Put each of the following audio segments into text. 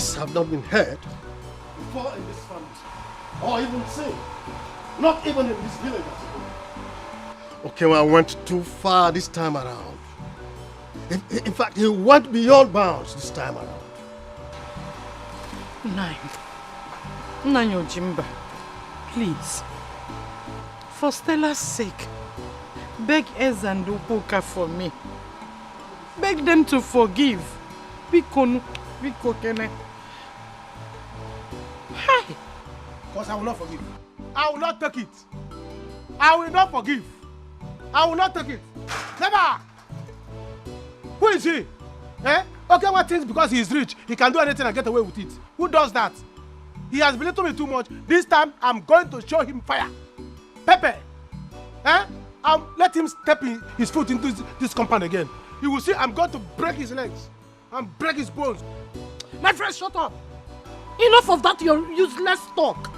This have not been heard before in this family, or even seen. Not even in this village. Okay, well, I went too far this time around. In fact, he went beyond bounds this time around. Nine Jimba, please, for Stella's sake, beg Ez and Ubuka for me. Beg them to forgive. Biko kene. Hi. Because I will not forgive. I will not take it. I will not forgive. I will not take it. Never. Who is he? Eh? Okay, what things because he is rich, he can do anything and get away with it. Who does that? He has belittled me too much. This time, I'm going to show him fire. Pepe. Eh? I'll let him step his foot into this compound again. You will see I'm going to break his legs and break his bones. My friend, shut up. Enough of that, your useless talk.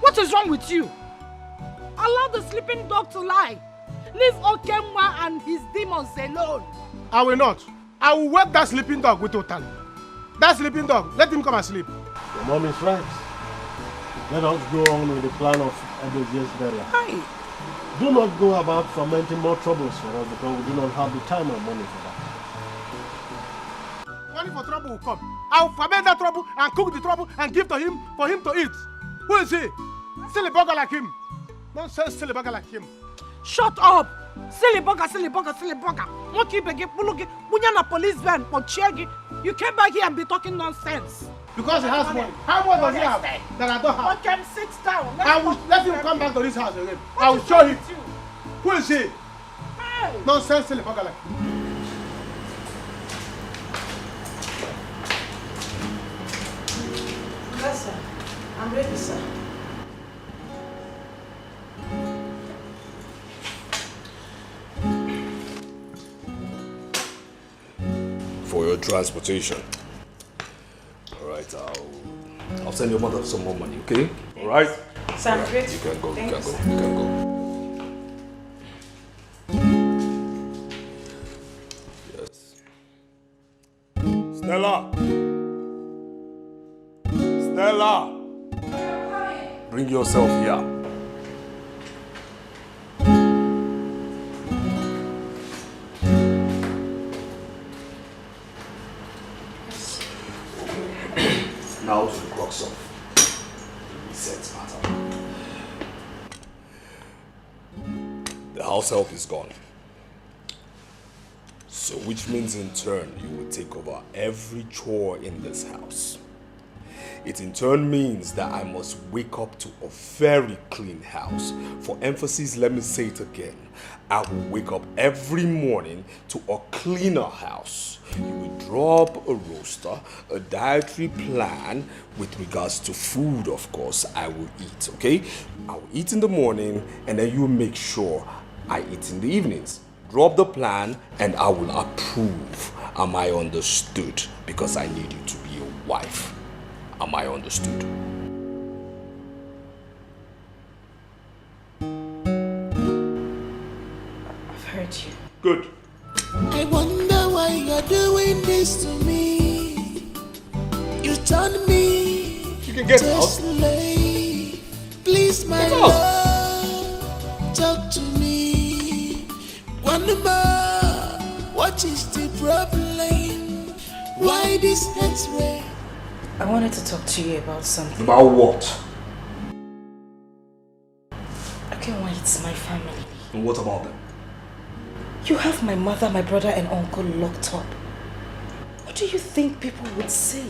What is wrong with you? Allow the sleeping dog to lie. Leave Okemwa and his demons alone. I will not. I will wake that sleeping dog with Otali. That sleeping dog, let him come and sleep. Your mom is right. Let us go on with the plan of Edo's burial. Hi. Do not go about fomenting more troubles for us because we do not have the time or money for that. Money for trouble will come. I will foment that trouble and cook the trouble and give to him for him to eat. Who is he? Silly bugger like him. Don't say silly bugger like him. Shut up! Silly bugger, silly bugger, silly bugger. You came back here and be talking nonsense. Because he has money. How much does he have that I don't have? Okay, sit down. I will let him come back to this house again. I will show him. Who is he? Hey. Nonsense, silly bugger like him. Yes, sir. I'm ready, sir. For your transportation. Alright, I'll send your mother some more money, okay? Alright? Sir, I'm ready. You can go, you can go, you can go. Yes. Stella! Stella! Bring yourself here. Now to the crux of the reset matter. The house help is gone. So which means in turn you will take over every chore in this house. It in turn means that I must wake up to a very clean house. For emphasis, let me say it again. I will wake up every morning to a cleaner house. You will drop a roster, a dietary plan with regards to food, of course, I will eat, okay? I will eat in the morning and then you make sure I eat in the evenings. Drop the plan and I will approve. Am I understood? Because I need you to be a wife. Am I understood? I've heard you. Good. I wonder why you're doing this to me. You turn me You can get to out. slave. Please, my love, talk to me. One more, what is the problem? Why this X-ray? I wanted to talk to you about something. About what? Okay, why it's my family. And what about them? You have my mother, my brother and uncle locked up. What do you think people would say?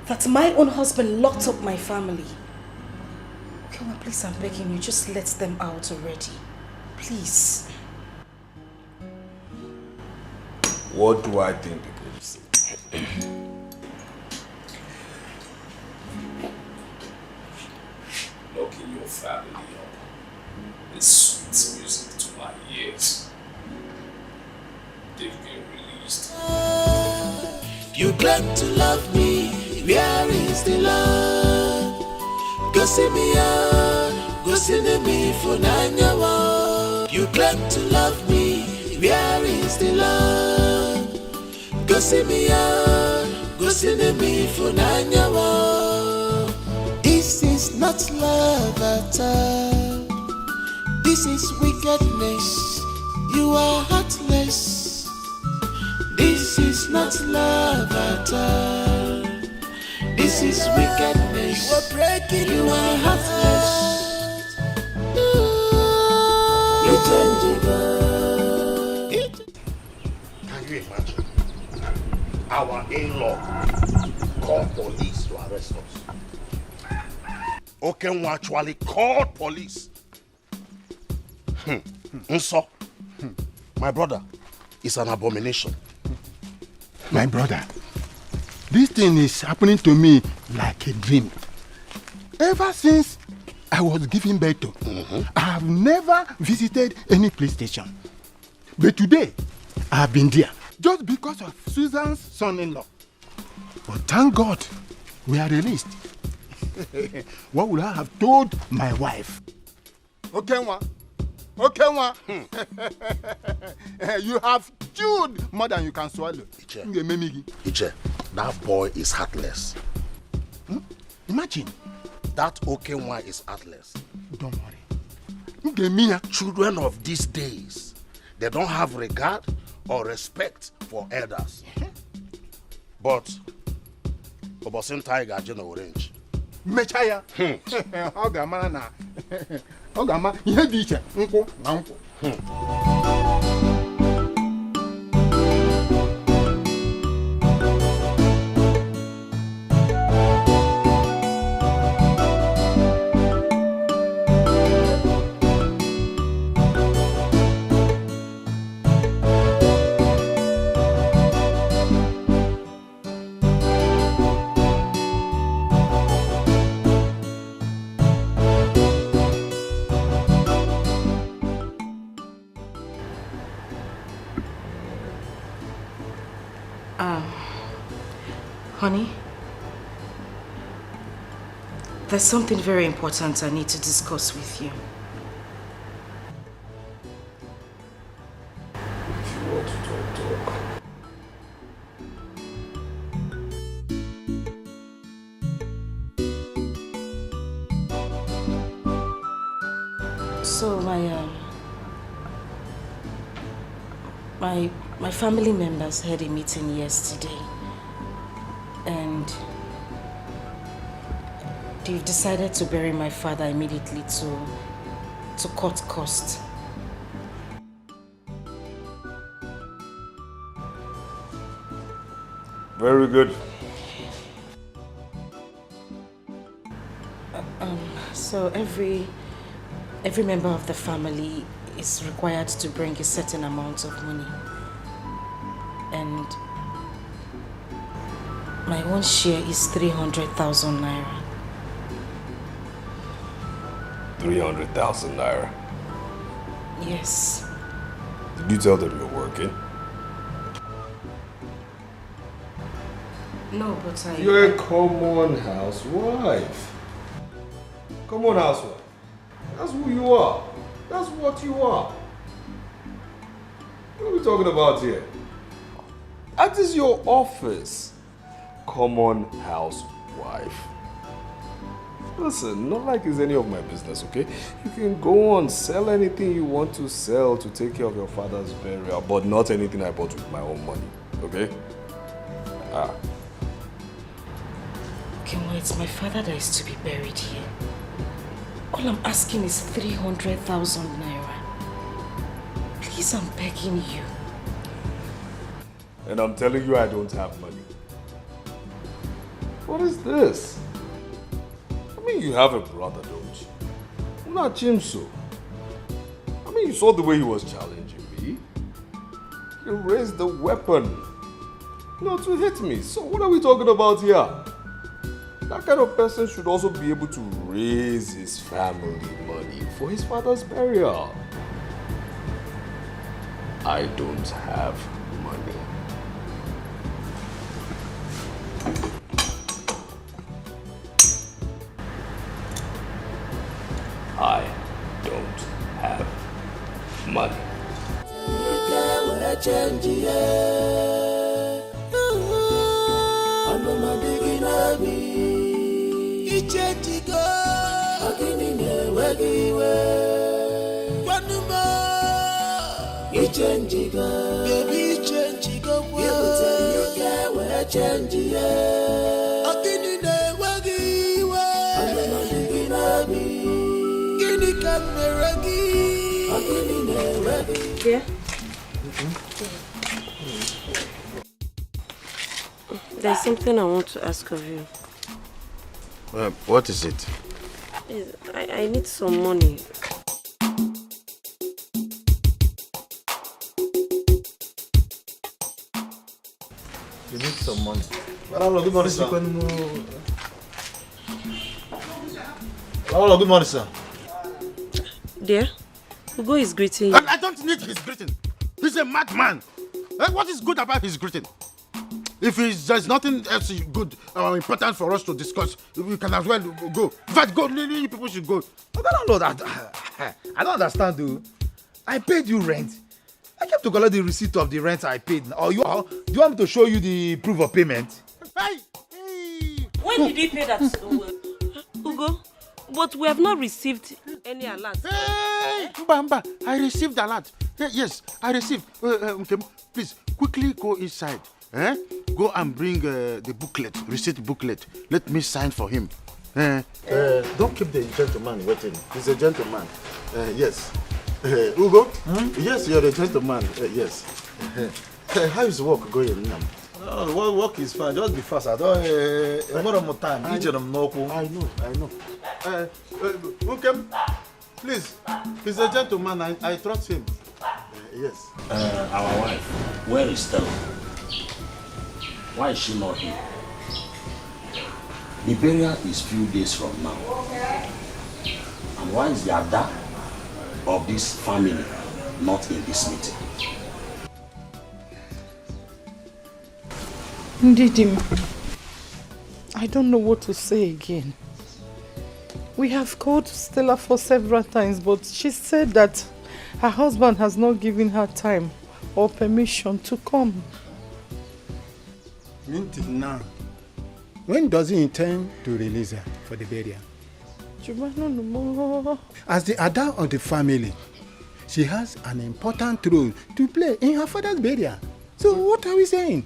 That my own husband locked up my family. Okay, well, please, I'm begging you, just let them out already. Please. What do I think people will say? Locking your family up is sweet music to my ears. They've been released. You claim to love me, where is the love? Go see me out, go see me for 9 years. You claim to love me, where is the love? Go see me out, go me for nanyawa. This is not love at all. This is wickedness. You are heartless. This is not love at all. This is wickedness. You are breaking. You are heartless. Can you imagine? Our in-law called police to arrest us. Okenwa actually called police. Nso, my brother, is an abomination. My brother, this thing is happening to me like a dream. Ever since I was giving birth to, I have never visited any police station. But today, I have been there just because of Susan's son-in-law. But thank God, we are released. What would I have told my wife? Okenwa, you have chewed more than you can swallow. Iche, that boy is heartless. Imagine. That Okenwa is heartless. Don't worry. Children of these days, they don't have regard or respect for elders. But Obosin Tiger Jeno Orange. Mechaya. Ogama na. Ogama ihe dị iche nkwụ na nkwụ. Honey, there's something very important I need to discuss with you. If you want to talk. So my family members had a meeting yesterday, and they've decided to bury my father immediately to cut costs. Very good. So every member of the family is required to bring a certain amount of money, and my own share is 300,000 naira. 300,000 naira. Yes. Did you tell them you're working? No, but You're a common housewife. Common housewife. That's who you are. That's what you are. What are we talking about here? That is your office. Common housewife. Listen, not like it's any of my business, okay? You can go on, sell anything you want to sell to take care of your father's burial, but not anything I bought with my own money, okay? Okay, well, it's my father that is to be buried here. All I'm asking is 300,000 naira. Please, I'm begging you. And I'm telling you I don't have money. What is this? I mean, you have a brother, don't you? Not Chimso. I mean, you saw the way he was challenging me. He raised the weapon, to hit me. So what are we talking about here? That kind of person should also be able to raise his family money for his father's burial. I don't have money. I don't have money. nabi Ikechukwu Ogini newegiwe Wanuma Ikechukwu Baby Ikechukwu Yebute yoke we change ye Ogini newegiwe Wanuma nabi Gini kameragi Ogini newegiwe Yeah? There's something I want to ask of you. What is it? I need some money. You need some money. Hello, good morning, sir. Hello, good morning, sir. Dear, Ugo is greeting you. I don't need his greeting. He's a madman. What is good about his greeting? If there's nothing else good or important for us to discuss, we can as well go. In fact, go. You people should go. I don't understand, dude. I paid you rent. I kept to collect the receipt of the rent I paid. Or do you want me to show you the proof of payment? Hey! When did he pay that? Ugo, but we have not received any alert. Hey! Mba, I received alert. Yes, I received. Okay, please, quickly go inside. Go and bring the booklet, receipt booklet. Let me sign for him. Don't keep the gentleman waiting. He's a gentleman. Yes. Ugo? Yes, you're a gentleman. Yes. How is work going now? Work is fine. Just be fast. I don't more time. I know. Okay, please. He's a gentleman. I trust him. Yes. Our wife, where is Stella? Why is she not here? The burial is few days from now. And why is the Ada of this family not in this meeting? Ndidim, I don't know what to say again. We have called Stella for several times, but she said that her husband has not given her time or permission to come. Until now, when does he intend to release her for the burial? As the Ada of the family, she has an important role to play in her father's burial. So what are we saying?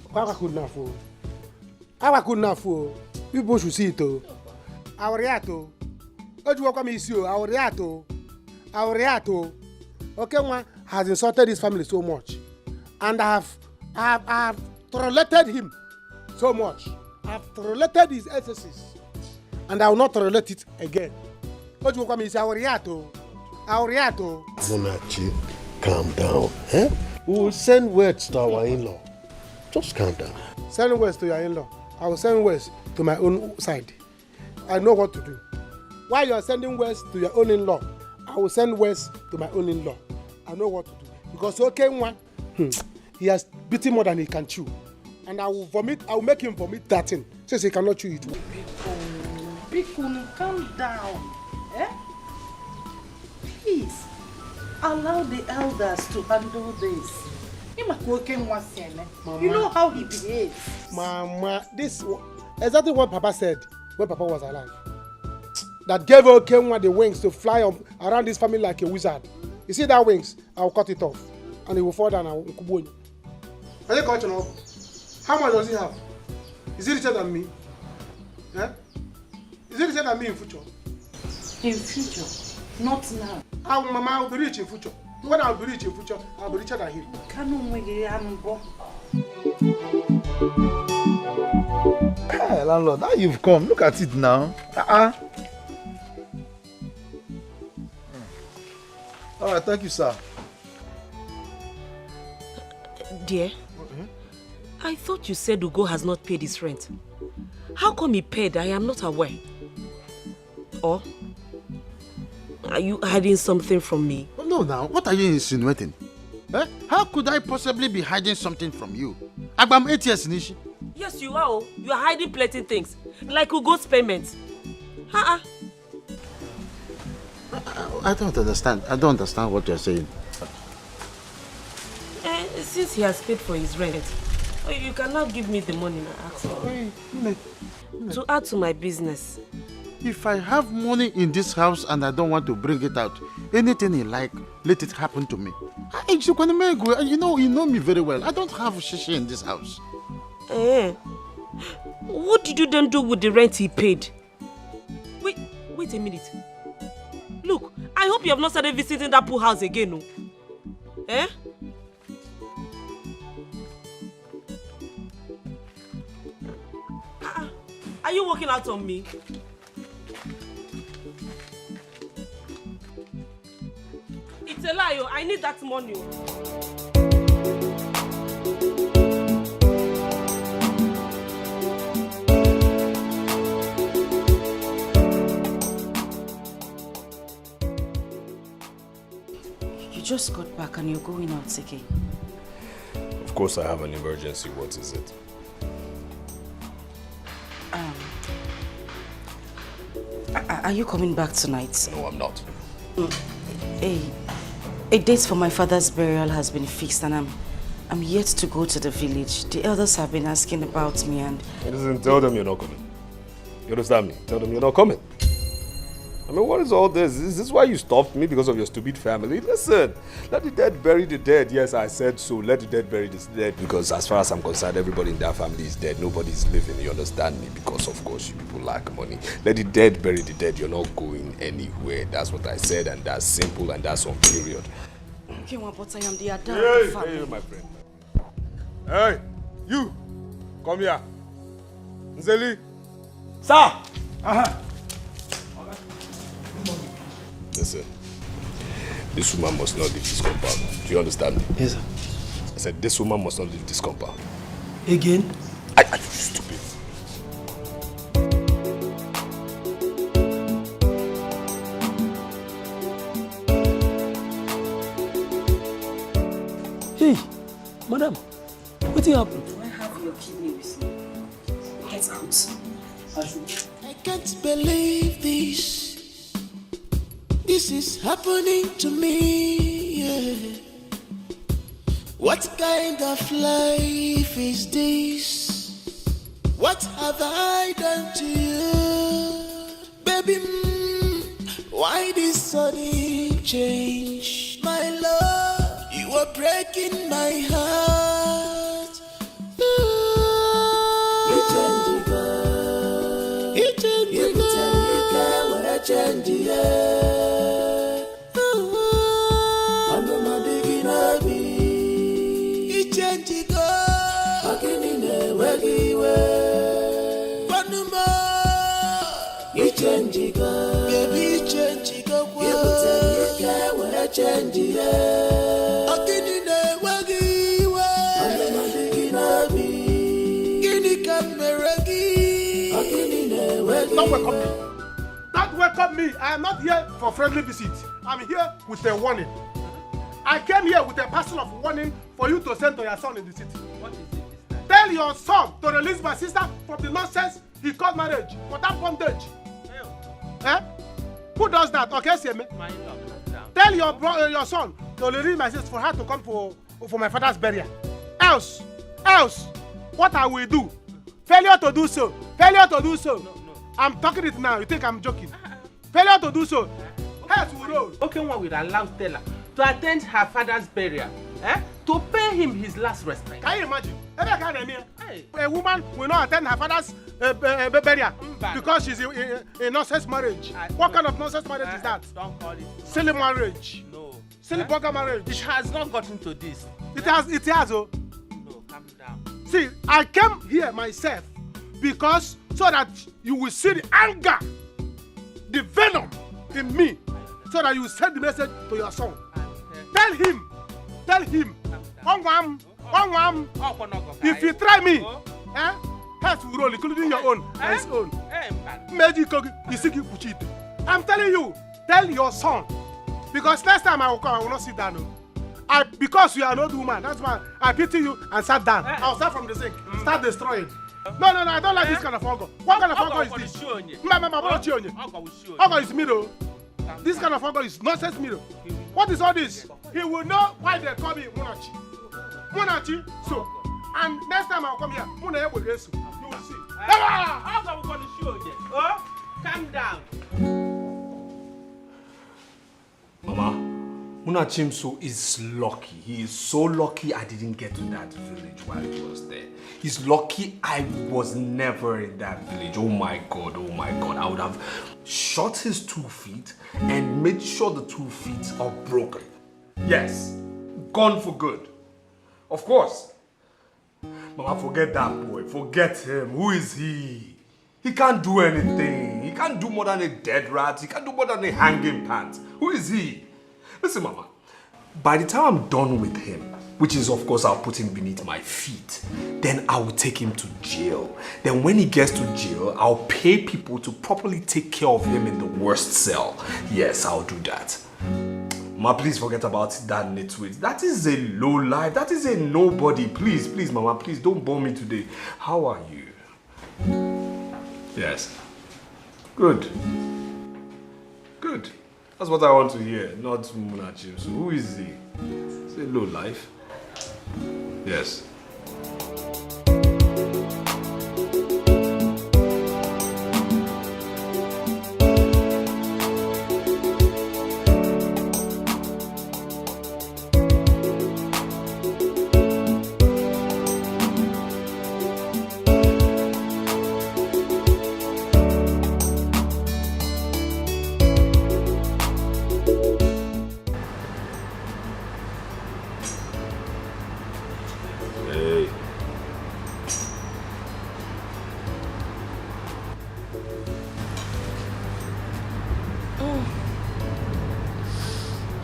People should see it. Aureato. Okay, one has insulted his family so much. And I have tolerated him so much. I have tolerated his excesses. And I will not tolerate it again. Aureato. Munachi, calm down. We will send words to our in-law. Just calm down. Send words to your in-law. I will send words to my own side. I know what to do. While you are sending words to your own in-law, I will send words to my own in-law. I know what to do. Because one, he has beaten more than he can chew. And I will make him vomit that thing, since he cannot chew it. Bikun, calm down. Please, allow the elders to handle this. You know how he behaves. Mama, this exactly what Papa said when Papa was alive. That gave Okenwa the wings to fly around this family like a wizard. You see that wings? I'll cut it off. And it will fall down and kubu. Are you cutting off? How much does he have? Is he richer than me? Is he richer than me in future? In future, not now. Mama, I'll be rich in future. When I'll be rich in future, I'll be richer than him. Hey, landlord, now you've come. Look at it now. All right, thank you, sir. Dear, I thought you said Ugo has not paid his rent. How come he paid? I am not aware. Or are you hiding something from me? No, now, what are you insinuating? How could I possibly be hiding something from you? I'm 8 years, Nishi. Yes, you are. You are hiding plenty things. Like Ugo's payment. I don't understand. I don't understand what you're saying. Since he has paid for his rent, Oh, you cannot give me the money now. To add to my business. If I have money in this house and I don't want to bring it out, anything you like, let it happen to me. You know me very well. I don't have shishi in this house. What did you then do with the rent he paid? Wait a minute. Look, I hope you have not started visiting that poor house again, no? Are you working out on me? It's a lie, I need that money. You just got back and you're going out, Dikeh. Of course I have an emergency. What is it? Are you coming back tonight? No, I'm not. A date for my father's burial has been fixed and I'm yet to go to the village. The elders have been asking about me and... Listen, tell them you're not coming. You understand me? Tell them you're not coming. I mean, what is all this? Is this why you stopped me because of your stupid family? Listen, let the dead bury the dead. Yes, I said so. Let the dead bury the dead because as far as I'm concerned, everybody in that family is dead. Nobody's living. You understand me? Because of course you people lack money. Let the dead bury the dead. You're not going anywhere. That's what I said and that's simple and that's on period. Okay, but I am the adult of the family. Hey, my friend. Hey, you! Come here. Nzeli. Sir! Listen, this woman must not leave this compound. Do you understand me? Yes, sir. I said this woman must not leave this compound. Again? Are you stupid? Hey, madam, what happened? Do I have your kidney with me? Get out. I can't believe this. This is happening to me, yeah. What kind of life is this? What have I done to you? Baby, why this sudden change? My love, you are breaking my heart. Don't welcome me. Don't welcome me. I am not here for friendly visit. I'm here with a warning. I came here with a parcel of warning for you to send to your son in the city. What is it this time? Tell your son to release my sister from the nonsense he called marriage for that bondage. Who does that? Okay, see me. Tell your son to release my sister for her to come for my father's burial. Else, what I will do? Failure to do so. Failure to do so. No. I'm talking it now. You think I'm joking? Failure to do so. Heads will roll. Okay, one will allow Stella to attend her father's burial, to pay him his last respect. Can you imagine? A woman will not attend her father's burial because she's in nonsense marriage. What kind of nonsense marriage is that? Don't call it silly marriage. No. Silly burger marriage. It has not gotten to this. It has. Oh. No, calm down. See, I came here myself because so that you will see the anger, the venom in me, so that you will send the message to your son. Tell him, if you try me, heads will roll, including your own and his own. I'm telling you, tell your son, because next time I will come, I will not sit down. Because you are an old woman, that's why I pity you and sat down. I'll start from the sink, start destroying. No, I don't like this kind of fungo. What kind of fungo is this? Fungo is middle. This kind of fungo is nonsense middle. What is all this? He will know why they call me Munachi. So, And next time I'll come here, you will see. How come we got the show again? Oh, calm down. Mama, Munachimso is lucky. He is so lucky I didn't get to that village while he was there. He's lucky I was never in that village. Oh my God. I would have shot his 2 feet and made sure the 2 feet are broken. Yes, gone for good. Of course. Mama, forget that boy. Forget him. Who is he? He can't do anything. He can't do more than a dead rat. He can't do more than a hanging pants. Who is he? Listen, Mama. By the time I'm done with him, which is, of course, I'll put him beneath my feet, then I will take him to jail. Then when he gets to jail, I'll pay people to properly take care of him in the worst cell. Yes, I'll do that. Mama, please forget about that nitwit. That is a low life. That is a nobody. Please, Mama, please don't bore me today. How are you? Yes. Good. That's what I want to hear, not Munachim. So who is he? It's a low life. Yes.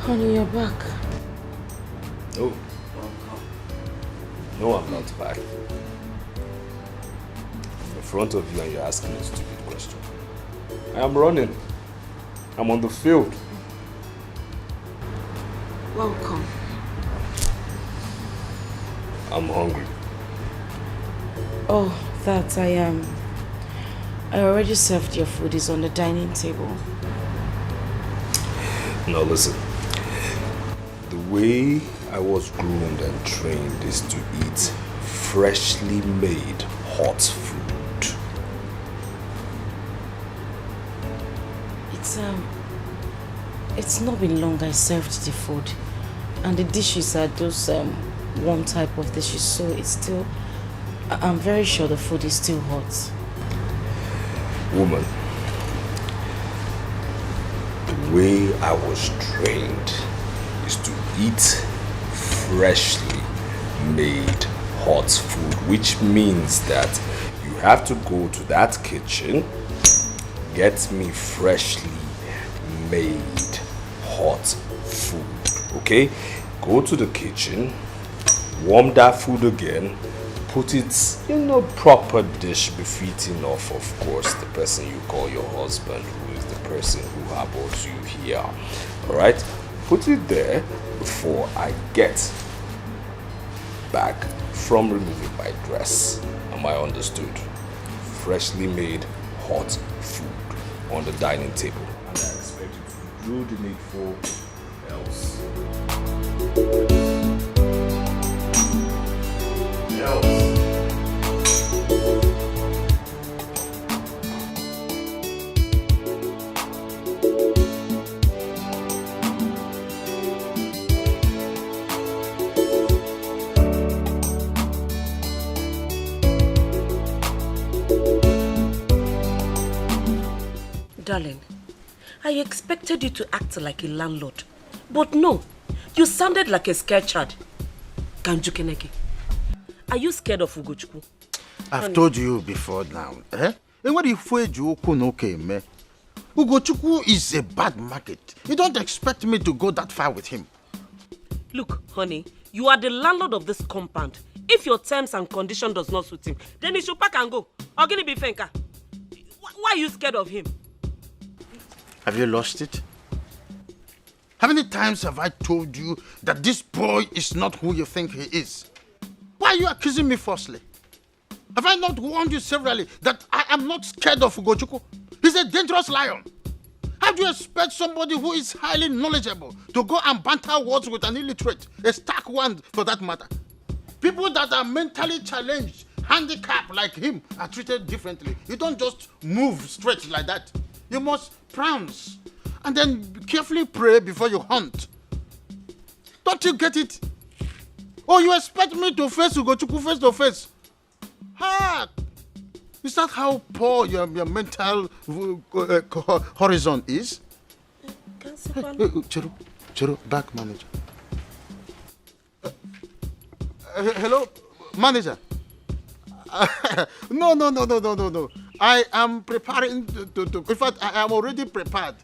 Honey, you're back. Oh. No, I'm not back. In front of you and you're asking a stupid question. I am running. I'm on the field. Welcome. I'm hungry. Oh, that I am. I already served your food. It's on the dining table. Now listen. The way I was groomed and trained is to eat freshly made hot food. It's not been long I served the food, and the dishes are those one type of dishes, so it's still. I'm very sure the food is still hot. Woman, the way I was trained is to eat freshly made hot food, which means that you have to go to that kitchen, get me freshly made hot food, okay? Go to the kitchen, warm that food again, put it in a proper dish befitting of course, the person you call your husband, who is the person who harbors you here, all right? Put it there before I get back from removing my dress. Am I understood? Freshly made hot food on the dining table. And I expect you to do the needful, else. Darling, I expected you to act like a landlord. But no, you sounded like a scared child. Kanjukeneke, are you scared of Ikechukwu? I've told you before now. Ikechukwu is a bad market. You don't expect me to go that far with him. Look, honey, you are the landlord of this compound. If your terms and conditions does not suit him, then he should pack and go. Or gonna be fenka. Why are you scared of him? Have you lost it? How many times have I told you that this boy is not who you think he is? Why are you accusing me falsely? Have I not warned you severally that I am not scared of Ikechukwu? He's a dangerous lion. How do you expect somebody who is highly knowledgeable to go and banter words with an illiterate, a stark one for that matter? People that are mentally challenged, handicapped like him, are treated differently. You don't just move straight like that. You must prance and then carefully pray before you hunt. Don't you get it? Oh, you expect me to face Ikechukwu face to face? Ha! Is that how poor your mental horizon is? Chero, back manager. Hello, manager. No. I am preparing to. In fact, I am already prepared.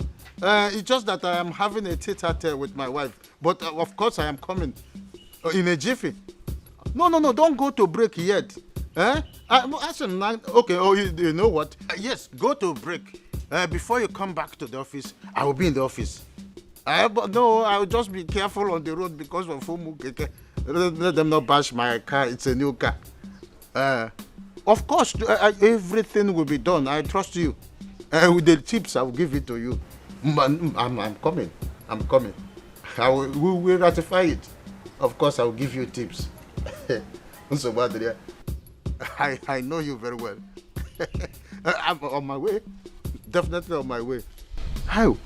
It's just that I am having a tete-a-tete with my wife. But of course, I am coming in a jiffy. No, don't go to break yet. Okay, you know what? Yes, go to break. Before you come back to the office, I will be in the office. But no, I will just be careful on the road because of Keke. Let them not bash my car. It's a new car. Of course, everything will be done. I trust you. With the tips, I will give it to you. I'm coming. We will ratify it. Of course, I will give you tips. I know you very well. I'm on my way. Definitely on my way. How?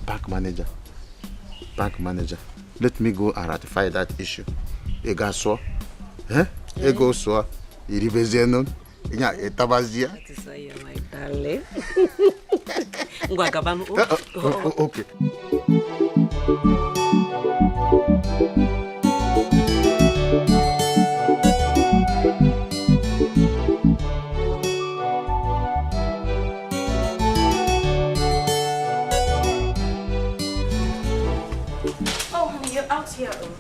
Bank manager. Let me go and ratify that issue. Ega so? Ego so? Iribezenon? Inya etabazia? That is why you're my darling. Okay. Oh, honey, you're out here already.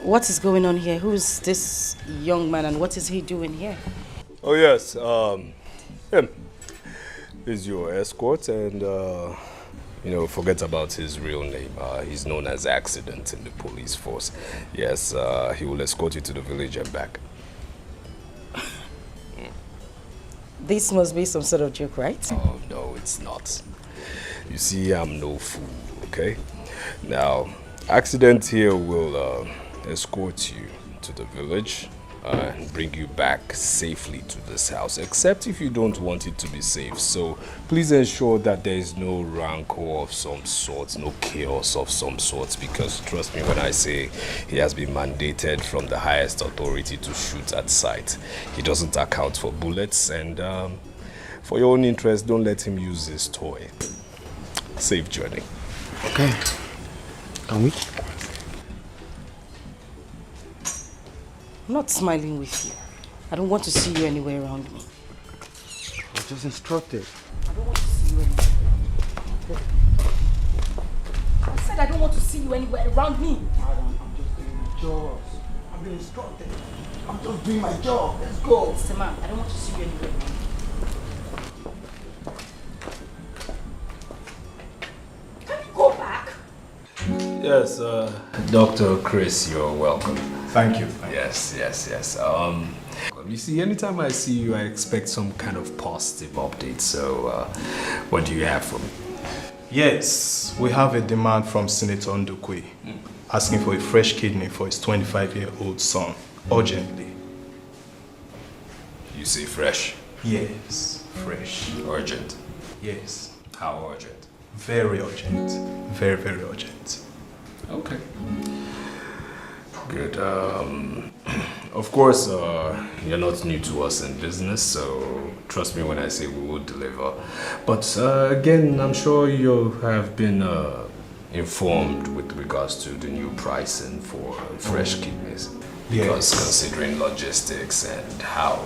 What is going on here? Who's this young man and what is he doing here? Oh yes, him is your escort, and forget about his real name. He's known as Accident in the police force. Yes, he will escort you to the village and back. This must be some sort of joke, right? Oh no, it's not. You see, I'm no fool, okay? Now, Accident here will escort you to the village and bring you back safely to this house, except if you don't want it to be safe. So please ensure that there is no rancor of some sort, no chaos of some sort, because trust me when I say he has been mandated from the highest authority to shoot at sight. He doesn't account for bullets, and for your own interest, don't let him use his toy. Safe journey. Okay. Can we? I'm not smiling with you. I don't want to see you anywhere around me. I just instructed. I don't want to see you anywhere around me. I said I don't want to see you anywhere around me. Madam, I'm just doing my job. I've been instructed. I'm just doing my job. Let's go. Mr. Man, I don't want to see you anywhere around me. Can you go back? Yes, Dr. Chris, you're welcome. Thank you. Yes. You see, anytime I see you, I expect some kind of positive update. So, what do you have for me? Yes, we have a demand from Senator Ndukwe asking for a fresh kidney for his 25-year-old son, urgently. You say fresh? Yes, fresh. Urgent? Yes. How urgent? Very urgent. Very, very urgent. Okay. Good. Of course, you're not new to us in business, so trust me when I say we will deliver. But again, I'm sure you have been informed with regards to the new pricing for fresh kidneys. Because considering logistics and how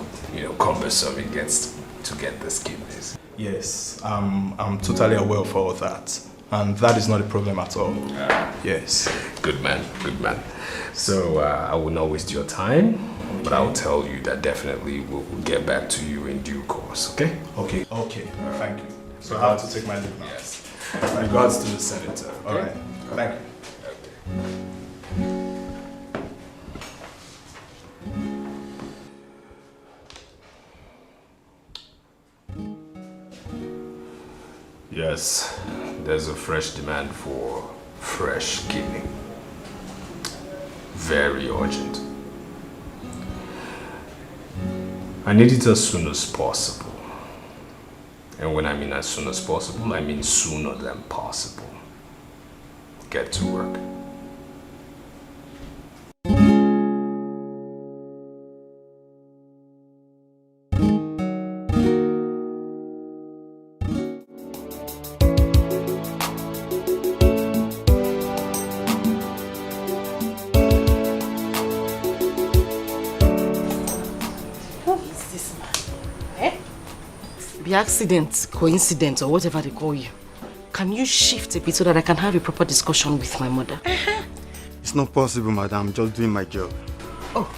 cumbersome it gets to get these kidneys. Yes, I'm totally aware of all that. And that is not a problem at all. Yes. Good man. So I will not waste your time, but I will tell you that definitely we'll get back to you in due course, okay? Okay. Thank you. So I have to take my leave now. Yes. Regards to the senator. Okay? All right. Thank you. Yes, There's a fresh demand for fresh kidney. Very urgent. I need it as soon as possible. And when I mean as soon as possible, I mean sooner than possible. Get to work. The accident, coincidence, or whatever they call you. Can you shift a bit so that I can have a proper discussion with my mother? It's not possible, madam. I'm just doing my job. Oh,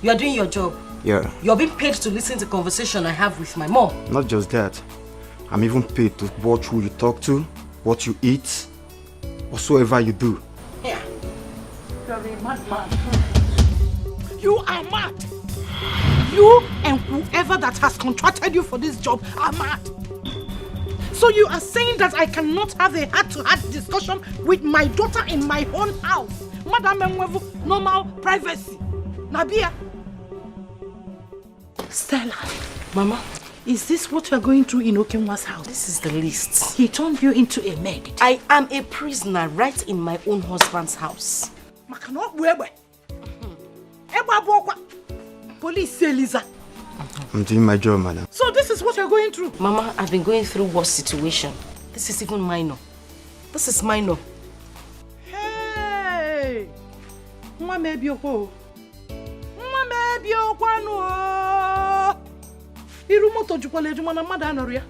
you are doing your job? Yeah. You're being paid to listen to the conversation I have with my mom. Not just that. I'm even paid to watch who you talk to, what you eat, whatsoever you do. Yeah. You're a madman. You are mad. You and whoever that has contracted you for this job are mad. So you are saying that I cannot have a heart-to-heart discussion with my daughter in my own house? Madam Mwevu, normal privacy. Nabia. Stella. Mama. Is this what you are going through in Okenwa's house? This is the list. He turned you into a maid. I am a prisoner right in my own husband's house. Police say Lisa. I'm doing my job, madam. So this is what you're going through? Mama, I've been going through worse situation. This is even minor. This is minor. Hey! Mwa maybe oko. Mwa maybe okwano. Irumoto jukwale jumana mada anoria.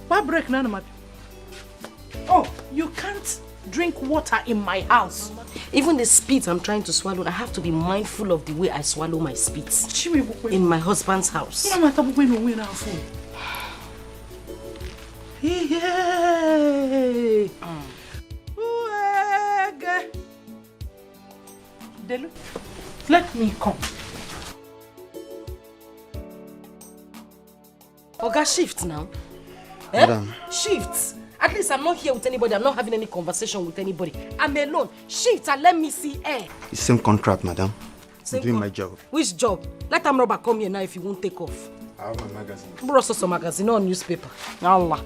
Why break nana mad? Oh, you can't drink water in my house. Even the spit I'm trying to swallow, I have to be mindful of the way I swallow my spit. In my husband's house. Hey! Delu, let me come. Oga, shift now. Madam. Shift. At least I'm not here with anybody. I'm not having any conversation with anybody. I'm alone. Shift and let me see air. It's same contract, madam. Same I'm doing my job. Which job? Let them robber come here now if you won't take off. I have my magazine. Bro, some magazine or newspaper. Allah.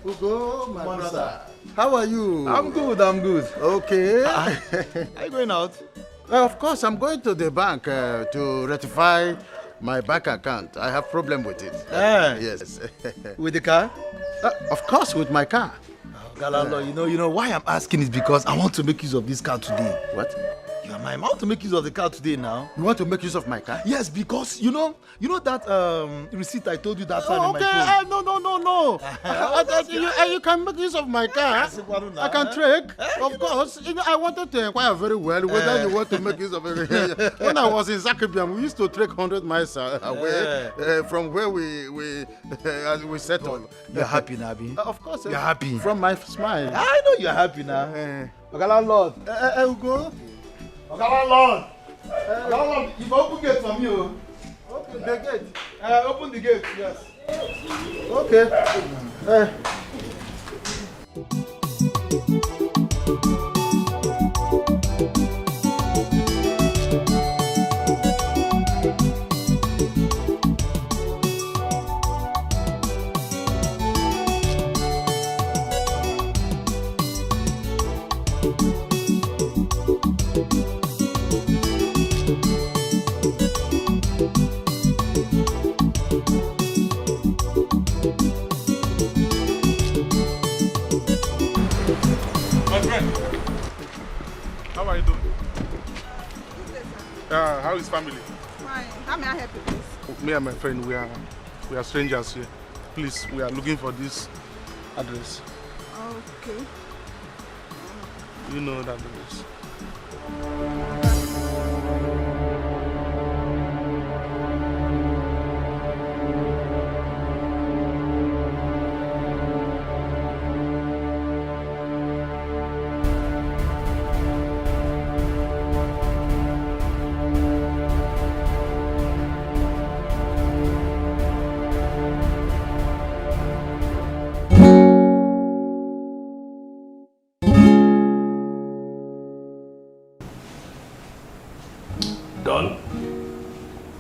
Ugo, my brother. How are you? I'm good, I'm good. Okay. Are you going out? Of course, I'm going to the bank to rectify my bank account. I have problem with it. Yes. With the car? Of course, with my car. Galalo, you know why I'm asking is because I want to make use of this car today. What? You are my man. I want to make use of the car today now. You want to make use of my car? Yes, because you know that receipt I told you that time in my phone. No. You can make use of my car. I can trek. Of course. I wanted to inquire very well whether you want to make use of it. When I was in Zakibiam, we used to trek 100 miles away from where we settled. You're happy, Nabi? Of course. You're happy? From my smile. I know you're happy now. Okay, landlord. Ugo. Okay, landlord. Landlord, you open gate for me. Okay, the gate. Open the gate, yes. Okay. How are you doing? How is family? Fine. How may I help you, please? Me and my friend, we are strangers here. Please, we are looking for this address. Okay. You know that address. Done?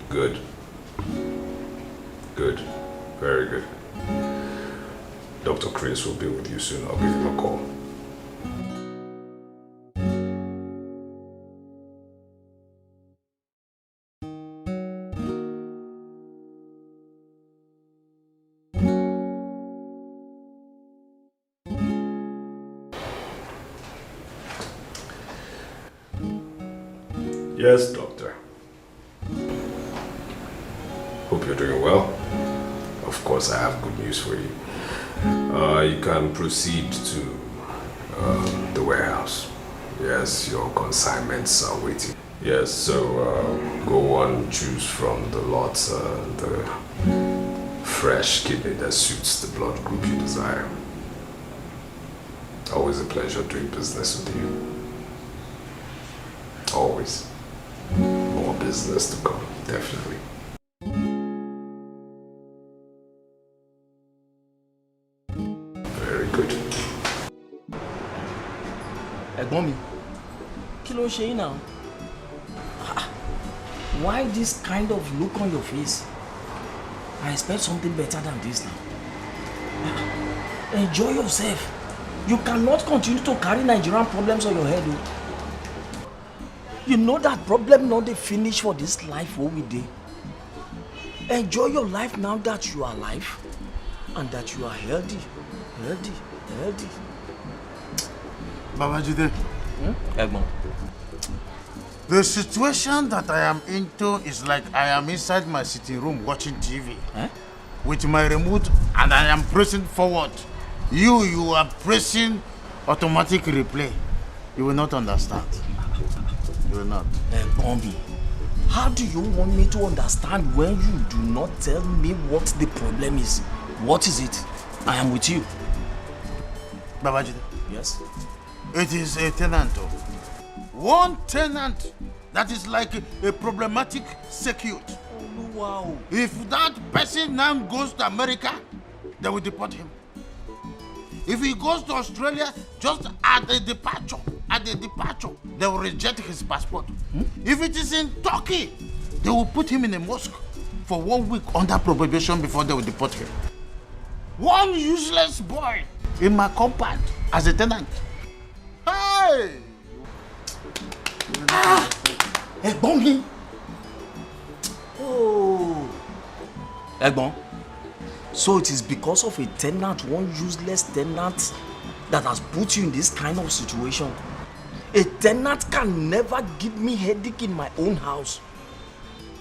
Good. Good. Very good. Dr. Chris will be with you soon. I'll give him a call. Yes, doctor. Hope you're doing well. Of course, I have good news for you. You can proceed to the warehouse. Yes, your consignments are waiting. Yes, so go on, choose from the lot the fresh kidney that suits the blood group you desire. Always a pleasure doing business with you. Always. More business to come, definitely. Very good. Ẹ̀gbọ́n mi, kí ló ń ṣe yín now? Why this kind of look on your face? I expect something better than this now. Enjoy yourself. You cannot continue to carry Nigerian problems on your head. You know that problem not the finish for this life what we did. Enjoy your life now that you are alive and that you are healthy. Babajide. Ẹ̀gbọ́n. The situation that I am into is like I am inside my sitting room watching TV with my remote and I am pressing forward. You are pressing automatic replay. You will not understand. You will not. Ẹ̀gbọ́n, how do you want me to understand when you do not tell me what the problem is? What is it? I am with you. Babajide. Yes? It is a tenant. One tenant that is like a problematic circuit. Oh, wow. If that person now goes to America, they will deport him. If he goes to Australia, just at the departure, they will reject his passport. If it is in Turkey, they will put him in a mosque for 1 week under probation before they will deport him. One useless boy in my compound as a tenant. Hey! Ẹ̀gbọ́n. Oh. Ẹ̀gbọ́n. So it is because of a tenant, one useless tenant, that has put you in this kind of situation. A tenant can never give me headache in my own house.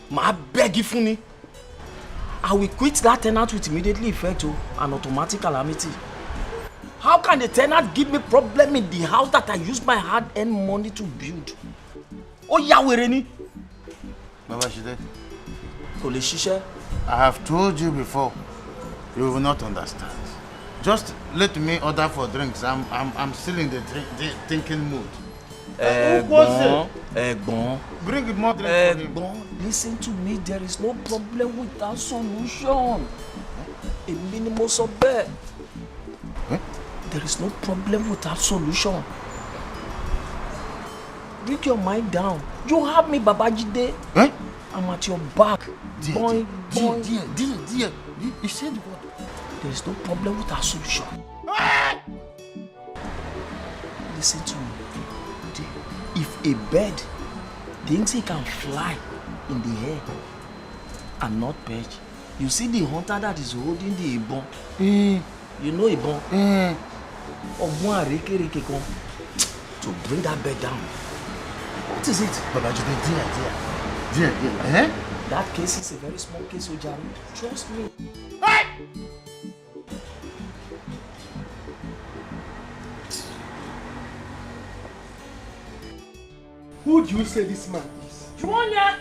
Ma beg you, Funi. I will quit that tenant with immediately effect, an automatic calamity. How can a tenant give me problem in the house that I use my hard-earned money to build? Oh, Yawereni. Babajide. Oleshisha. I have told you before. You will not understand. Just let me order for drinks. I'm still in the thinking mood. Ẹ̀gbọ́n. Bring more drinks for him. Ẹ̀gbọ́n, listen to me. There is no problem without solution. A minimum sọ bẹ́ẹ̀. There is no problem without solution. Bring your mind down. You have me, Babajide. I'm at your back. Dear. You said what? There is no problem with our solution. Listen to me. If a bird thinks he can fly in the air and not perch, you see the hunter that is holding the ibon. You know ibon? Ọgbọ́n àrékérekè kan to bring that bird down. What is it? Babajide, dear. That case is a very small case, Ojari. Trust me. Who do you say this man is? Juanya!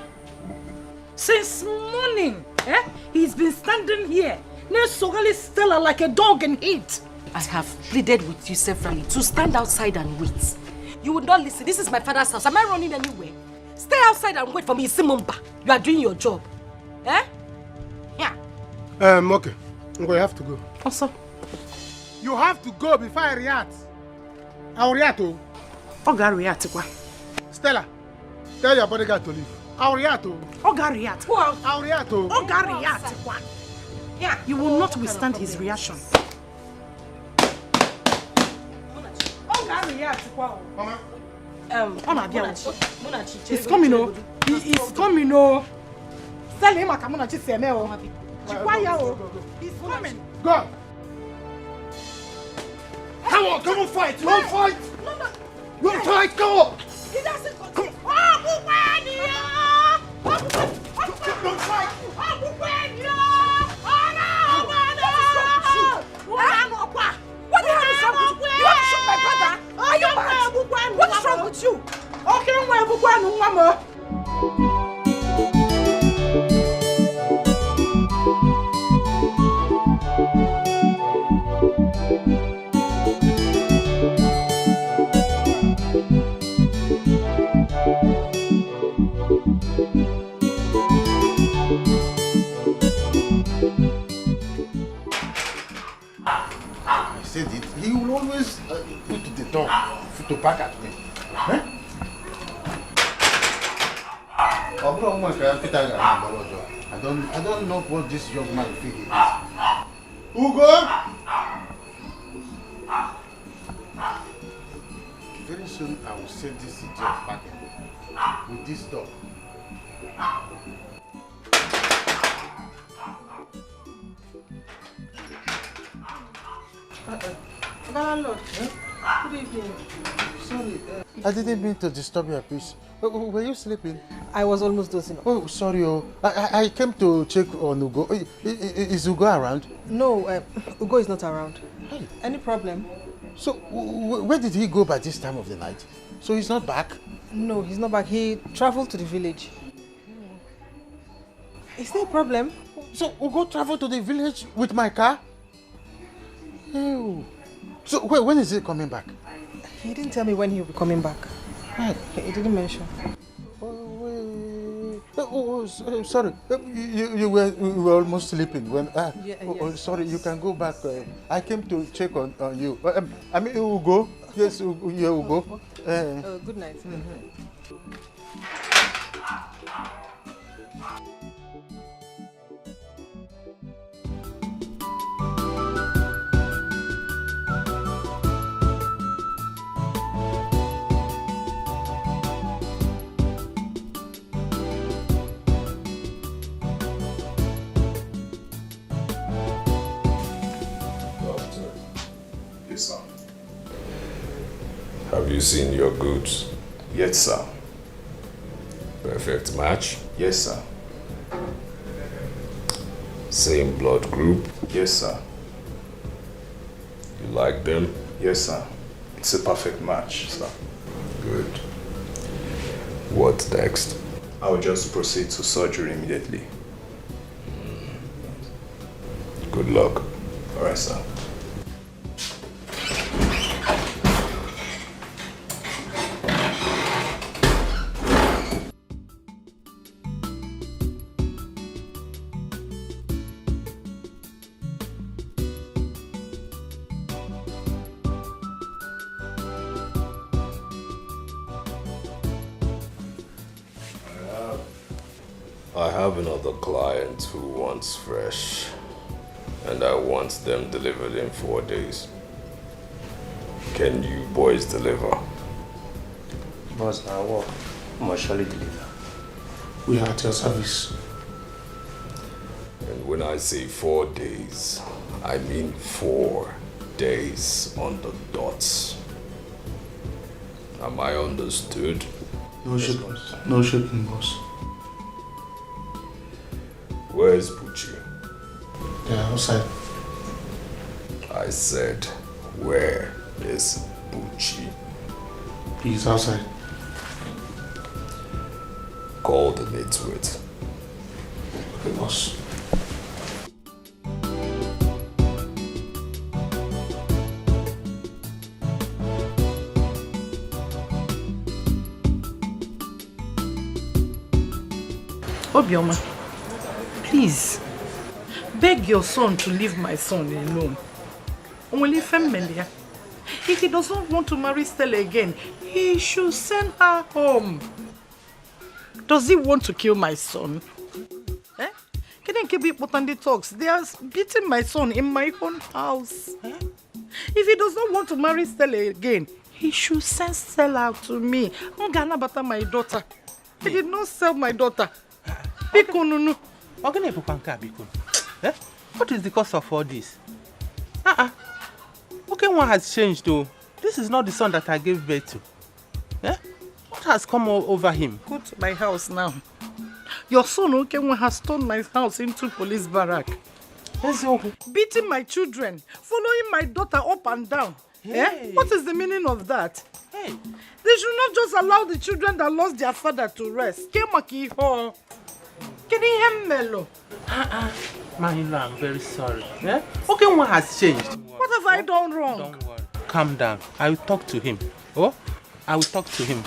Since morning, he's been standing here, Nesogally Stella like a dog in heat. I have pleaded with you severally to stand outside and wait. You would not listen. This is my father's house. Am I running anywhere? Stay outside and wait for me, Simumba. You are doing your job. Yeah. Okay. You have to go. Also? You have to go before I react. I will react. Oga react. Stella, tell your bodyguard to leave. I'll react. Oga react. I'll react. Oga react. Yeah. You will not withstand his reaction. Oga react. Mama. He's coming, oh. He's coming, oh. Tell him I come on to say, oh. He's coming. Go. Come on, fight. You want fight? No. You want fight? Come on. He doesn't come. Don't fight. What the hell is wrong with you? You want to shoot my brother? Are you mad? What is wrong with you? Okay, Mama. I said it. He will always put the door to back at me. Huh? I don't know what this young man feels. Ugo! Very soon I will set this idiot back with this door. Landlord, good evening. Sorry, I didn't mean to disturb your peace. Were you sleeping? I was almost dozing off. Oh, sorry. I came to check on Ugo. Is Ugo around? No, Ugo is not around. Hey. Any problem? So, where did he go by this time of the night? So he's not back? No, he's not back. He traveled to the village. Is there a problem? So Ugo traveled to the village with my car? Oh. So when is he coming back? He didn't tell me when he'll be coming back. Right. He didn't mention. Sorry. You were almost sleeping when. Yes. Sorry. You can go back. I came to check on you. I mean Ugo. Yes, Ugo. Good night. Yes, sir. Have you seen your goods? Yes, sir. Perfect match? Yes, sir. Same blood group? Yes, sir. You like them? Yes, sir. It's a perfect match, sir. Good. What next? I'll just proceed to surgery immediately. Good luck. All right, sir. I have another client who wants fresh, and I want them delivered in 4 days. Can you boys deliver? Boss, now what? Must surely deliver. We are at your service. And when I say 4 days, I mean 4 days on the dot. Am I understood? No shipping. No shipping, boss. Where's Buchi? Yeah, outside. I said, where is Buchi? He's outside. Call the nitwit. Okay, boss. Obioma, please, beg your son to leave my son alone. Only family. If he does not want to marry Stella again, he should send her home. Does he want to kill my son? Eh? Can they keep it on the talks? They are beating my son in my own house. Eh? If he does not want to marry Stella again, he should send Stella out to me. I'm gonna butter my daughter. He did not sell my daughter. What is the cause of all this? Okay, one has changed though. This is not the son that I gave birth to. Eh? What has come over him? Go to my house now. Your son Okenwa has turned my house into police barrack. Beating my children, following my daughter up and down. Hey. Eh? What is the meaning of that? Hey. They should not just allow the children that lost their father to rest. Mahilo, I'm very sorry. Eh? Okay, what has changed? What have I done wrong? Don't worry. Calm down. I will talk to him. Oh? I will talk to him.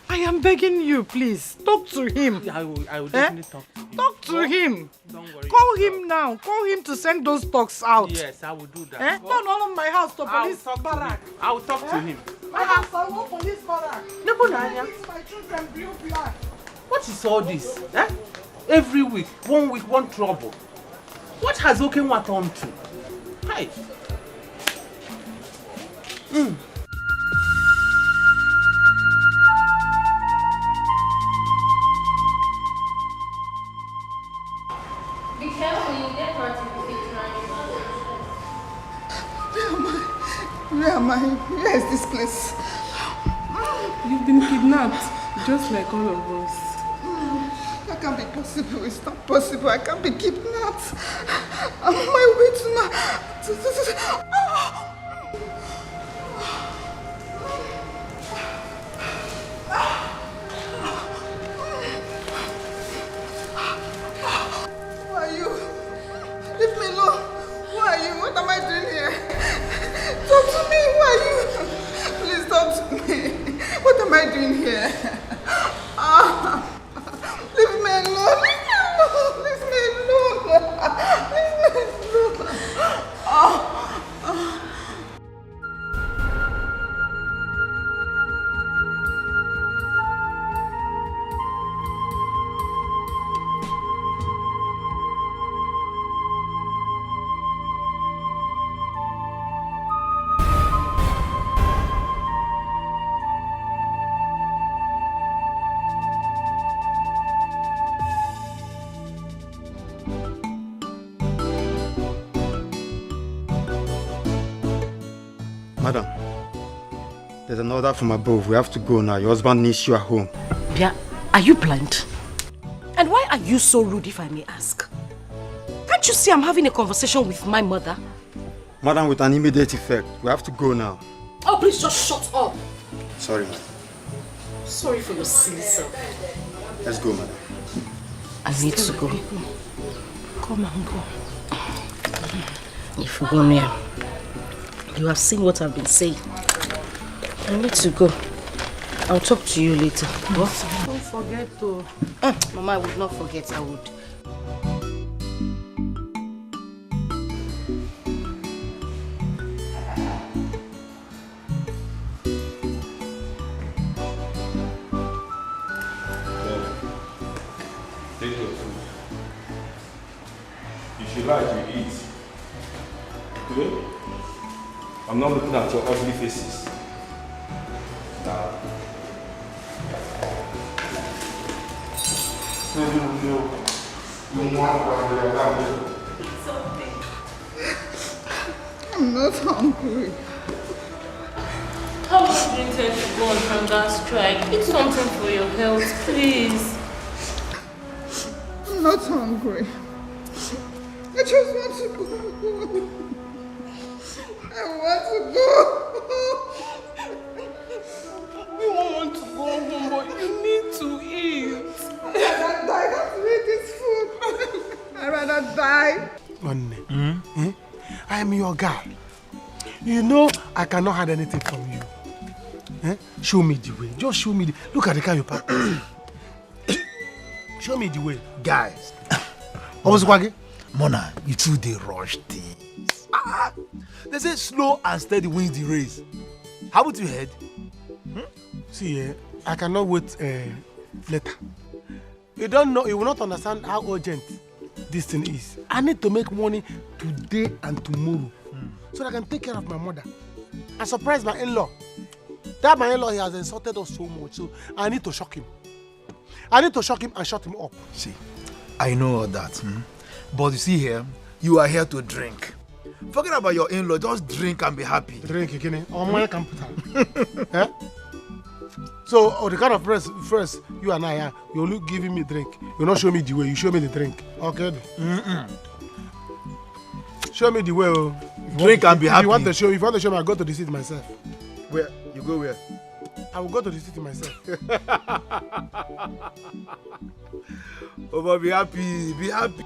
I am begging you, please. Talk to him. I will definitely talk to him. Talk to him. Don't worry. Call him now. Call him to send those talks out. Yes, I will do that. Eh? Turn all of my house to police barrack. I will talk to him. My house, I want police barrack. My children blue black. What is all this? Eh? Every week, 1 week, one trouble. What has Okenwa turned to? Hi. Be careful, you get hurt if you keep trying. Where am I? Where is this place? You've been kidnapped, just like all of us. That can't be possible. It's not possible. I can't be kidnapped. I'm on my way to my... Who are you? Leave me alone. Who are you? What am I doing here? Talk to me. Who are you? Please talk to me. What am I doing here? Leave me alone. Leave me alone. Leave me alone. Leave me alone. Madam, there's an order from above. We have to go now. Your husband needs you at home. Bia, are you blind? And why are you so rude, if I may ask? Can't you see I'm having a conversation with my mother? Madam, with an immediate effect. We have to go now. Oh, please just shut up. Sorry, madam. Sorry for your silly self. Let's go, madam. I need to go. Come and go. If you go near, you have seen what I've been saying. I need to go. I'll talk to you later. What? Don't forget to... Mama, I would not forget. I would. Take your food. If you like, you eat. Okay? I'm not looking at your ugly faces. Now. I'm not hungry. How much do you intend to go on hunger strike? Eat something for your health, please. I'm not hungry. I just want to go. I want to go. You won't want to go home, but you need to eat. I'd rather die than to eat this food. I'd rather die. I am your guy. You know I cannot hide anything from you. Show me the way. Just show me the... Look at the car you parked. Show me the way. Guys. Mona, you two they rush things. They say slow and steady wins the race. How would you head? See, I cannot wait later. You don't know, you will not understand how urgent this thing is. I need to make money today and tomorrow so that I can take care of my mother and surprise my in-law. That my in-law, he has insulted us so much, so I need to shock him. I need to shock him and shut him up. See, I know all that. But you see here, you are here to drink. Forget about your in-law, just drink and be happy. Drink again, on my computer. Eh? So, the kind of first you and I, you're only giving me drink. You not show me the way, you show me the drink. Okay? Show me the way. Drink and be happy. If you want to show me, I go to the city myself. Where? You go where? I will go to the city myself. Oh, but be happy, be happy.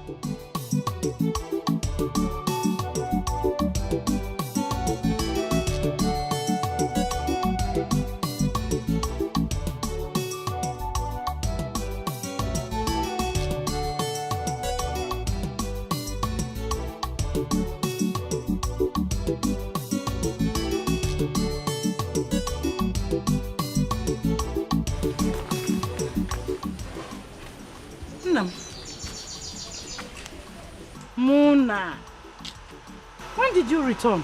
Muna, when did you return?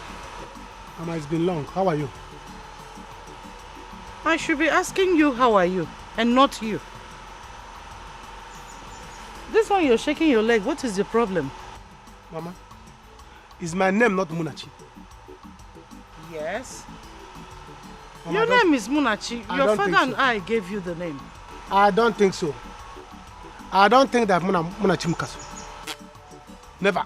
Mama, it's been long. How are you? I should be asking you how are you and not you. This one you're shaking your leg. What is the problem? Mama, is my name not Munachi? Yes. Mama, your name is Munachi. Your father and I gave you the name. I don't think so. I don't think that Munachi Mukasu. Never.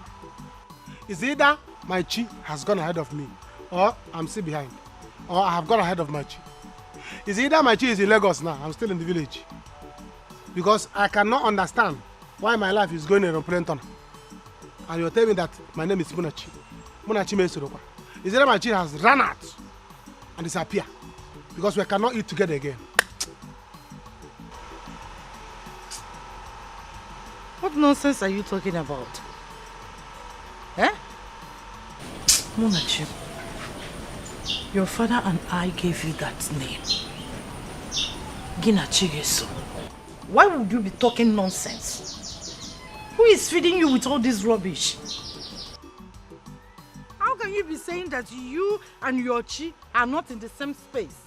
It's either my chi has gone ahead of me, or I'm still behind, or I have gone ahead of my chi. It's either my chi is in Lagos now, I'm still in the village. Because I cannot understand why my life is going in a plane tunnel. And you're telling me that my name is Munachi. Munachi means Surokwa. It's either my chi has run out and disappeared, because we cannot eat together again. What nonsense are you talking about? Eh? Munachi, your father and I gave you that name. Ginachigeso. Why would you be talking nonsense? Who is feeding you with all this rubbish? How can you be saying that you and your chi are not in the same space?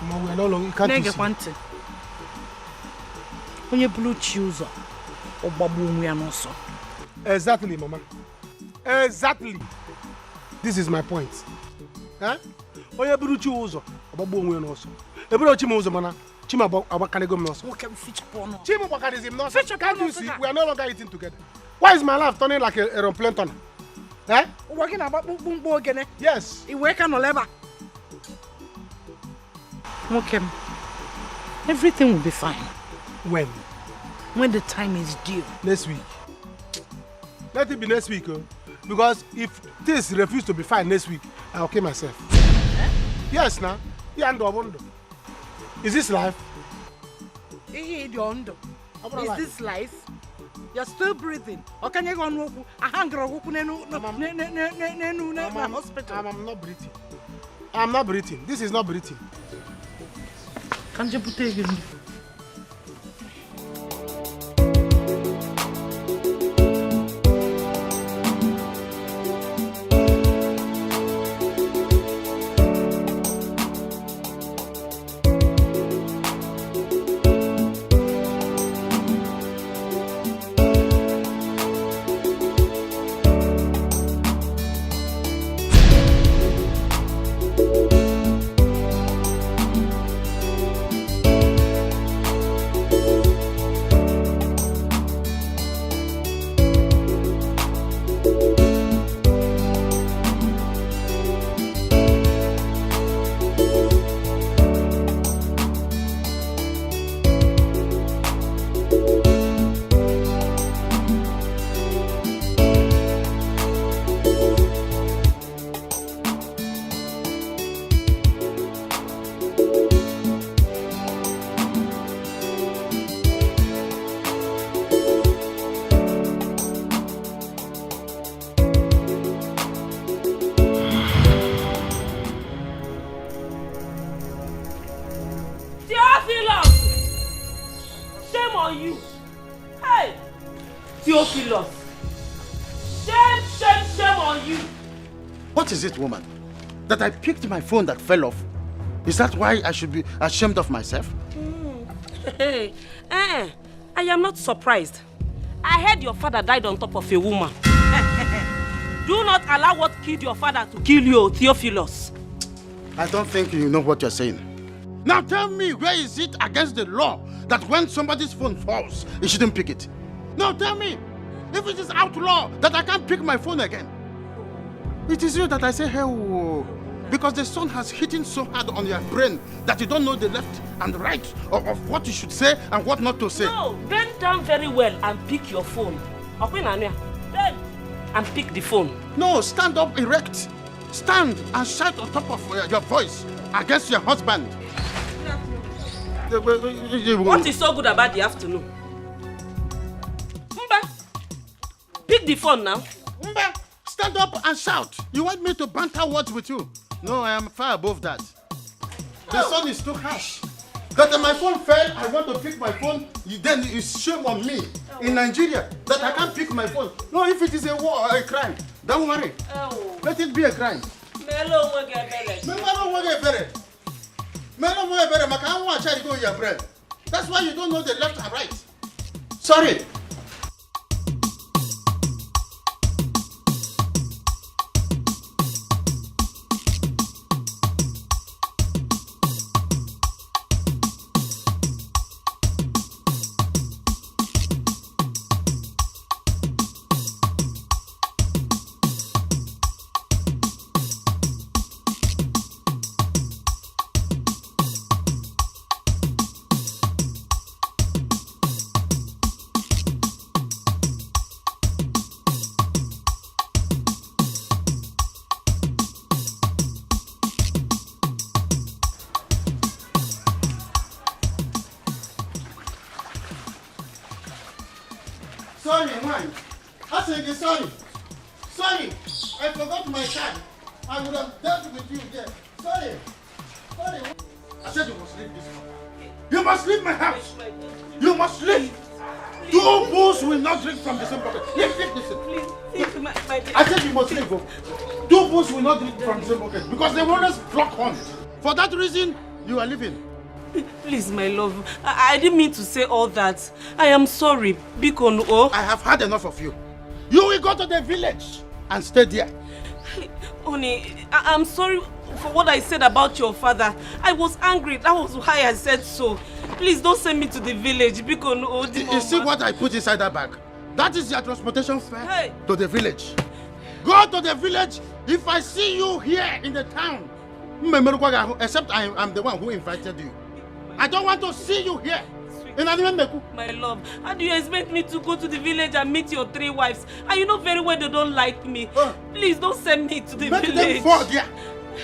Mama, we are no longer, you can't you see? Onye blue chooser. Exactly, Mama. Exactly. This is my point. Huh? Oye buru chi uzo, ogbagbo onwe no so. Eburu chi mo uzo mana, chi ma abakanego me no so. Okay, feature porno. Chi mo bakadism no so. Can't you see? We are no longer eating together. Why is my life turning like a aeroplane tunnel? Eh? Working about boom again. Yes. You work on labor. Okay. Everything will be fine. When? When the time is due. Next week. Let it be next week, because if this refuse to be fine next week, I'll kill myself. Eh? Yes, now. Is this life? Is this life? You're still breathing. Or can you go on a hunger hospital? I'm not breathing. I'm not breathing. This is not breathing. Can't you put it again? you? What is it, woman? That I picked my phone that fell off? Is that why I should be ashamed of myself? Hey, I am not surprised. I heard your father died on top of a woman. Do not allow what killed your father to kill you, Theophilus. I don't think you know what you're saying. Now tell me, where is it against the law that when somebody's phone falls, you shouldn't pick it? Now tell me, if it is outlaw that I can't pick my phone again. It is you that I say, hey, whoa, because the sun has hit so hard on your brain that you don't know the left and right of what you should say and what not to say. No, bend down very well and pick your phone. Bend and pick the phone. No, stand up erect. Stand and shout on top of your voice against your husband. What is so good about the afternoon? Mba, pick the phone now. Mba, stand up and shout. You want me to banter words with you? No, I am far above that. The sun is too harsh. That my phone fell, I want to pick my phone, then it's shame on me in Nigeria that I can't pick my phone. No, if it is a war or a crime, don't worry. Let it be a crime. That's why you don't know the left and right. Sorry. Sorry, man. I said sorry. Sorry, I forgot my card. I would have dealt with you there. Sorry. Sorry. I said you must leave this house. You must leave my house. You must leave. Two bulls will not drink from the same bucket. Leave this. Please, I said you must leave. Two bulls will not drink from the same bucket because they will always block horns. For that reason, you are leaving. Please, my love, I didn't mean to say all that. I am sorry, Bikon. Oh, I have had enough of you. You will go to the village and stay there. Honey, I'm sorry for what I said about your father. I was angry. That was why I said so. Please don't send me to the village, Bikon. Oh, you see what I put inside that bag? That is your transportation fare to the village. Go to the village. If I see you here in the town, except I'm the one who invited you. I don't want to see you here. My love, how do you expect me to go to the village and meet your three wives? And you know very well they don't like me. Please don't send me to the village. Make them 4 there.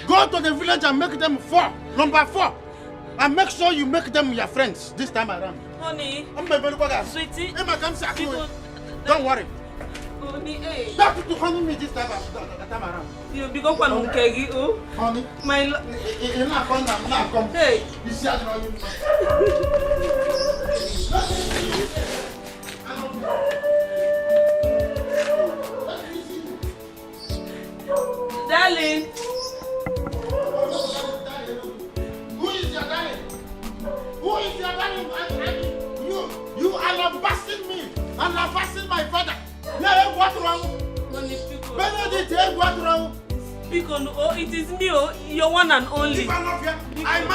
Go to the village and make them 4. Number 4. And make sure you make them your friends this time around. Honey, sweetie, don't worry. Honey, stop to honey me this time around. You become one oh? Honey, my love. Hey, you see darling. Who is your darling? Who is your darling? You are lambasting me and lambasting my father. Yeah, what wrong? Benedict, what wrong? Because oh, it is me, oh, your one and only. I'm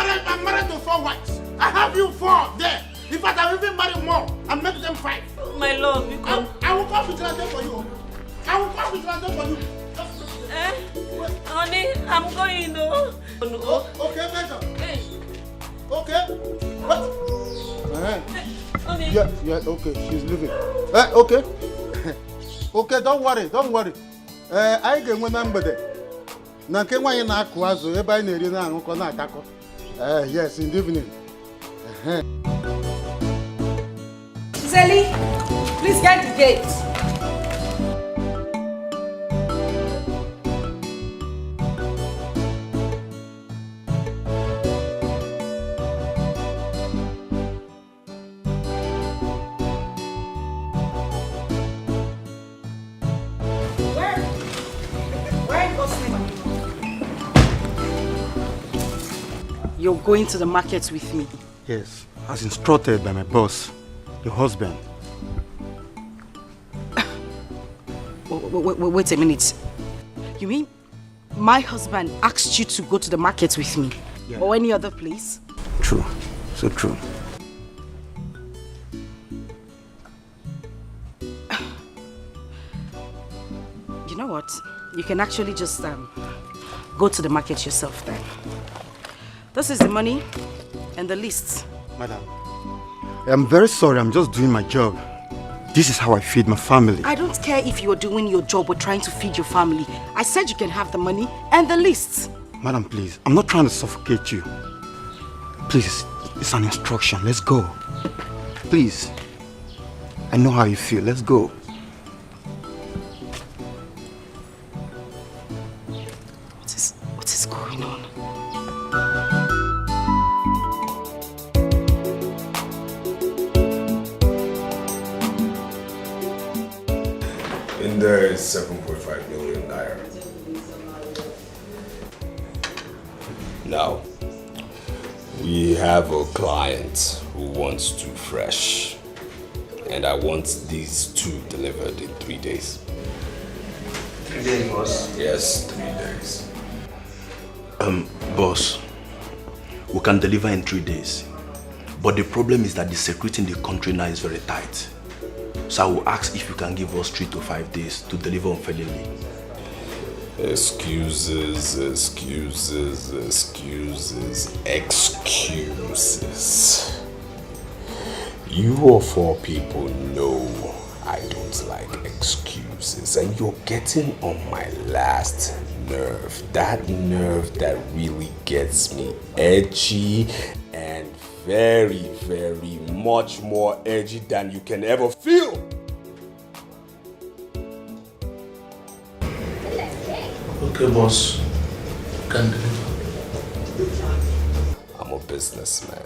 married to 4 wives. I have you 4 there. In fact, I will even marry more and make them 5. My love, because I will come with London for you. I will come with London for you. Honey, I'm going though. Okay, Major. Hey. Okay. What? Honey. Yeah, okay. She's leaving. Okay. Okay, don't worry. I can remember that. Nanke why na akụ azụ ebe anyị na-eri na aṅụkọ na atakọ. Yes, in the evening. Zeli, please get the gate. You're going to the market with me? Yes, as instructed by my boss, your husband. Wait a minute. You mean my husband asked you to go to the market with me? Yeah. Or any other place? True, so true. You know what? You can actually just go to the market yourself then. This is the money and the list. Madam, I'm very sorry, I'm just doing my job. This is how I feed my family. I don't care if you're doing your job or trying to feed your family. I said you can have the money and the list. Madam, please, I'm not trying to suffocate you. Please, it's an instruction. Let's go. Please. I know how you feel. Let's go. What is going on? In there is 7.5 million naira. Now, we have a client who wants two fresh, and I want these two delivered in 3 days. 3 days, boss? Yes, 3 days. Boss, we can deliver in 3 days, but the problem is that the security in the country now is very tight. So I will ask if you can give us 3 to 5 days to deliver on Felili. Excuses. You of all people know I don't like excuses, and you're getting on my last nerve. That nerve that really gets me edgy and very, very much more edgy than you can ever feel. Okay, boss. Can deliver. I'm a businessman.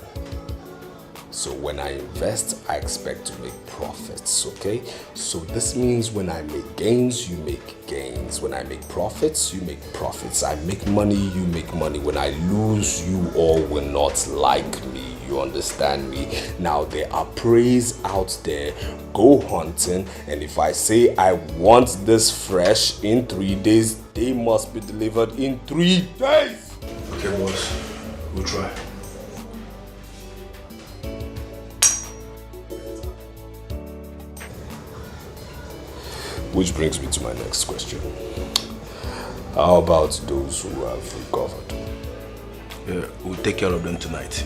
So when I invest, I expect to make profits, okay? So this means when I make gains, you make gains. When I make profits, you make profits. I make money, you make money. When I lose, you all will not like me. You understand me? Now there are preys out there. Go hunting, and if I say I want this fresh in 3 days, they must be delivered in 3 days. Okay, boss. We'll try. Which brings me to my next question. How about those who have recovered? Yeah, we'll take care of them tonight.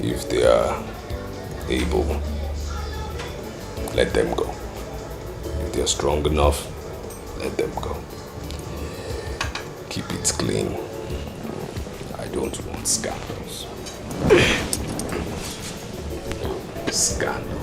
If they are able, let them go. If they are strong enough, let them go. Keep it clean. I don't want scandals. Scandals.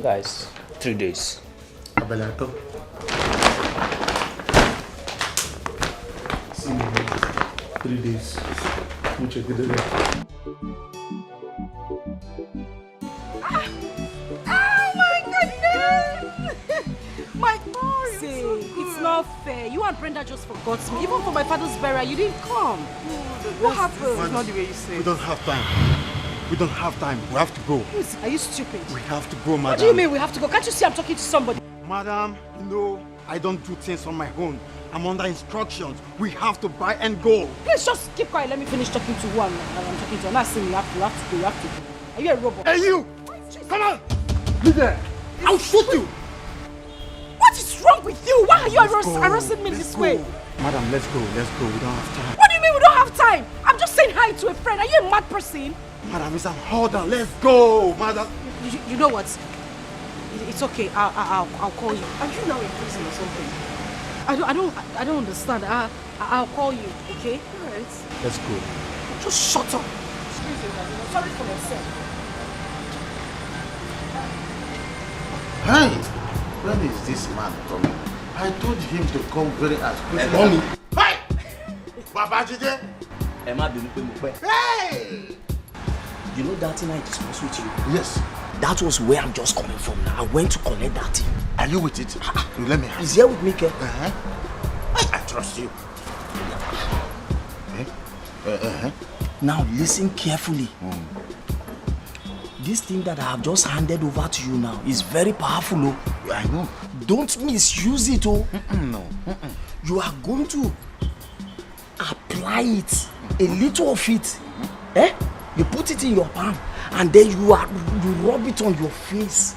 Guys, 3 days. Abelato. 3 days. Mucho que debe. Oh my goodness! My God! Say, it's not fair. You and Brenda just forgot me. Even for my father's burial, you didn't come. What happened? It's not the way you say. We don't have time. We don't have time. We have to go. Are you stupid? We have to go, madam. What do you mean we have to go? Can't you see I'm talking to somebody? Madam, no, I don't do things on my own. I'm under instructions. We have to buy and go. Please just keep quiet. Let me finish talking to who I'm talking to. I'm not saying you have to go. You have to go. Are you a robot? Hey, you! Come on! Be there! I'll shoot you! What is wrong with you? Why are you harassing me this way? Madam, let's go. Let's go. We don't have time. What do you mean we don't have time? I'm just saying hi to a friend. Are you a mad person? Madam, it's an order. Let's go, madam. You know what? It's okay. I'll call you. Are you now in prison or something? I don't understand. I'll call you. Okay? Alright. Let's go. Just shut up. Excuse me, I'm sorry for myself. Hi. When is this man coming? I told him to come very as quickly. Babajide! Emma Bimupe. Hey! You know that thing I discussed with you? Yes. That was where I'm just coming from now. I went to collect that thing. Are you with it? You let me have it. He's here with me, Ke. I trust you. Now listen carefully. This thing that I have just handed over to you now is very powerful. Oh. I know. Don't misuse it. Oh. No. You are going to apply it, a little of it. You put it in your palm and then you rub it on your face.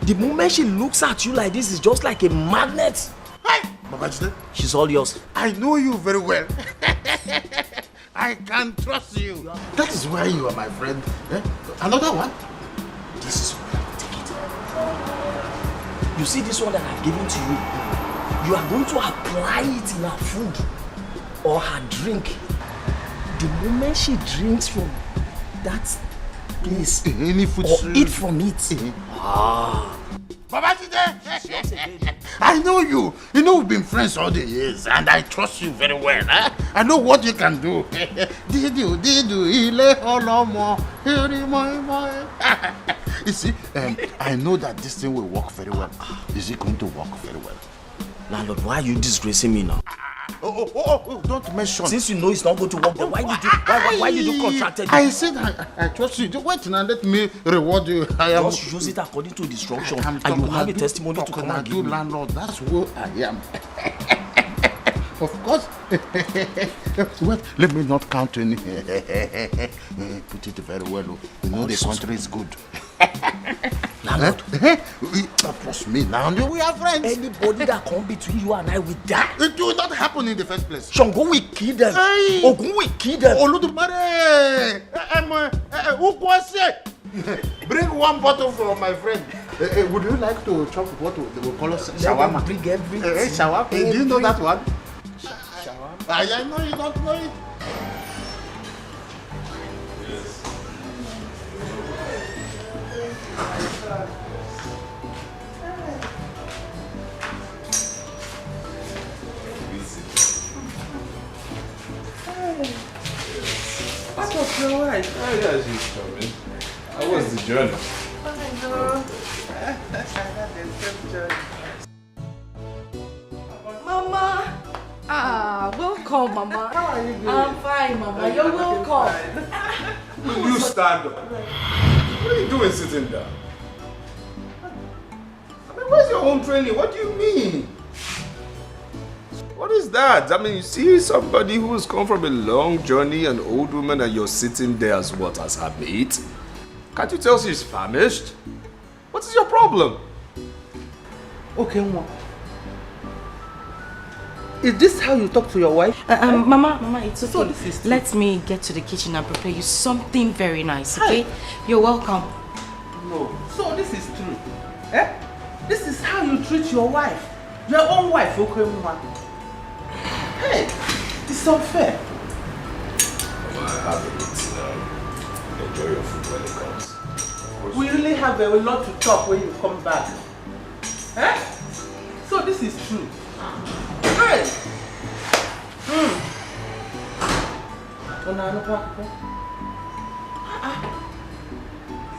The moment she looks at you like this, it's just like a magnet. Hey, Babajide. She's all yours. I know you very well. I can trust you. That is why you are my friend. Another one? This is where I take it. You see this one that I've given to you? You are going to apply it in her food or her drink. The moment she drinks from that place any food or eat from it. Babajide! I know you. You know we've been friends all the years and I trust you very well. I know what you can do. You see, I know that this thing will work very well. Is it going to work very well? Landlord, why are you disgracing me now? Don't mention. Since you know it's not going to work, then why did you contract it? I said I trust you. Wait now, let me reward you. Just use it according to the instruction and you have a testimony to come and give me. Landlord, that's who I am. Of course. Wait, let me not count any. Put it very well. You know the country is good. Landlord, trust me now. We are friends. Anybody that come between you and I will die. It will not happen in the first place. Shango will kill them. Ogun will kill them. Oludumare! Bring one bottle for my friend. Would you like to chop what they will call us shawarma? Bring everything. Shawarma. Do you know that one? Shawarma. I know you don't know it. What was your wife? Oh, yeah, she's coming. How was the journey? Mama! Welcome, Mama. How are you doing? I'm fine, Mama. You're welcome. You stand up. What are you doing sitting down? I mean, where's your home training? What do you mean? What is that? I mean, you see somebody who has come from a long journey, an old woman, and you're sitting there as what? As her mate? Can't you tell she's famished? What is your problem? Okay, Mama. Is this how you talk to your wife? Mama, it's okay. So this is true. Let me get to the kitchen and prepare you something very nice, okay? You're welcome. No. So this is true. This is how you treat your wife. Your own wife, okay, Mama? Hey, it's unfair. Mama, have a bit now. Enjoy your food when it comes. We really have a lot to talk when you come back. So this is true. Hey!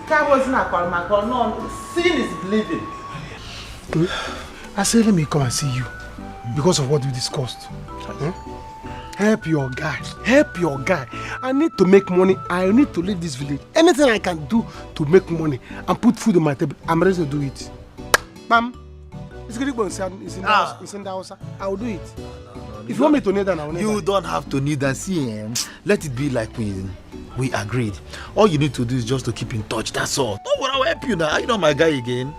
That wasn't a call, my call. No, seeing is believing. I said, let me come and see you because of what we discussed. Help your guy. Help your guy. I need to make money. I need to leave this village. Anything I can do to make money and put food on my table, I'm ready to do it. Bam. It's in the house. I will do it. If you want me to kneel down, I will kneel down. You don't have to kneel down. See, let it be like we agreed. All you need to do is just to keep in touch. That's all. Don't worry, I'll help you now. You know my guy again.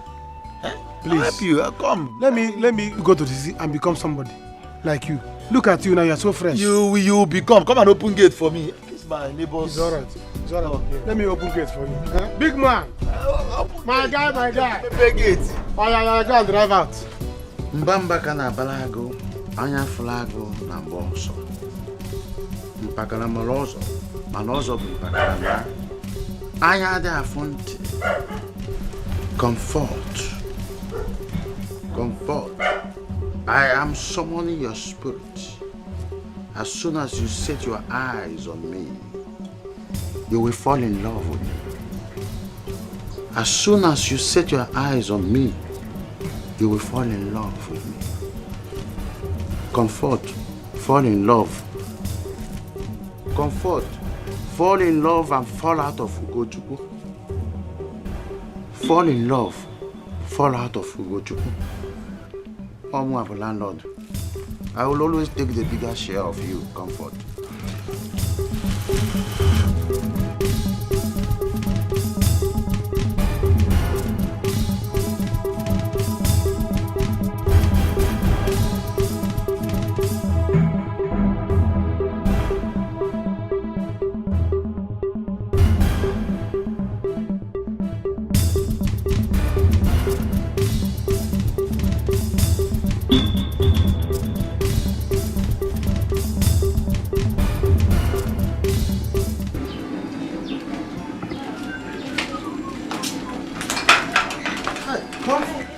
Please. I'll help you. Come. Let me go to the sea and become somebody like you. Look at you now. You're so fresh. You become. Come and open gate for me. It's my neighbors. It's alright. It's alright. Okay. Let me open gate for you. Big man. My guy. Big gate. Oh yeah, go and drive out. Mbamba kana balago, anya flago na boso. Mpakala malozo, malozo mpakala ya. Anya de afonte. Comfort. I am summoning your spirit. as soon as you set your eyes on me, you will fall in love with me. As soon as you set your eyes on me, you will fall in love with me. Comfort, fall in love. Comfort, fall in love and fall out of Ikechukwu. Fall in love, fall out of Ikechukwu. Omo, landlord, I will always take the bigger share of you, Comfort.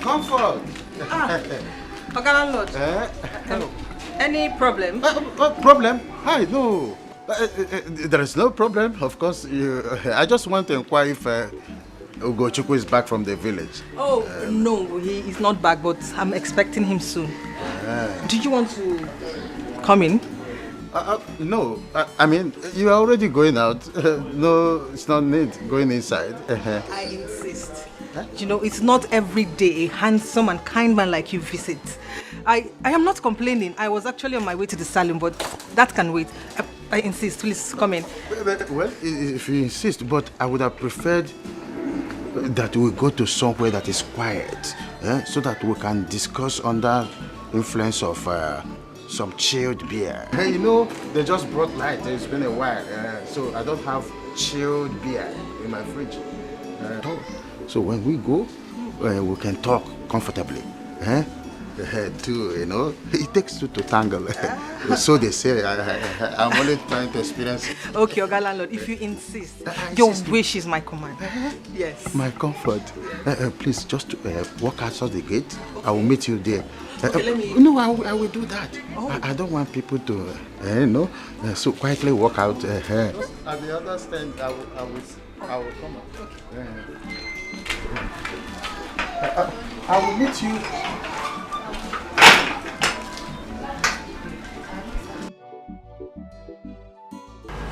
Comfort. Oga landlord. Hello. Any problem? Problem? Hi, no. There is no problem, of course. I just want to inquire if Ikechukwu is back from the village. Oh, no, he is not back, but I'm expecting him soon. Do you want to come in? No, I mean, you are already going out. No, it's not need going inside. I insist. You know, it's not every day a handsome and kind man like you visit. I am not complaining. I was actually on my way to the salon, but that can wait. I insist. Please come in. Well, if you insist, but I would have preferred that we go to somewhere that is quiet, so that we can discuss under influence of some chilled beer. You know, they just brought light. It's been a while, so I don't have chilled beer in my fridge. So when we go, we can talk comfortably. Too, you know, it takes two to tangle. So they say. I'm only trying to experience it. Okay, Oga landlord, if you insist, your wish is my command. Yes. My comfort. Please, just walk outside the gate. I will meet you there. Okay, let me... No, I will do that. Oh. I don't want people to, so quietly walk out. At the other stand, I will come out. Okay. I will meet you.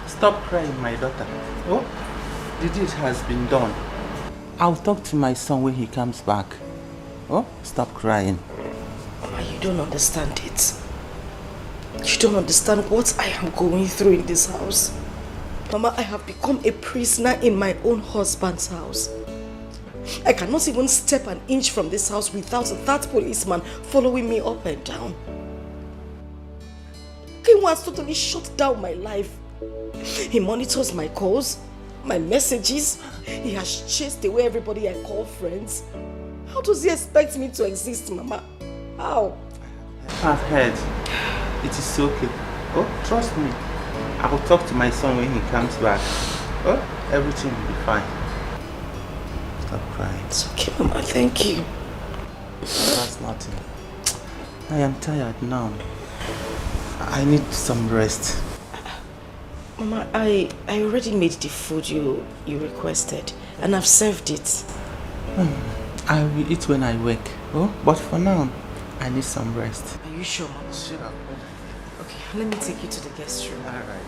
Stop crying, my daughter. Oh, the deed has been done. I'll talk to my son when he comes back. Oh, stop crying. Mama, you don't understand it. You don't understand what I am going through in this house. Mama, I have become a prisoner in my own husband's house. I cannot even step an inch from this house without that policeman following me up and down. He has totally shut down my life. He monitors my calls, my messages. He has chased away everybody I call friends. How does he expect me to exist, Mama? How? I've heard. It is okay. Oh, trust me. I will talk to my son when he comes back. Oh, everything will be fine. Stop crying. It's okay, Mama. Thank you. That's nothing. I am tired now. I need some rest. Mama, I already made the food you requested, and I've served it. I will eat when I wake. Oh, but for now, I need some rest. Are you sure, Mama? Sure. Okay, let me take you to the guest room. Alright.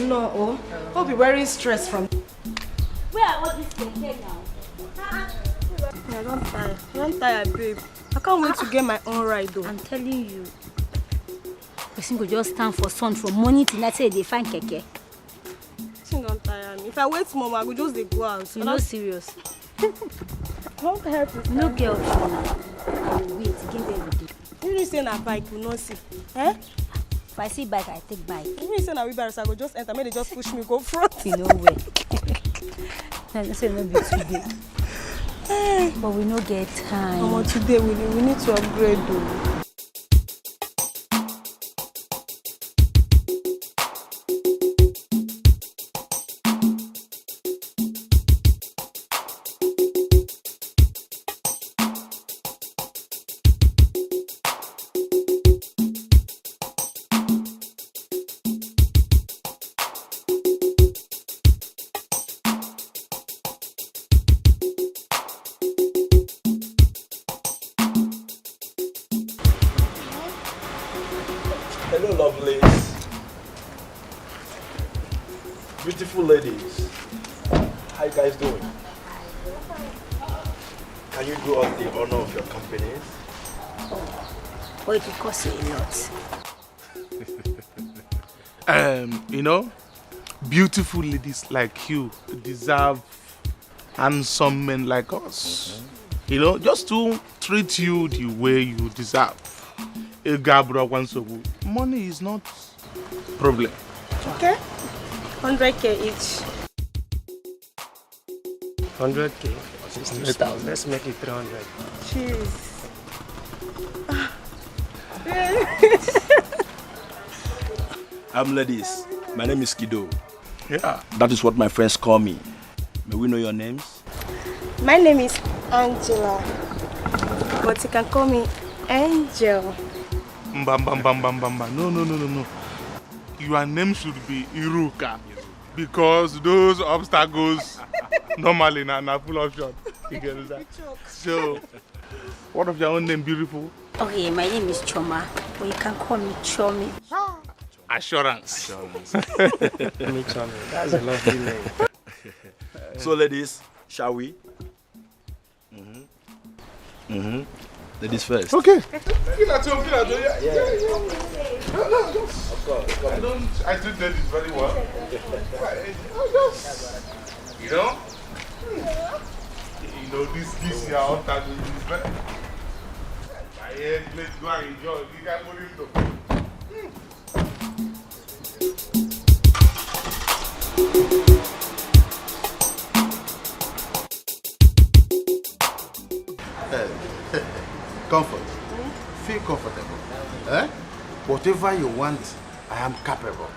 No, oh, I'll be wearing stress from... Where are all these things now? I don't tire. I don't tire, babe. I can't wait to get my own ride, though. I'm telling you. Person go just stand for sun from morning till night say they find keke. She don't tire me. If I wait more, I go just dey go out. You no serious. I don't tire to no girl now. I will wait. Give everything. You know say na bike you no see. Eh? If I see bike, I take bike. You know say na wheelbarrow, I go just enter. Make they just push me go front. You know where. I say no be today. But we no get time. Mama, today we need to upgrade though. Hello, lovelies. Beautiful ladies. How you guys doing? Can you do us the honor of your company? Oh, it will cost you a lot. You know, beautiful ladies like you deserve handsome men like us. You know, just to treat you the way you deserve. Money is not problem. Okay. 100k each. 100k, 60,000. Let's make it 300. Jeez. Ladies, my name is Kido. Yeah. That is what my friends call me. May we know your names? My name is Angela, but you can call me Angel. No. Your name should be Iruka, because those obstacles normally are full option. You get that? So, what of your own name, beautiful? Okay, my name is Choma, but you can call me Chomi. Assurance. Me, Choma. That's a lovely name. So, ladies, shall we? Ladies first. Okay. Yeah. Of course. I do that very well. You know? You know, this year, all that is better. My head, let's go and enjoy. You can't put him though. Comfort. Feel comfortable. Eh? Whatever you want, I am capable.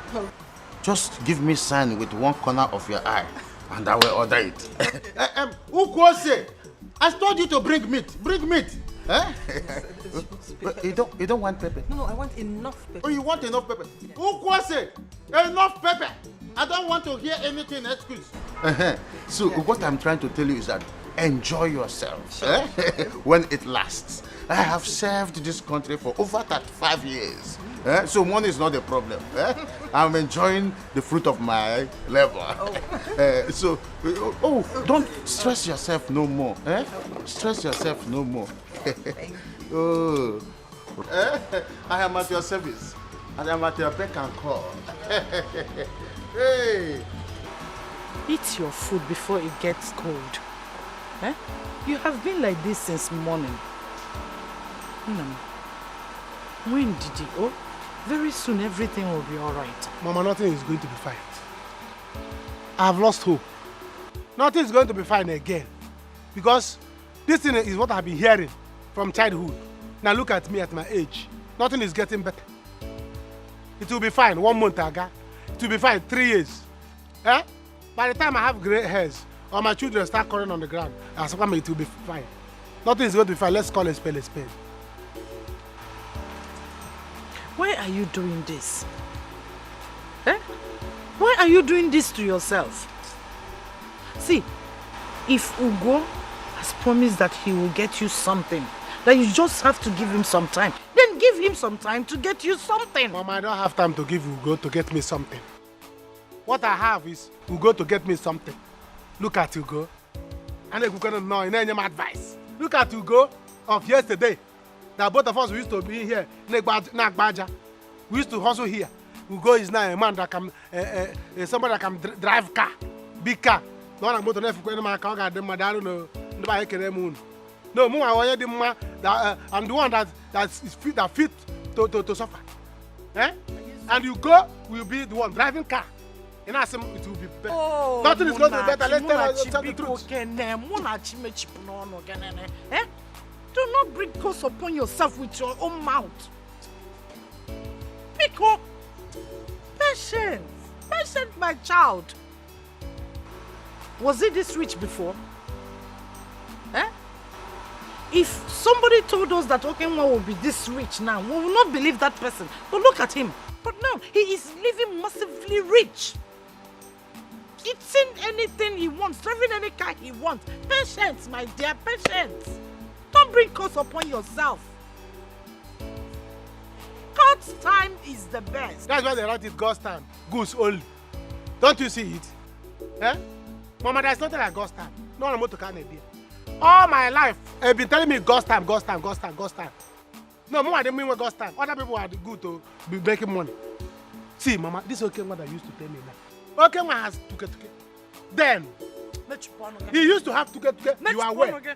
Just give me sign with one corner of your eye, and I will order it. Ukwose, I told you to bring meat. Bring meat. Eh? You don't want pepper? No, I want enough pepper. Oh, you want enough pepper? Ukwose, enough pepper. I don't want to hear anything excuse. So what I'm trying to tell you is that enjoy yourself when it lasts. I have served this country for over 35 years. So money is not a problem. I'm enjoying the fruit of my labor. Don't stress yourself no more. Stress yourself no more. I am at your service. And I'm at your beck and call. Hey. Eat your food before it gets cold. You have been like this since morning. When did you? Oh, very soon everything will be all right. Mama, nothing is going to be fine. I have lost hope. Nothing is going to be fine again. Because this thing is what I've been hearing from childhood. Now look at me at my age. Nothing is getting better. It will be fine 1 month ago. It will be fine 3 years. By the time I have gray hairs, or my children start crawling on the ground, it will be fine. Nothing is going to be fine. Let's call a spade a spade. Why are you doing this? Why are you doing this to yourself? See, if Ugo has promised that he will get you something, that you just have to give him some time, then give him some time to get you something. Mama, I don't have time to give Ugo to get me something. What I have is Ugo to get me something. Look at Ugo. And Ugo don't know any advice. Look at Ugo of yesterday. That both of us we used to be here. We used to hustle here. Ugo is now a man that can, somebody that can drive car, big car. No one about to never go my car. Get them. I don't know. Nobody can moon. No, more. I want them. I'm the one that fit to suffer. And Ugo will be the one driving car. And I say it will be better. Oh, nothing is going to be better. Let's tell the truth. Do not bring curse upon yourself with your own mouth. Pico, patience, my child. Was he this rich before? If somebody told us that Okenwa will be this rich now, we will not believe that person. But look at him. But now, he is living massively rich. Eating anything he wants, driving any car he wants. Patience, my dear, patience. Don't bring curse upon yourself. Cut God's time is the best. That's why they write it God's time. Goose only. Don't you see it? Eh? Mama, there's nothing like God's time. No one to can idea. All my life, they've been telling me God's time, God's time, God's time, God's time. No, Mama, I didn't mean God's time. Other people are good to be making money. See, Mama, this okay one that used to tell me now. Okay one has tuke. Then, he used to have tuke. You are aware.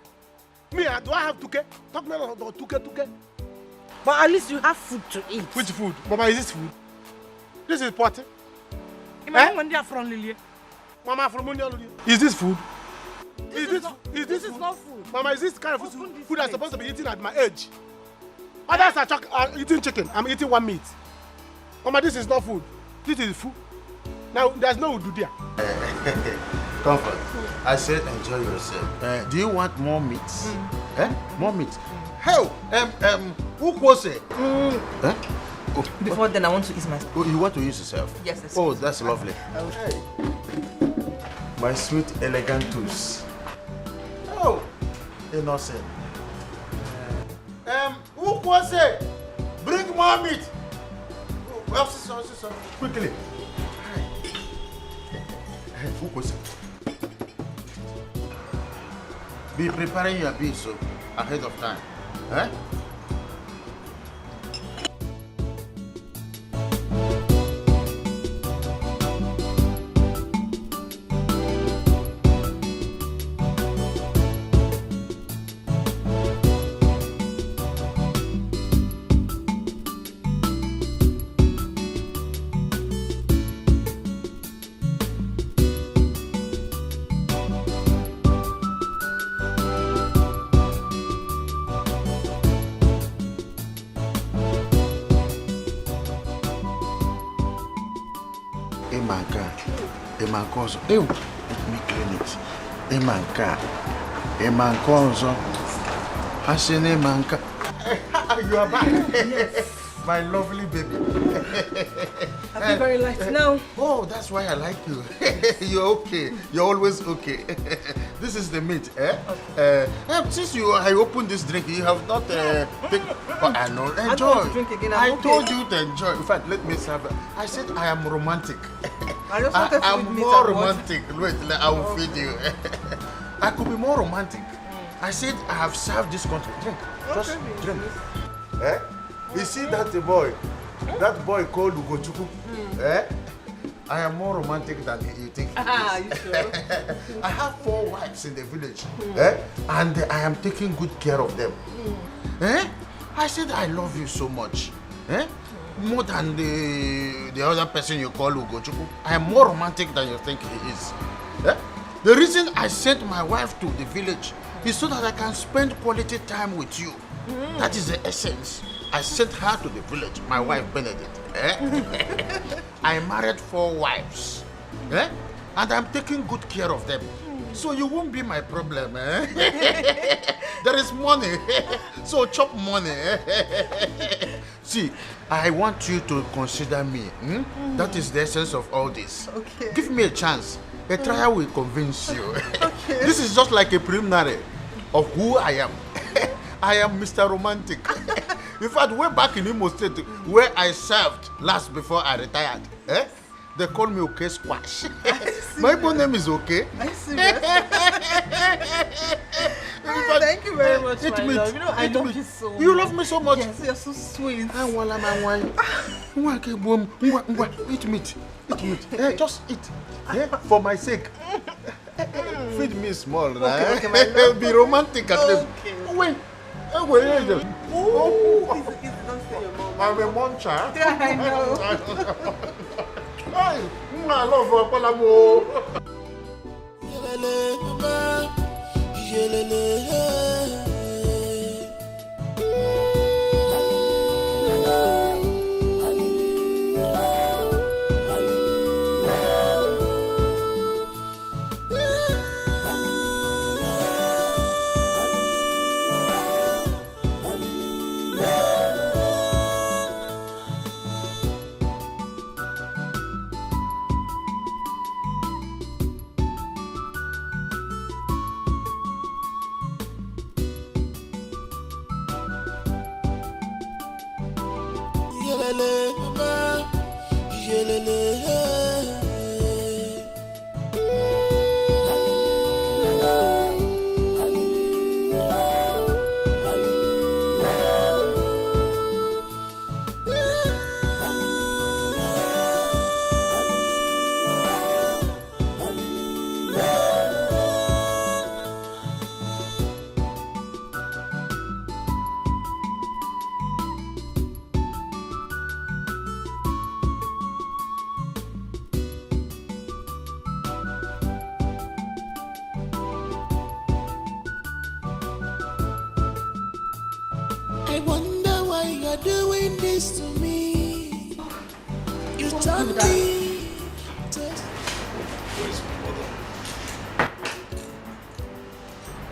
Me, do I have tuke? Talk me about tuke. But at least you have food to eat. Which food? Mama, is this food? This is potty. Mama, from is this food? This is not food. Mama, is this kind of food I'm supposed to be eating at my age? Others are eating chicken. I'm eating one meat. Mama, this is not food. This is food. Now, there's no udu there. Comfort. I said enjoy yourself. Do you want more meat? More meat. Hell, who was it? Before then, I want to eat my Oh, you want to use yourself? Yes. Oh, that's lovely. Hey. My sweet, elegant tools. Oh, innocent. Who was it? Bring more meat. Oh, quickly. Who was it? Be preparing your beef so ahead of time. Eh? Emankozo. Ew, let me clean it. Emankozo. Hasene Emanka. You are back. Yes. My lovely baby. I feel very light now. Oh, that's why I like you. You're okay. You're always okay. This is the meat, eh? Okay. Since I opened this drink, you have not taken. But I know. Enjoy. I don't want to drink again. I told you to enjoy. In fact, let me serve it. I said I am romantic. I just wanted to I'm more romantic. Wait, I will feed you. I could be more romantic. I said I have served this country. Drink. Just drink. Eh? You see that boy? That boy called Ikechukwu. Eh? I am more romantic than you think. You sure? I have 4 wives in the village. Eh? And I am taking good care of them. Eh? I said I love you so much. Eh? More than the other person you call Ikechukwu. I am more romantic than you think he is. Eh? The reason I sent my wife to the village is so that I can spend quality time with you. That is the essence. I sent her to the village, my wife Benedict. Eh? I married 4 wives. Eh? And I'm taking good care of them. So you won't be my problem. Eh? There is money. So chop money. See, I want you to consider me. That is the essence of all this. Okay. Give me a chance. A trial will convince you. Okay. This is just like a preliminary of who I am. I am Mr. Romantic. In fact, way back in Imo State, where I served last before I retired, they call me OK Squash. My Igbo name is OK. Are you serious? Thank you very much, my love. You know, I love you so much. You love me so much? Yes, you're so sweet. Eat meat. Eat meat. Just eat. For my sake. Feed me small. Okay, my love. Be romantic at least. Wait. Don't say your mom. I'm a muncher. Yeah, I know. Hey, I love Palamo. Iyelele, mama. Iyelele. I wonder why you're doing this to me. You turned me. Where's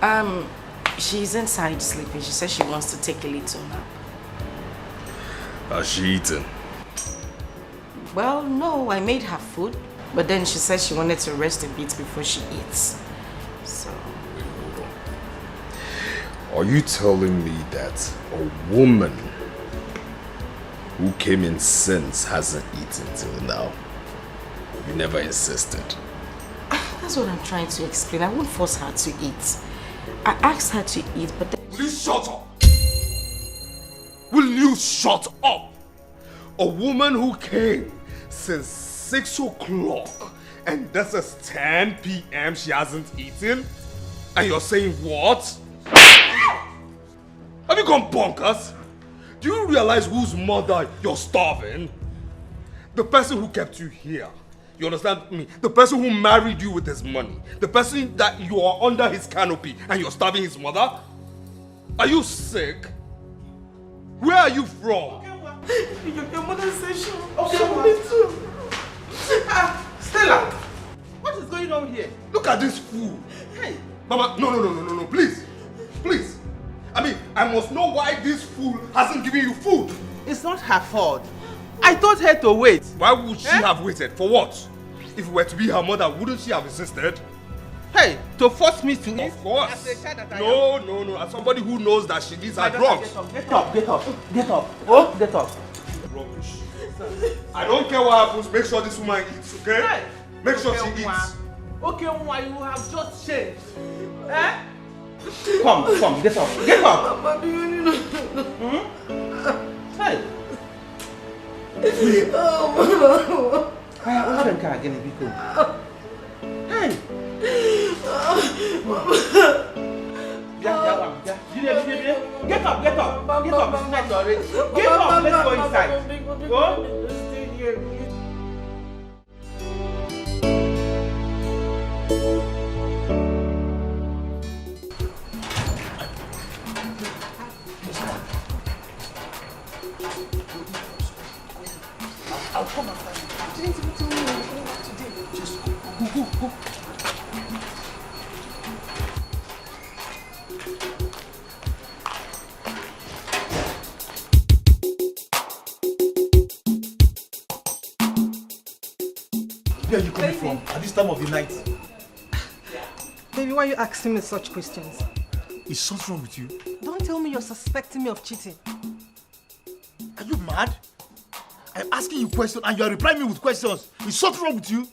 mother? She's inside sleeping. She says she wants to take a little nap. Has she eaten? Well, no, I made her food. But then she said she wanted to rest a bit before she eats. So... Are you telling me that a woman who came in since hasn't eaten till now? You never insisted. That's what I'm trying to explain. I won't force her to eat. I asked her to eat, but then... Will you shut up? Will you shut up? A woman who came since 6 o'clock and this is 10 p.m. she hasn't eaten? And you're saying what? Have you gone bonkers? Do you realize whose mother you're starving? The person who kept you here. You understand me? The person who married you with his money. The person that you are under his canopy and you're starving his mother? Are you sick? Where are you from? Your mother says she me too. Stella, what is going on here? Look at this fool. Hey. Mama, no, please. Please. I mean, I must know why this fool hasn't given you food. It's not her fault. I told her to wait. Why would she have waited? For what? If it were to be her mother, wouldn't she have insisted? Hey, to force me to eat? Of course. As a child that I No. As somebody who knows that she needs her drugs. Get up. Oh, get up. Rubbish. I don't care what happens. Make sure this woman eats, okay? Hey. Make sure she eats. Okay, why you have just changed? Eh? Come, get up. Get up. Mama, do you know? Hey. Oh, hey. Get up. Get up. Let's go inside. Go. Stay here. I'll come and find you. Didn't even tell me you were going out today. Just go. Where are you coming from at this time of the night? Baby, why are you asking me such questions? Is something wrong with you? Don't tell me you're suspecting me of cheating. Are you mad? I'm asking you questions and you are replying me with questions. Is something wrong with you?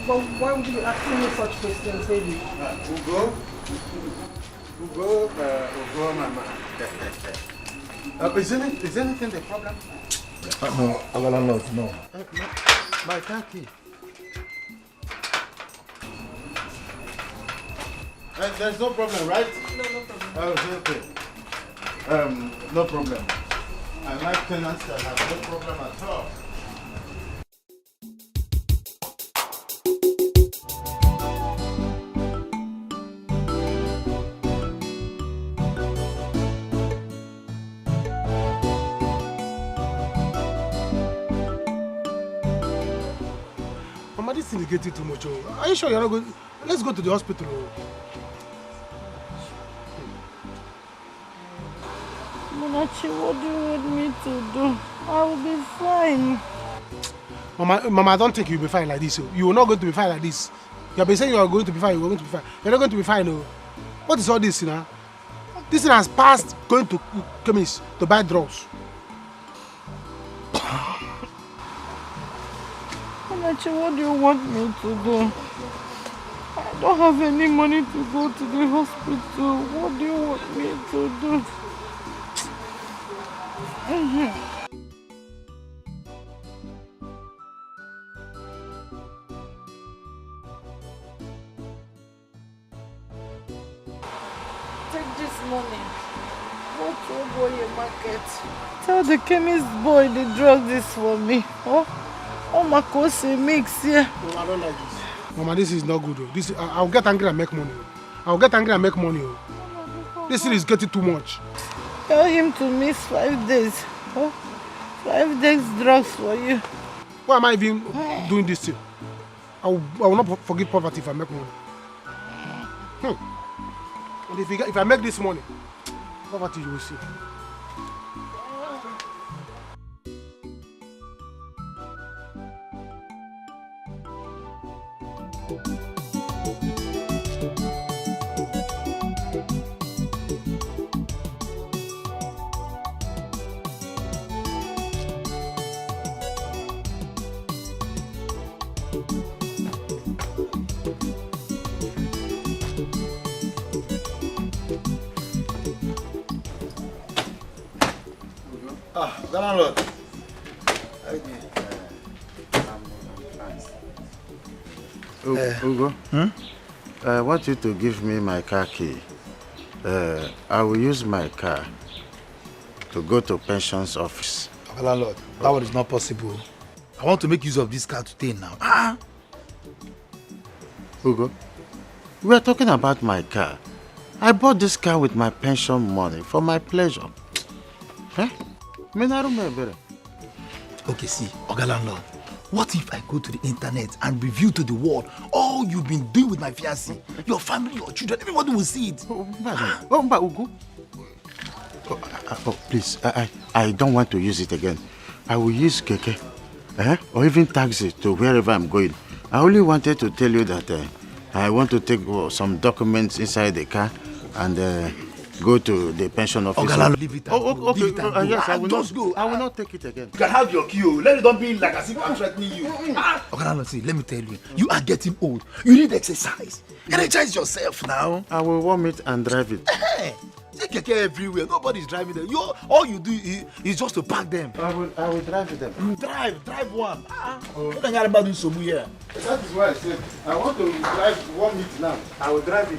But why would you be asking me such questions, baby? Ugo, mama. Is anything the problem? No, our landlord, no. My car key. There's no problem, right? No problem. Oh, okay. No problem. I like tenants that have no problem at all. Mama, this thing is getting too much. Are you sure you're not going? Let's go to the hospital. Munachi, what do you want me to do? I will be fine. Mama, I don't think you'll be fine like this. You are not going to be fine like this. You have been saying you are going to be fine, you are going to be fine. You're not going to be fine, no. What is all this, now? This thing has passed going to chemist to buy drugs. Anachi, what do you want me to do? I don't have any money to go to the hospital. What do you want me to do? Take this money. Go to Oboye market. Tell the chemist boy the drug this for me. Oh my cousin mix here. No, I don't like this. Mama, this is not good. This I'll get angry and make money. I'll get angry and make money. This thing is getting too much. Tell him to miss 5 days. Oh, 5 days drugs for you. Why am I even doing this thing? I will not forgive poverty if I make money. And if I make this money, poverty you will see. Landlord. Ugo, I want you to give me my car key. I will use my car to go to pension's office. Landlord, that one is not possible. I want to make use of this car today now. Ugo, we are talking about my car. I bought this car with my pension money for my pleasure. Huh? Okay, see, Oga Landlord, what if I go to the internet and reveal to the world all you've been doing with my fiancé, your family, your children, everybody will see it. Ugo. Please, I don't want to use it again. I will use keke, or even taxi to wherever I'm going. I only wanted to tell you that I want to take some documents inside the car and go to the pension office. Okay, leave it. Okay. Leave it Yes, I will just not. go. I will not take it again. You can have your key. Let it not be like as if I'm threatening you. Okay, see, let me tell you, you are getting old. You need exercise. Energize yourself now. I will warm it and drive it. Take keke everywhere. Nobody's driving them. All you do is just to park them. I will drive them. You drive one. What are you about doing so here? That is why I said I want to drive 1 minute now. I will drive it.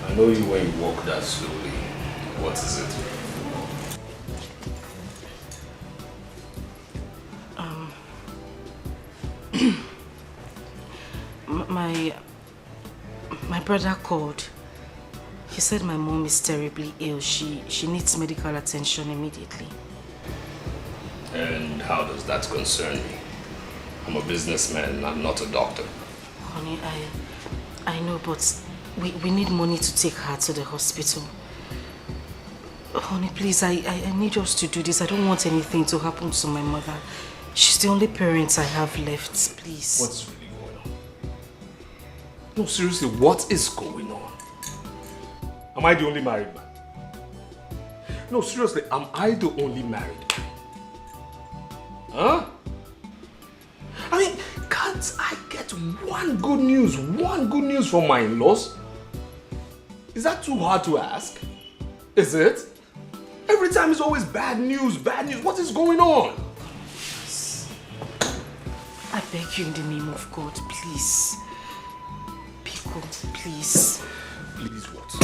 I know you when you walk that slowly. What is it? My brother called. He said my mom is terribly ill. She needs medical attention immediately. And how does that concern me? I'm a businessman, I'm not a doctor. Honey, I know, but we need money to take her to the hospital. Honey, please, I need us to do this. I don't want anything to happen to my mother. She's the only parent I have left, please. What's really going on? No, seriously, what is going on? Am I the only married man? No, seriously, am I the only married man? Huh? I mean, can't I get one good news from my in-laws? Is that too hard to ask? Is it? Every time it's always bad news, bad news. What is going on? I beg you in the name of God, please. Biko, please. Please what?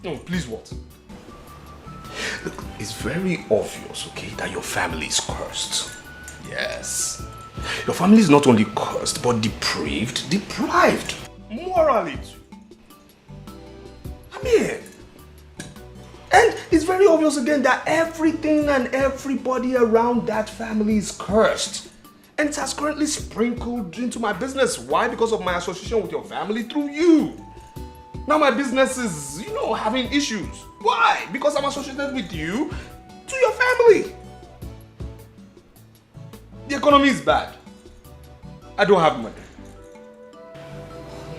No, please what? Look, it's very obvious, okay, that your family is cursed. Yes. Your family is not only cursed, but depraved, deprived. Morally too. I mean, and it's very obvious again that everything and everybody around that family is cursed. And it has currently sprinkled into my business. Why? Because of my association with your family through you. Now my business is, having issues. Why? Because I'm associated with you to your family. The economy is bad. I don't have money.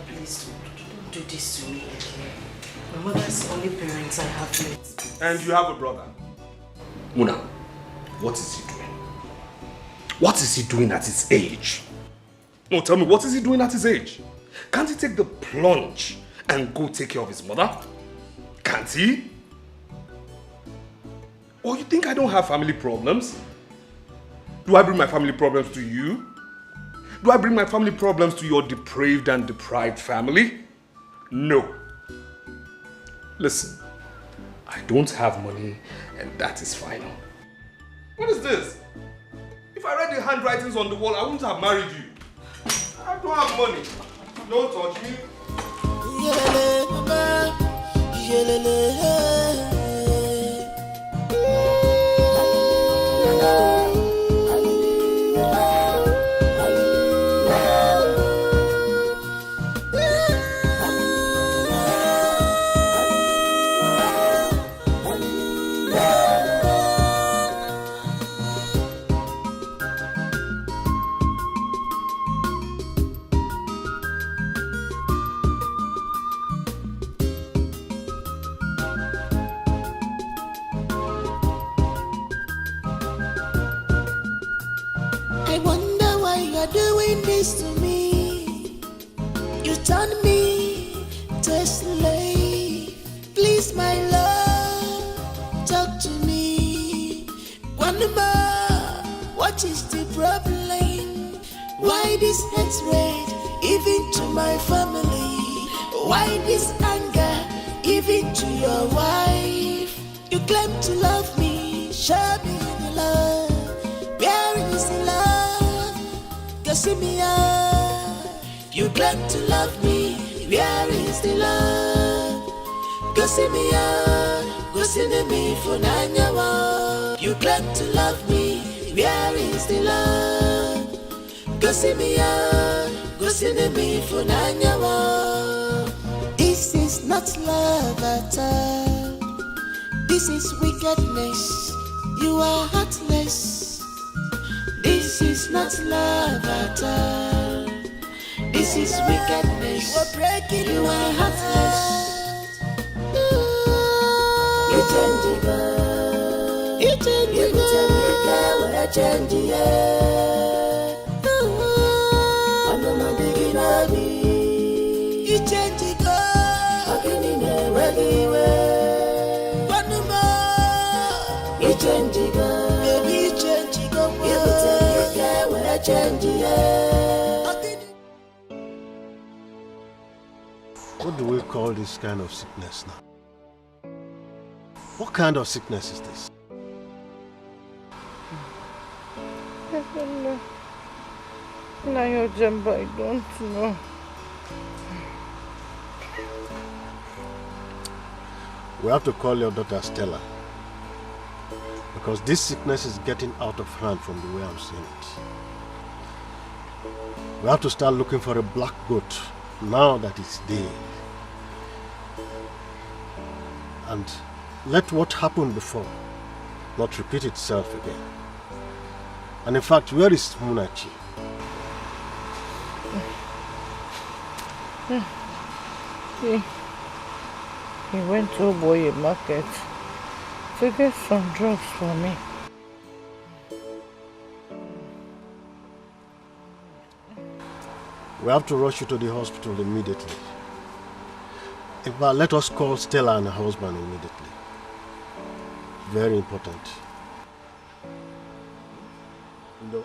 Please don't do this to me. My mother's the only parents I have left. And you have a brother. Muna, what is he doing? What is he doing at his age? No, tell me, what is he doing at his age? Can't he take the plunge and go take care of his mother? Can't he? Or you think I don't have family problems? Do I bring my family problems to you? Do I bring my family problems to your depraved and deprived family? No. Listen, I don't have money and that is final. What is this? If I read the handwritings on the wall, I wouldn't have married you. I don't have money. Don't touch me. I wonder why you're doing this to me. You turn me to a slave. Please, my love, talk to me. Wonder, what is the problem? Why this hatred, even to my family? Why this anger, even to your wife? You claim to love me, show me the love. Where is the love? Go see me out. You claim to love me. Where is the love? Go see me out. Go see me for Nanyawa. You claim to love me. Where is the love? Go see me out. Go see me for Nanyawa. This is not love at all. This is wickedness. You are heartless. This is not love at all. This is wickedness. You are breaking. You are heartless. You change it, girl. You change it, girl. You change it, I'm not digging at me. You change it, girl. I can't even way. One more. You change it, girl. Baby, you change it, girl. What do we call this kind of sickness now? What kind of sickness is this? I don't know. Now your jumbo, I don't know. We have to call your daughter Stella. Because this sickness is getting out of hand from the way I'm seeing it. We have to start looking for a black goat now that it's day. And let what happened before not repeat itself again. And in fact, where is Munachi? He went to Oboye market to get some drugs for me. We have to rush you to the hospital immediately. In fact, let us call Stella and her husband immediately. Very important. No.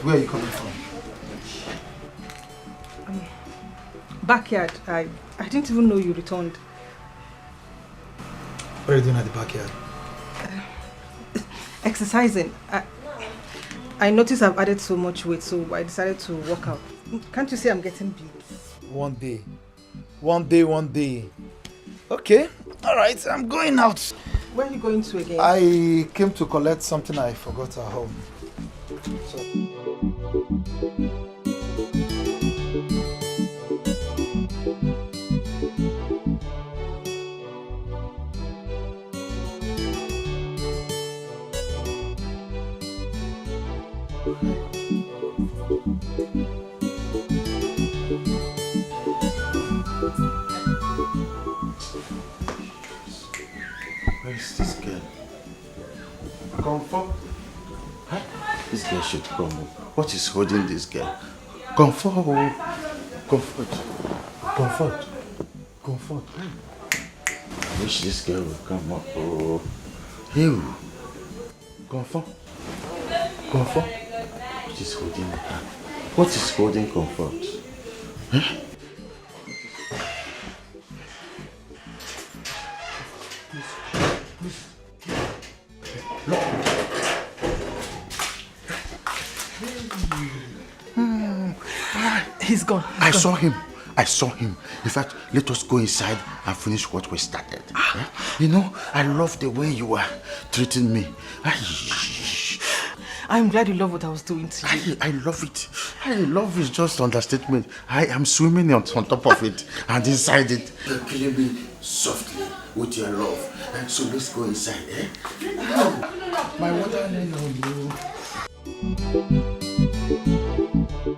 Where are you coming from? Backyard. I didn't even know you returned. What are you doing at the backyard? Exercising. I noticed I've added so much weight, so I decided to work out. Can't you see I'm getting big? One day. Okay, alright, I'm going out. Where are you going to again? I came to collect something I forgot at home. So. Where is this girl? Comfort? Huh? This girl should come. What is holding this girl? Comfort. I wish this girl would come up. Oh, you. Comfort. What is holding her? What is holding Comfort? Huh? He's gone. I saw him. In fact, let us go inside and finish what we started. Yeah? You know, I love the way you are treating me. I'm glad you love what I was doing to you. I love it. I love it, just understatement. I am swimming on top of it and inside it. You're killing me softly with your love. And so let's go inside, eh? My water on you.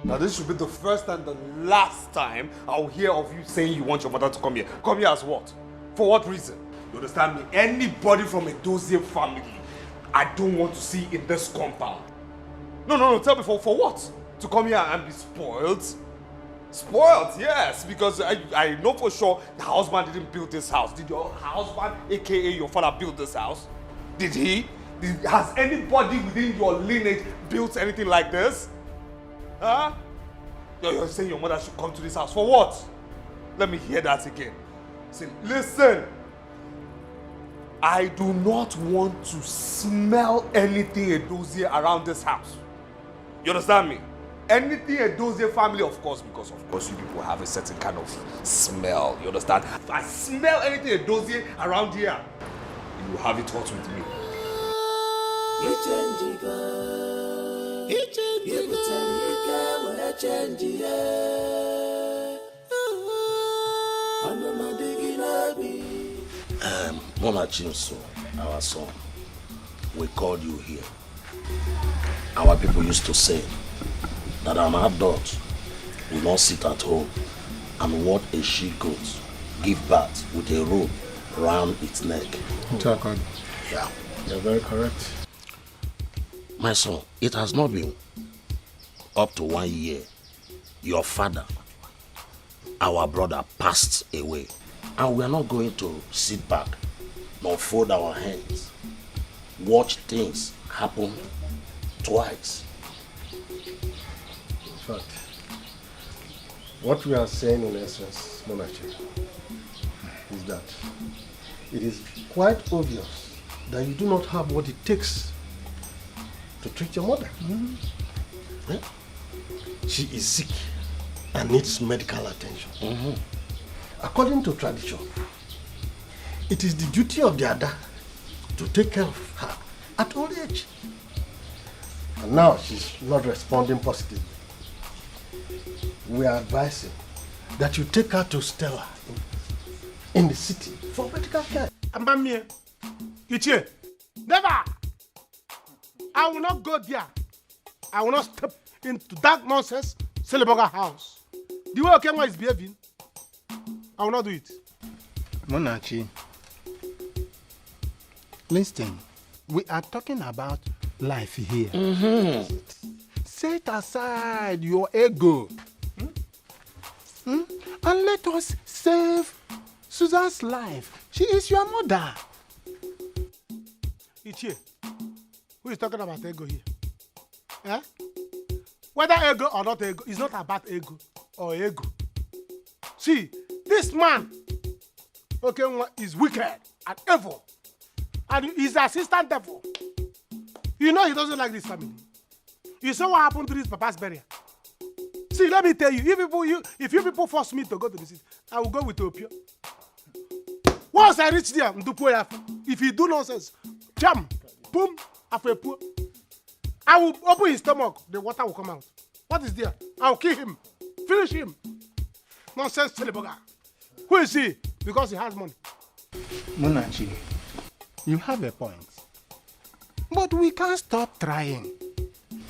Now this should be the first and the last time I'll hear of you saying you want your mother to come here. Come here as what? For what reason? You understand me? Anybody from a Dozie family, I don't want to see in this compound. No, tell me for what? To come here and be spoiled? Spoiled, yes, because I know for sure the husband didn't build this house. Did your husband, aka your father, build this house? Did he? Has anybody within your lineage built anything like this? Huh? You're saying your mother should come to this house. For what? Let me hear that again. Listen. I do not want to smell anything Edozie around this house. You understand me? Anything Edozie family, of course, because of course you people have a certain kind of smell. You understand? If I smell anything Edozie around here, you will have it hot with me. Mama Chinso, our son, we called you here. Our people used to say that an adult will not sit at home and watch a she-goat give birth with a rope round its neck. Yeah. Yeah. You're very correct. My son, it has not been up to 1 year. Your father, our brother, passed away. And we are not going to sit back nor fold our hands. Watch things happen twice. In fact, what we are saying in essence, Monachi, is that it is quite obvious that you do not have what it takes to treat your mother. Yeah? She is sick and needs medical attention. According to tradition, it is the duty of the Ada to take care of her at old age. And now she's not responding positively. We are advising that you take her to Stella in the city for medical care. Ambamie, Ichie, never! I will not go there. I will not step into that nonsense Seliboga house. The way Okenwa is behaving, I will not do it. Monachi, listen, we are talking about life here. Set aside your ego. And let us save Susan's life. She is your mother. Ichie, who is talking about ego here? Eh? Whether ego or not ego, it's not about ego or ego. See, this man, okay, is wicked and evil. And he's the assistant devil. You know he doesn't like this family. You saw what happened to this papa's burial. See, let me tell you, if you people force me to go to the city, I will go with Opio. Once I reach there, if he do nonsense, jam, boom, after poor. I will open his stomach, the water will come out. What is there? I'll kill him. Finish him. Nonsense, Seliboga. Who is he? Because he has money. Monachi, you have a point. But we can't stop trying.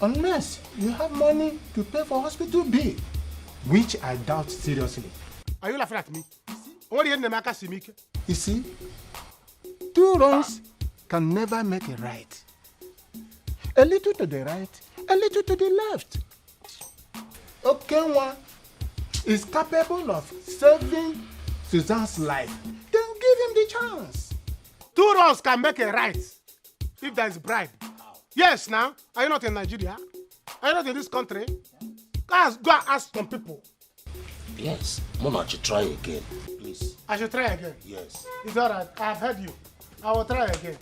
Unless you have money to pay for hospital bill, which I doubt seriously. Are you laughing at me? What are you? You see, two wrongs can never make a right. A little to the right, a little to the left. Okenwa is capable of saving Susan's life. Then give him the chance. Two wrongs can make a right if there is bribe. Yes, now. Are you not in Nigeria? Are you not in this country? Go and ask some people. Yes. Monachi, try again, please. I should try again? Yes. It's alright. I have heard you. I will try again.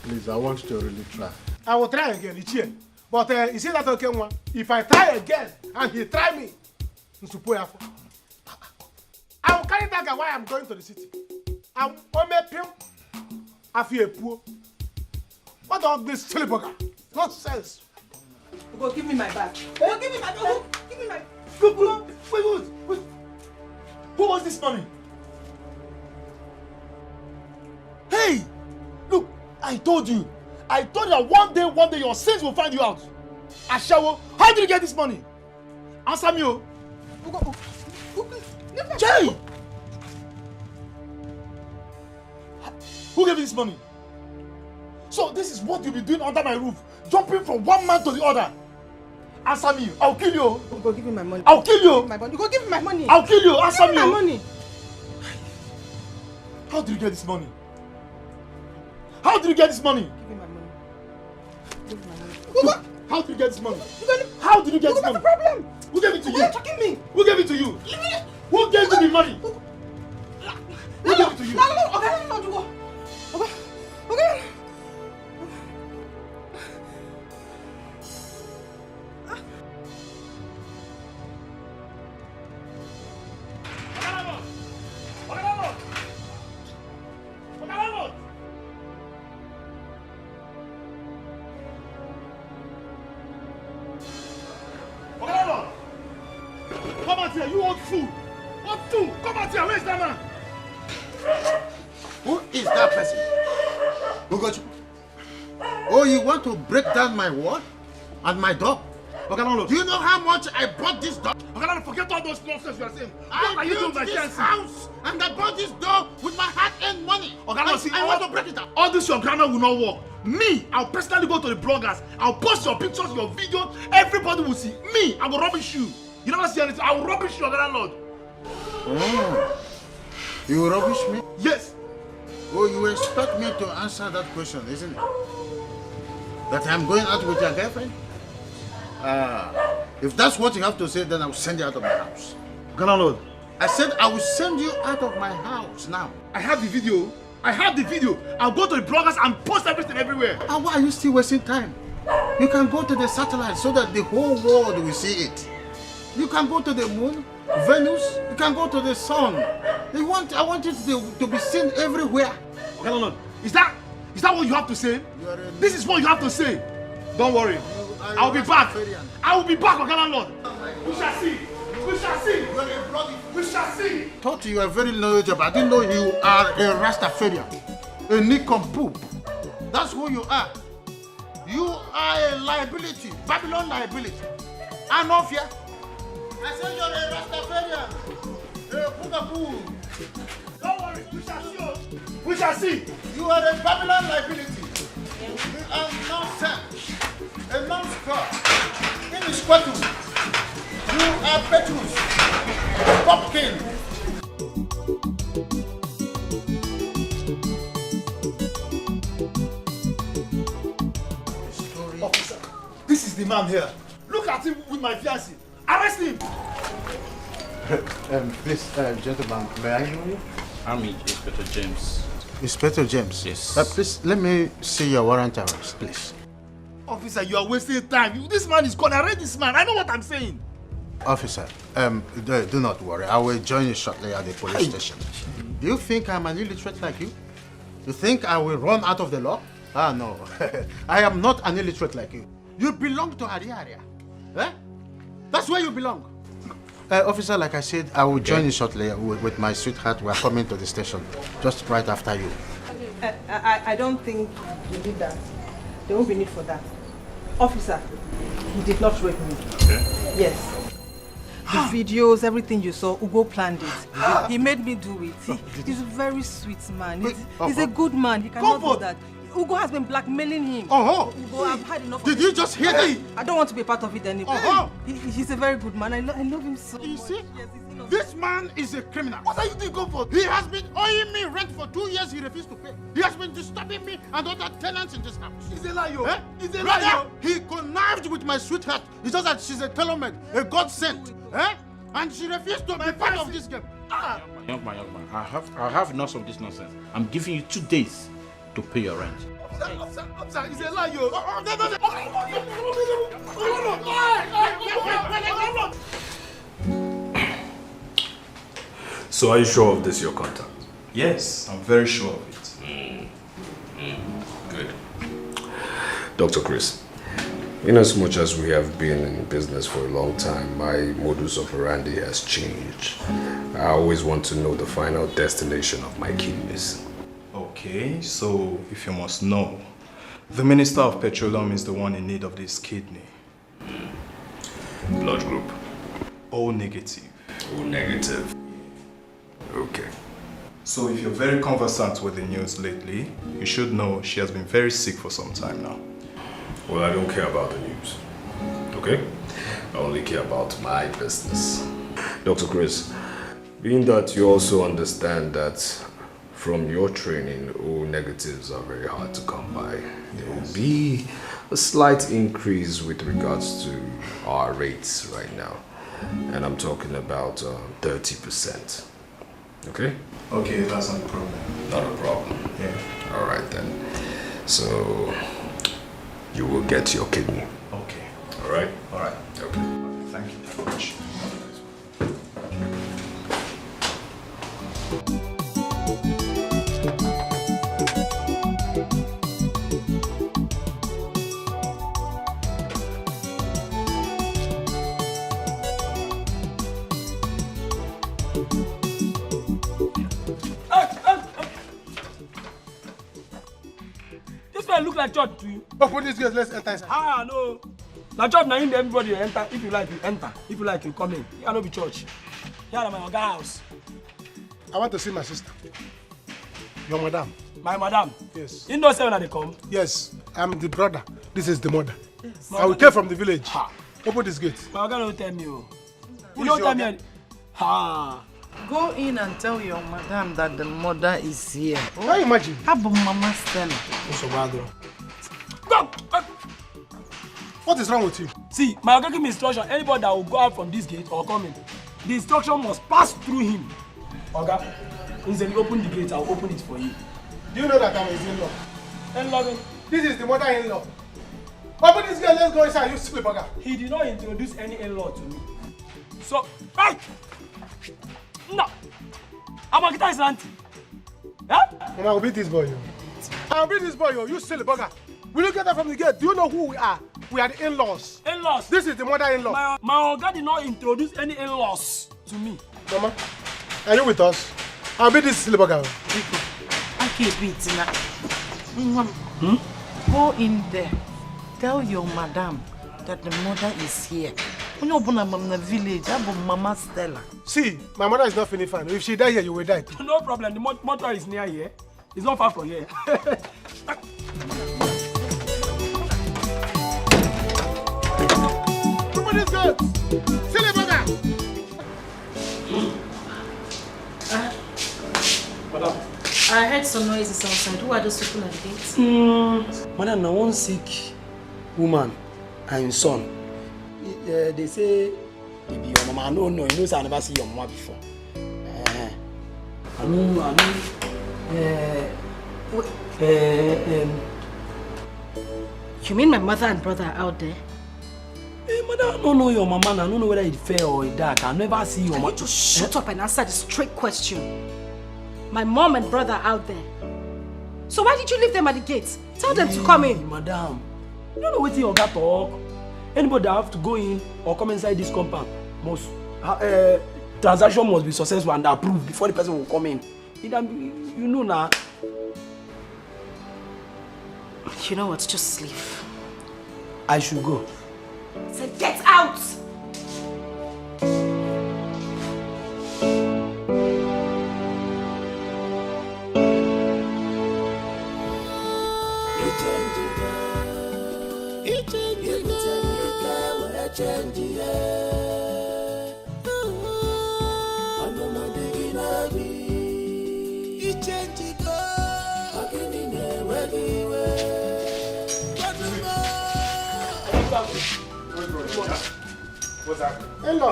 Please, I want you to really try. I will try again, Ichie. But you see that okay one? If I try again and he try me, I will carry that guy while I'm going to the city. I will make him. I feel poor. What all this Seliboga? Nonsense. Go give me my bag. Go give me my bag. Give me my. Wait. Who was this money? Hey! Look, I told you that one day your sins will find you out. Ashawo, how did you get this money? Answer me, oh. Jay! Who gave you this money? So this is what you'll be doing under my roof, jumping from one man to the other. Answer me, I'll kill you. Go give me my money. I'll kill you. You go give me my money. I'll kill you. Answer me. Give me my money. How did you get this money? How did you get this money? Give me my money. Give me my money. Look, how did you get this money? How did you get this money? What's the problem? Who gave it to you? Why are you talking me? Who gave it to you? Who gave you the money? Who gave it to you? No. Okay. Come out here, you old fool! What fool? Come out here, where's that man? Who is that person? Who got you? Oh, you want to break down my wall and my door? Do you know how much I bought this door? Forget all those nonsense you are saying. I built this house and I bought this door with my hard-earned money. I want to break it up. All this your grammar will not work. Me, I'll personally go to the bloggers. I'll post your pictures, your videos. Everybody will see. Me, I will rubbish you. You never see anything. I will rubbish your landlord. Oh. You will rubbish me? Yes. Oh, you expect me to answer that question, isn't it? That I'm going out with your girlfriend? If that's what you have to say, then I will send you out of my house. Landlord. I said I will send you out of my house now. I have the video. I have the video. I'll go to the bloggers and post everything everywhere. Why are you still wasting time? You can go to the satellite so that the whole world will see it. You can go to the moon, Venus, you can go to the sun. I want it to be seen everywhere. Landlord, is that what you have to say? This is what you have to say. Don't worry. I'll be back. I will be back, landlord. We shall see. We shall see. We shall see. Thought you are very knowledgeable. I didn't know you are a Rastafarian, a nincompoop. That's who you are. You are a liability, Babylon liability. Anofia. I said you're a Rastafarian, a Pugapoo. Don't worry, we shall see. We shall see. You are a Babylon liability. You are nonsense, a non-score, inesquatable. You are Petrus, Popkin. Officer, this is the man here. Look at him with my fiancée. Arrest him. Please, gentlemen, may I know you? I'm Inspector James. Inspector James? Yes. Please, let me see your warrant arrest, please. Officer, you are wasting time. This man is gone. Arrest this man. I know what I'm saying. Officer, do not worry. I will join you shortly at the police station. Do you think I'm an illiterate like you? You think I will run out of the law? Ah, no. I am not an illiterate like you. You belong to Ariaria. Eh? That's where you belong. Officer, like I said, I will join you shortly with my sweetheart. We are coming to the station just right after you. I don't think you did that. There won't be need for that. Officer, he did not rape me. Okay. Yes. The videos, everything you saw, Ugo planned it. He made me do it. He's a very sweet man. He's a good man. He cannot do that. Ugo has been blackmailing him. Ugo, I've had enough of it. Did you just hear that? I don't want to be a part of it anymore. He's a very good man. I love him so much. You see? This man is a criminal. What are you doing, Comfort? He has been owing me rent for 2 years. He refused to pay. He has been disturbing me and other tenants in this house. He's a liar. Eh? He's a Brother, liar. he connived with my sweetheart. It's just that she's a tailor-made, a God sent. Eh? And she refused to be part of this game. Young man, I have enough of this nonsense. I'm giving you 2 days to pay your rent. Officer, he's a liar. So are you sure of this, your contact? Yes, I'm very sure of it. Good. Dr. Chris, in as much as we have been in business for a long time, my modus operandi has changed. I always want to know the final destination of my kidneys. Okay, so if you must know, the Minister of Petroleum is the one in need of this kidney. Blood group? O negative. O negative. Okay. So if you're very conversant with the news lately, you should know she has been very sick for some time now. Well, I don't care about the news. Okay? I only care about my business. Dr. Chris, being that you also understand that from your training, O negatives are very hard to come by. There will be a slight increase with regards to our rates right now. And I'm talking about 30%. Okay? Okay, that's not a problem. Not a problem. Yeah. All right then. So you will get your kidney. Okay. All right? All right. Okay. Thank you very much. Look like church to you. Open this gate, let's enter inside. Ah, no. Now church, now everybody enter. If you like, you enter. If you like, you come in. Here no be church. Here na my house. I want to see my sister. Your madam. My madam. Yes. You know when they come? Yes, I'm the brother. This is the mother. Yes. I will came from the village. Ha. Open this gate. My Oga don't tell me. You Who don't is tell your me. Ha. Go in and tell your madam that the mother is here. Can you imagine? Abo Mama Stella. Go. What is wrong with you? See, my Oga give me instruction. Anybody that will go out from this gate or come in, the instruction must pass through him. Oga, instead you open the gate, I'll open it for you. Do you know that I'm his in-law? In-law? This is the mother-in-law. Open this gate, let's go inside, you sleep, Oga. He did not introduce any in-law to me. So, hey! No! Amagita is auntie. Huh? Mama, I'll beat this boy, yo. I'll beat this boy, yo. You silly bugger. Will you get that from the gate? Do you know who we are? We are the in-laws. In-laws? This is the mother-in-law. My Oga did not introduce any in-laws to me. Mama, are you with us? I'll beat this silly bugger. I can't beat now. Go in there. Tell your madam that the mother is here. When you open up in the village, I have Mama Stella. See, my mother is not feeling fine. If she die here, you will die too. No problem. The mortuary is near here. It's not far from here. Open this gate! Silly bugger! Madam. I heard some noises outside. Who are those people at the gate? Madam, now one sick woman and your son. They say, if your mama, I don't know, you know, I never see your mama before. You mean my mother and brother are out there? Madam, I don't know your mama, and I don't know whether it's fair or it's dark. I never see your mama. Can you just shut up and answer the straight question? My mom and brother are out there. So why did you leave them at the gate? Tell them to come in. Madam, you don't know what your got talk. Anybody that have to go in or come inside this compound must transaction must be successful and approved before the person will come in. You know now. You know what? Just leave. I should go. I said get out! What's happening? Hello.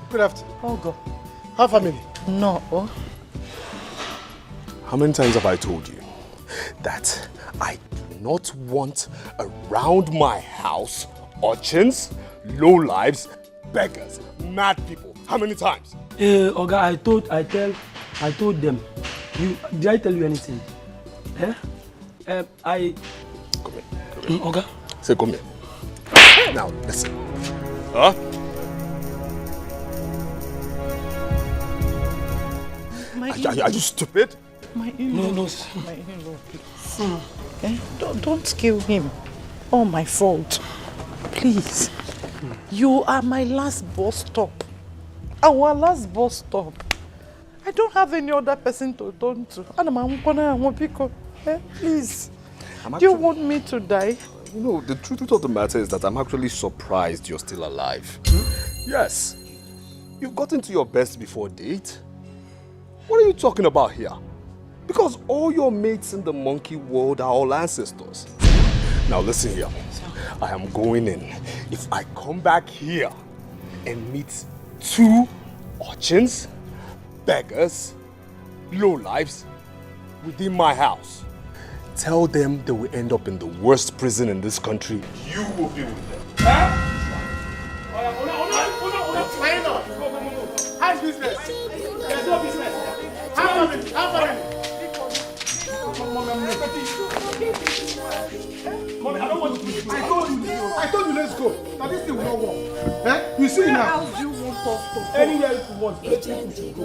Good afternoon. Oh, God. How family? No. How many times have I told you that I do not want around my house urchins, lowlifes, beggars, mad people? How many times? Oga, I told them. Did I tell you anything? Come here. Oga. Say come here. Now listen. Huh? Are you stupid? My in-law. No. My in-law, please. Don't kill him. All my fault. Please. You are my last bus stop. Our last bus stop. I don't have any other person to turn to. Please. Do you want me to die? You know, the truth of the matter is that I'm actually surprised you're still alive. Yes. You've gotten to your best before date. What are you talking about here? Because all your mates in the monkey world are all ancestors. Now listen here. I am going in. If I come back here and meet 2 urchins, beggars, lowlifes within my house, tell them they will end up in the worst prison in this country. You will be with them. How's business? There's no business. How many? Mommy, I don't want to do this. I told you let's go. Now this thing will not work. You see now. Where else do you want us to go? Anywhere you want, let people to go.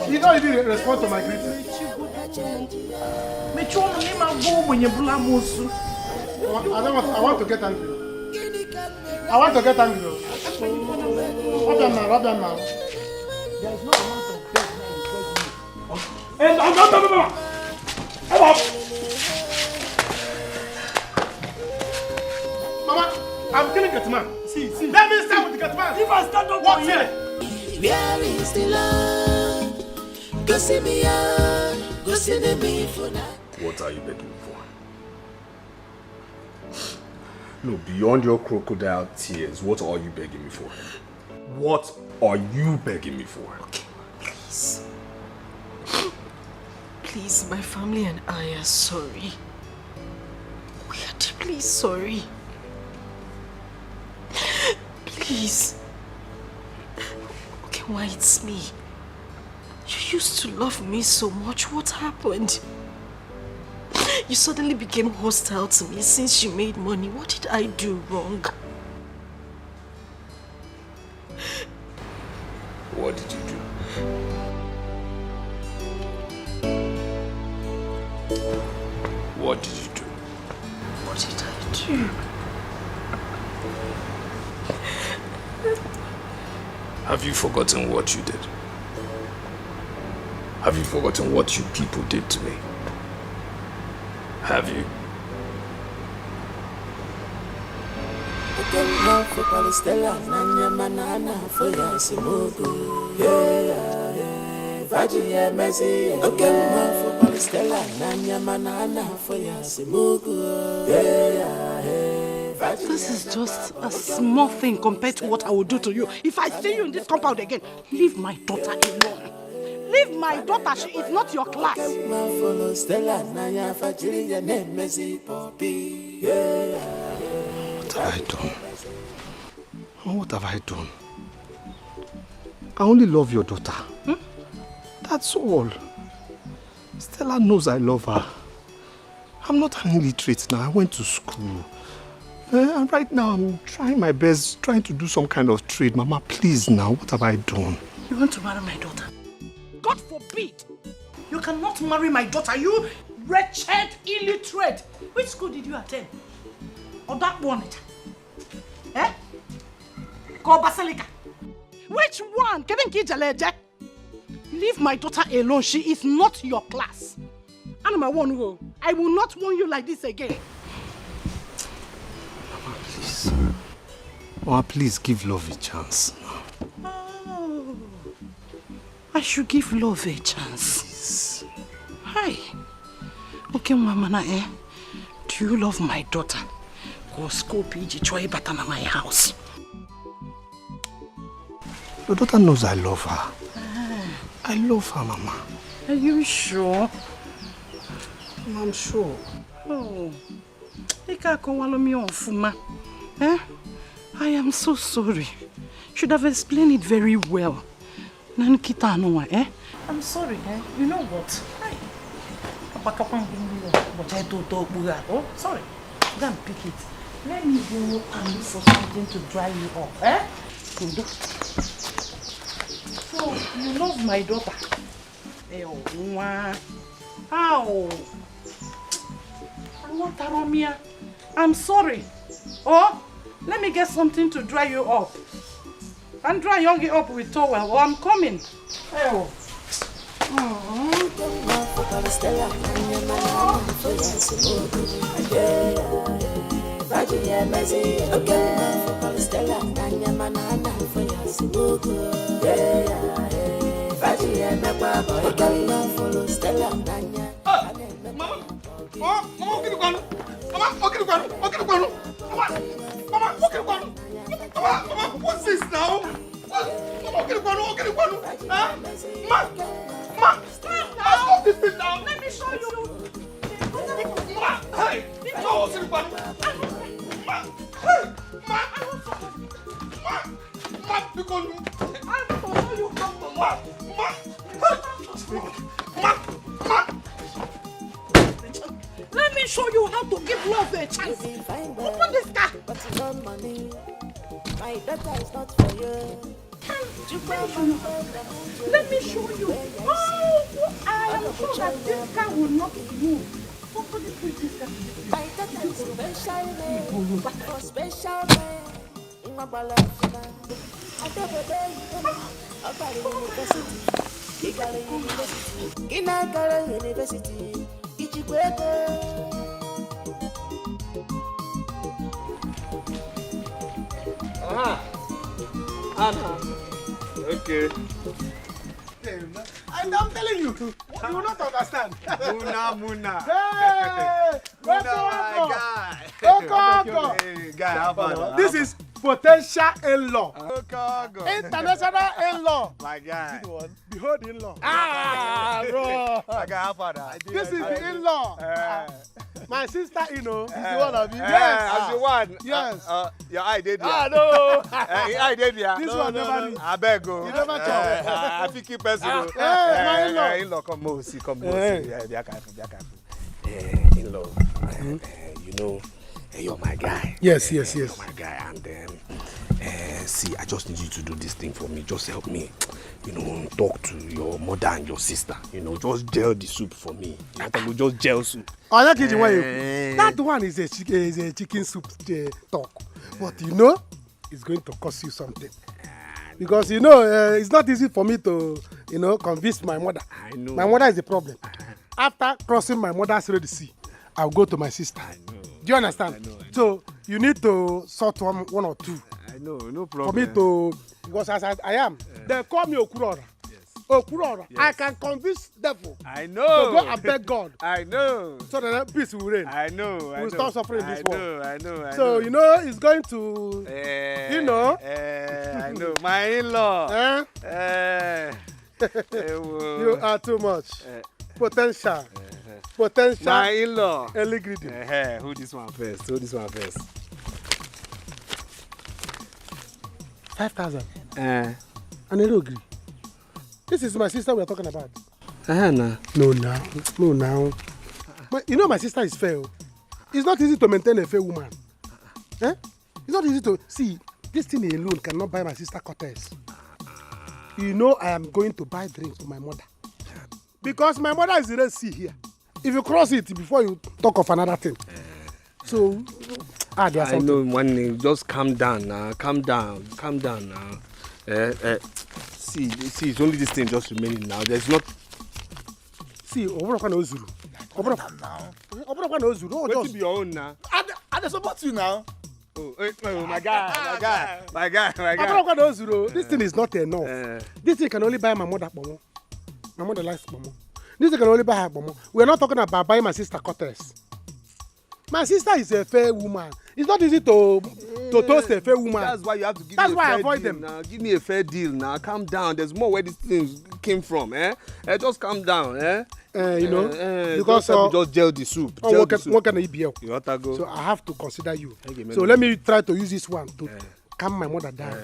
You don't even respond to my greeting. I want to get angry. Rub them now. There is no amount of death now. Hey, no. Mama, I'm killing Gatman. See. Let me stand with the Gatman. If I stand up, what's here? Where is the love? Go see me out. Go see me for now. What are you begging me for? No, beyond your crocodile tears, what are you begging me for? What are you begging me for? Okay, please. Please, my family and I are sorry. We are deeply sorry. Please. Okay, why it's me? You used to love me so much. What happened? You suddenly became hostile to me since you made money. What did I do wrong? What did you do? What did you do? What did I do? Have you forgotten what you did? Have you forgotten what you people did to me? Have you? This is just a small thing compared to what I will do to you. If I see you in this compound again, leave my daughter alone. Leave my daughter, she is not your class. What have I done? What have I done? I only love your daughter. That's all. Stella knows I love her. I'm not an illiterate now. I went to school. And right now I'm trying my best, trying to do some kind of trade. Mama, please now, what have I done? You want to marry my daughter? God forbid! You cannot marry my daughter, you wretched illiterate! Which school did you attend? Or that one? Eh? Go Basilica. Which one? Leave my daughter alone, she is not your class. And I will not warn you like this again. Mama, please. Mama, please give love a chance. Oh, I should give love a chance. Hi. Okay, Mama, do you love my daughter? Go school PG Choi Batana my house. Your daughter knows I love her. I love her, Mama. Are you sure? I'm sure. Oh, I am so sorry. Should have explained it very well. I'm sorry, You know what? Oh, sorry. Go and pick it. Let me go and look for something to dry you off, So, you love my daughter? Ow! I'm sorry. Oh, let me get something to dry you up. And dry Yogi up with towel. Oh, I'm coming. Oh. What's this now? Stop this thing now. Let me show you. Hey, Let me show you how to give love a chance. Open this car. My daughter is not for you. Let me show you. Oh, I am sure that this car will not move. Somebody put this car. My daughter is special for special man. In my balance, I never day. I'm university. Inagara University, Ikechukwu. Anna. Okay. And I'm telling you, you will not understand. Muna. Hey! Muna, my guy. This is potential in-law. Okay. International in-law. My guy. Behold in-law. Bro. My guy, This is the in-law. My sister, is the one of you. Yes. As the one. Yes. Your eye did here. No. Your eye did here. This one never did. I beg you. You never talk. I think keep person. My in-law. In-law, come on, see. Yeah, they are careful. In-law, you know, you're my guy. Yes. You're my guy, and see, I just need you to do this thing for me. Just help me, talk to your mother and your sister. Just gel the soup for me. Just gel soup. Oh, that kitchen that one is a chicken soup talk, but it's going to cost you something. Because it's not easy for me to convince my mother. I know. My mother is the problem. After crossing my mother's Red Sea, I'll go to my sister. Do you understand? I know. So you need to sort one or two. I know, no problem. For me to, because as I am, they call me Okurora. Yes. Okurora. Yes. I can convince devil. I know. To go and beg God. I know. So that peace will reign. I know. We'll stop suffering in this world. I know. So it's going to, I know. My in-law. You are too much. Potential. My in-law. Early greeting. Who this one first? 5,000. And they don't agree. This is my sister we are talking about. No, now. But my sister is fair. It's not easy to maintain a fair woman. It's not easy to see. This thing alone cannot buy my sister quarters. I am going to buy drinks for my mother. Because my mother is the Red Sea here. If you cross it before you talk of another thing. So, there's something. I know, one just calm down now. Calm down now. See, it's only this thing just remaining now. There's not. See, Obrokwa no Zulu. Obrokwa no Zulu. What to be your own now? I support you now. Oh, my guy. Obrokwa no Zulu. This thing is not enough. This thing can only buy my mother Pomo. My mother likes Pomo. This thing can only buy her Pomo. We're not talking about buying my sister quarters. My sister is a fair woman. It's not easy to toast a fair woman. That's why you have to give That's me a why fair I avoid deal them. now. Give me a fair deal now. Calm down. There's more where these things came from. Just calm down. Because just gel the soup. What can I be? You want to go? So I have to consider you. So let me try to use this one to calm my mother down.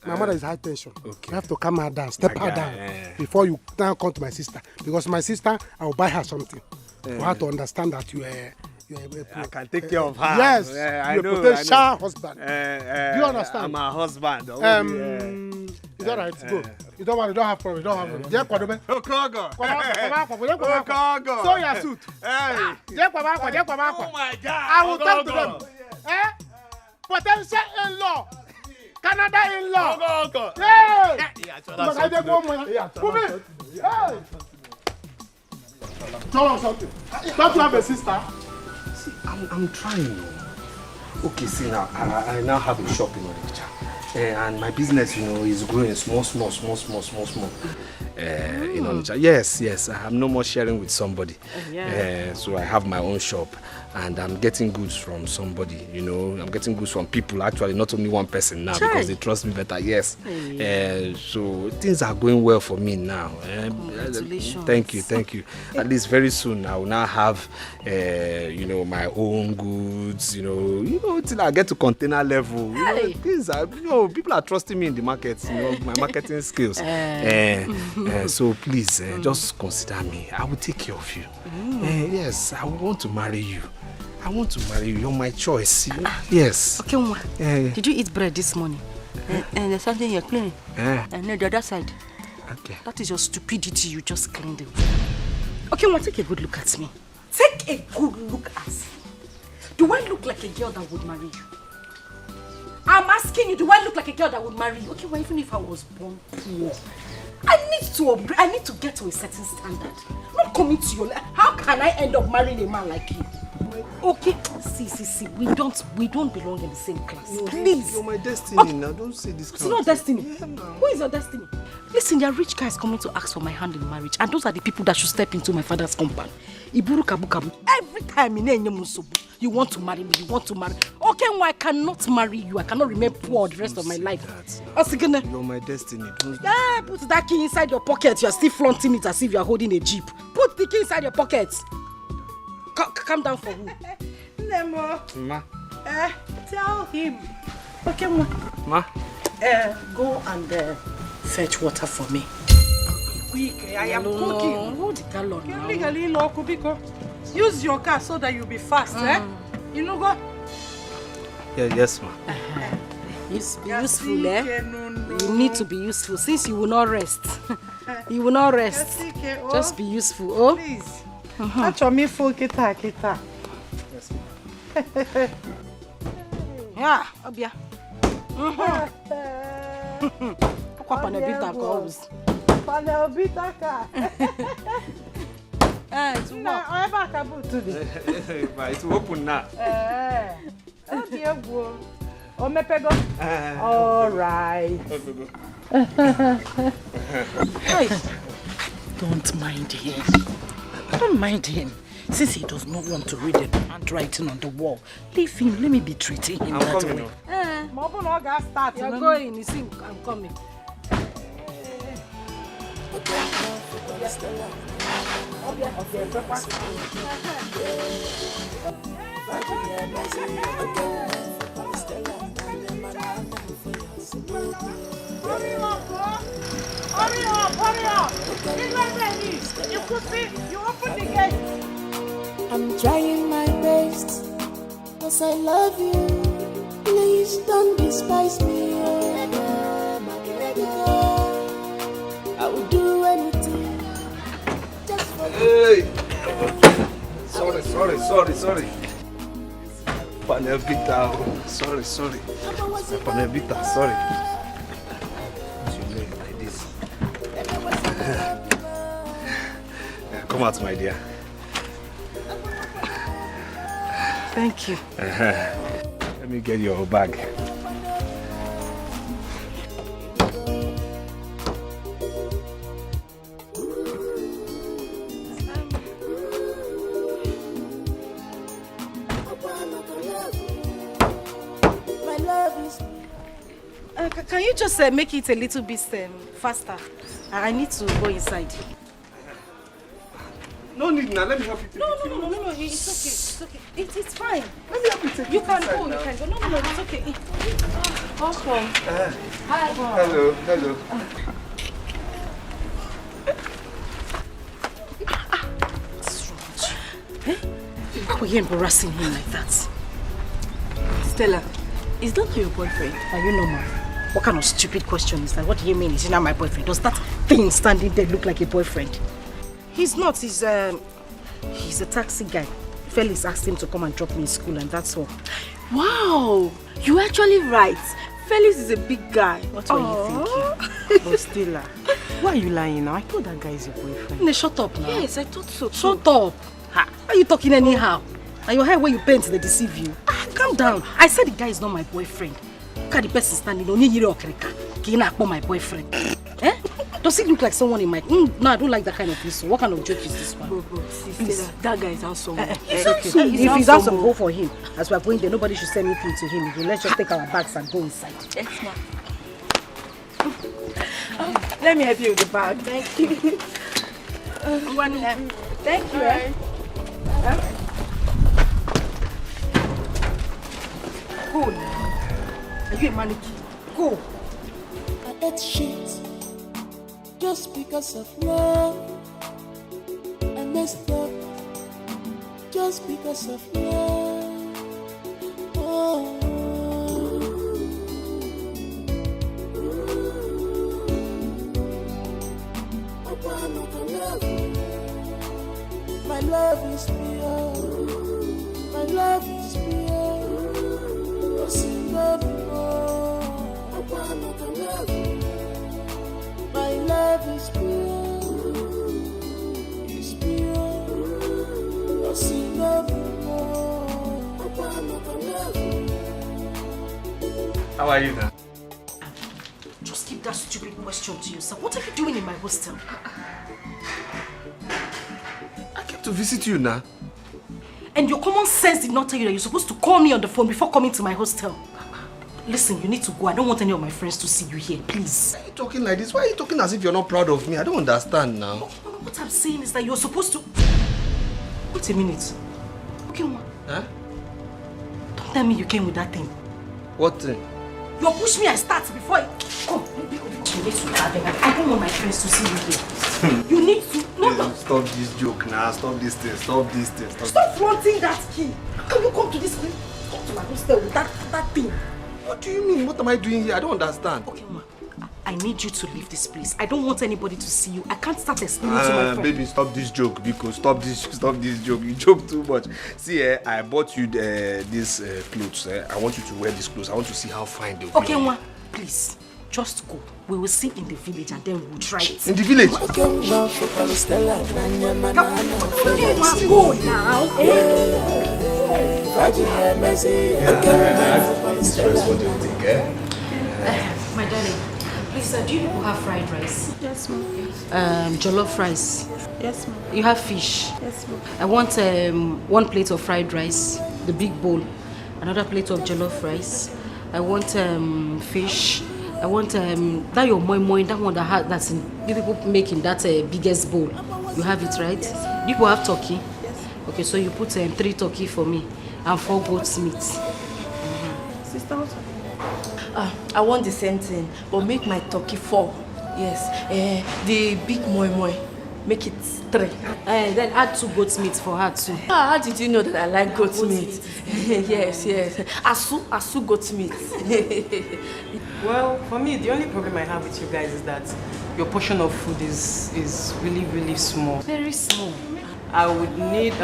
My mother is high tension. Okay. You have to calm her down, step her down before you now come to my sister. Because my sister, I will buy her something for her to understand that you are. I can take care of her. Yes, I know. Potential husband. Do you understand? I'm a husband. It's all right. Go. You don't want. You don't have problem. You don't have problem. So your suit. Oh my God! I will talk to them. Potential in-law. Canada in-law. Hey! Tell us something. Don't you have a sister? See, I'm trying. Okay, see now, I now have a shop in Onitsha. And my business, is growing small. In Onitsha. Yes, I'm no more sharing with somebody. So I have my own shop. And I'm getting goods from somebody, I'm getting goods from people, actually, not only one person now, because they trust me better, yes. So things are going well for me now. Congratulations. Thank you. At least very soon I will now have, my own goods, till I get to container level. Things are, people are trusting me in the market, my marketing skills. So please, just consider me. I will take care of you. Yes, I want to marry you. You're my choice. Yes. Okay, Uma. Did you eat bread this morning? And there's something you're cleaning. And the other side. Okay. That is your stupidity. You just cleaned it. Okay, Uma, take a good look at me. Take a good look at me. Do I look like a girl that would marry you? I'm asking you, do I look like a girl that would marry you? Okay, well, even if I was born poor, I need to get to a certain standard. Not coming to your life. How can I end up marrying a man like you? Okay, see. We don't belong in the same class. Please. You're my destiny now. Don't say this. It's not destiny. Who is your destiny? Listen, there are rich guys coming to ask for my hand in marriage, and those are the people that should step into my father's compound. Iburu kabu kabu. Every time you want to marry me, Okay, well, I cannot marry you. I cannot remain poor the rest of my life. You're my destiny. Yeah, put that key inside your pocket. You're still flaunting it as if you're holding a jeep. Put the key inside your pocket. Calm down for who? Nemo. Ma. Tell him. Okay, Ma. Go and fetch water for me. Quick, I am cooking. Hold the gallon now. Use your car so that you'll be fast, You know go? Yeah, yes, ma. Be useful, You need to be useful since you will not rest. You will not rest. Just be useful, oh? Please. Acho mi full kita. Yes, yeah, Obia. It's open now. All right. Don't mind him. Don't mind him. Since he does not want to read the handwriting on the wall, leave him. Let me be treating him that way. You're going. You see, I'm coming. Hurry up! It's not ready. You could see, you open the gate. I'm trying my best, cause I love you. Please don't despise me. I will do anything just for you. Hey! Sorry. Panelbita, sorry. Panelbita, sorry. Like this. Come out, my dear. Thank you. Let me get your bag. Can you just make it a little bit faster? I need to go inside. No need now, let me help you. No, it's okay. It's fine. Let me help you take You can go. No, it's okay. Welcome. Hi. Hello. Why were you embarrassing him like that? Stella, is that your boyfriend? Are you normal? What kind of stupid question is that? What do you mean? Is he not my boyfriend? Does that thing standing there look like a boyfriend? He's not. He's a taxi guy. Felix asked him to come and drop me in school, and that's all. Wow, you're actually right. Felix is a big guy. What were you thinking? But Stella, why are you lying now? I thought that guy is your boyfriend. No, shut up now. Yes, I thought so. Shut up. Why are you talking anyhow? And your hair where you paint, they deceive you. Calm down. I said the guy is not my boyfriend. Look at the person standing on your my boyfriend. Does he look like someone in my... No, I don't like that kind of thing. So what kind of joke is this one? Bro, Stella, that guy is handsome. It's okay. If he's handsome, go for him. As we're going there, nobody should say anything to him. Let's just take our bags and go inside. Yes, ma'am. Let me help you with the bag. Thank you. Thank you. Right. Go now. Are you a mannequin? Go. I ate shit just because of love. I messed up just because of love. Oh. My love is pure. My love is pure. My love is How are you now? Just keep that stupid question to yourself. What are you doing in my hostel? I came to visit you now. And your common sense did not tell you that you're supposed to call me on the phone before coming to my hostel. Listen, you need to go. I don't want any of my friends to see you here, please. Why are you talking like this? Why are you talking as if you're not proud of me? I don't understand now. What I'm saying is that you're supposed to... Wait a minute. Okay, ma. Huh? Don't tell me you came with that thing. What thing? You push me, I start before I... Come, I don't want my friends to see you here. You need to... No. Stop this joke now. Stop this thing. Stop this thing. Stop flaunting that key. How can you come to this place? Come to my hostel with that thing. What do you mean? What am I doing here? I don't understand. Okay, ma. I need you to leave this place. I don't want anybody to see you. I can't start explaining to my friend. Baby, stop this joke, because stop this joke. You joke too much. See, I bought you these clothes. I want you to wear these clothes. I want to see how fine they'll be. Okay, ma. Please, just go. We will see in the village and then we'll try it. In the village? Come on, go now. My darling, please, do you people have fried rice? Yes, ma'am. Jollof rice? Yes, ma'am. You have fish? Yes, ma'am. I want 1 plate of fried rice, the big bowl. Another plate of jollof rice. I want fish. I want that your moi, that one that's in, you people make in that biggest bowl. You have it, right? Yes. You people have turkey? Yes. Okay, so you put 3 turkey for me and 4 goat's meat. Sister, what? I want the same thing, but make my turkey 4. Yes. The big moi, make it 3. Then add 2 goat's meat for her too. How did you know that I like goat meat? Yes. Asu goat meat. Well, for me, the only problem I have with you guys is that your portion of food is really, really small. Very small. I would need,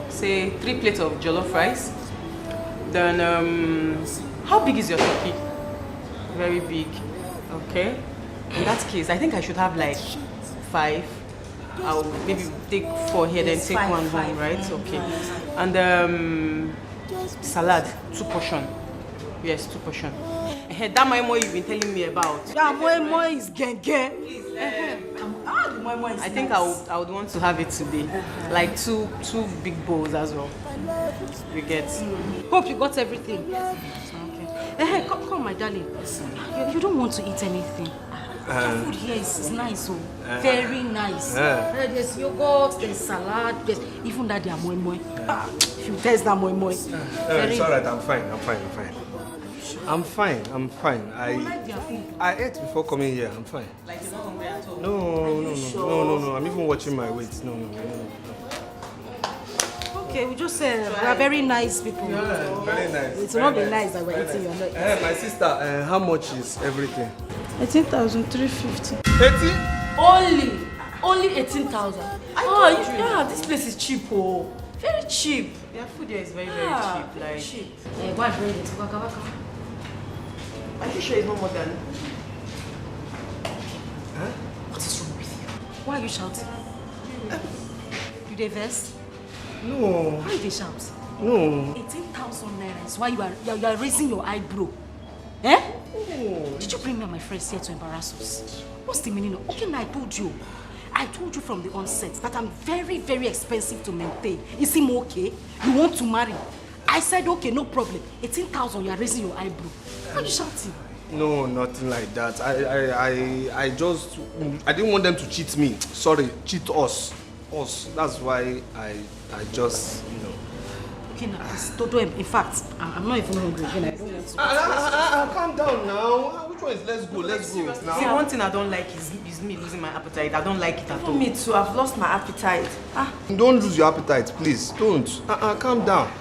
say, 3 plates of jollof rice. Then, how big is your turkey? Very big. Okay. In that case, I think I should have like 5. I'll maybe take 4 here, then take 1 home, right? Okay. And salad, 2 portion. Yes, 2 portion. That moi you've been telling me about. That moi is genge. I think I would want to have it today. Like 2 big bowls as well. You get. Hope you got everything. Okay. Come, my darling. You don't want to eat anything. The food here is nice, very nice. There's yogurt, there's salad, there's even that they are moi. If you taste that moi. It's alright, I'm fine. I ate before coming here. I'm fine. Like you're not hungry at all? No. I'm even watching my weight. No. Okay, we just we are very nice people. Yeah, very nice. It will not be nice that we're eating. You're not eating. My sister, how much is everything? 18,350. 18? Only 18,000. Yeah, this place is cheap, very cheap. Their food here is very cheap. Like cheap. Why bring it? Are you sure it's not more than? Huh? What is wrong with you? Why are you shouting? You dey vex? No. Why you dey shout? No. 18,000 naira is why you are raising your eyebrow. Eh? Oh. Did you bring me and my friends here to embarrass us? What's the meaning of? Okay, now I told you from the onset that I'm very, very expensive to maintain. Is him okay? You want to marry? I said okay, no problem. 18,000, you are raising your eyebrow. Why are you shouting? No, nothing like that. I didn't want them to cheat me. Sorry, cheat us. That's why I just, Okay, now, Toto, in fact, I'm not even hungry again. I don't want to. Calm down now. Which one is let's go now? See, one thing I don't like is me losing my appetite. I don't like it at all. Me too, I've lost my appetite. Don't lose your appetite, please. Don't. Calm down.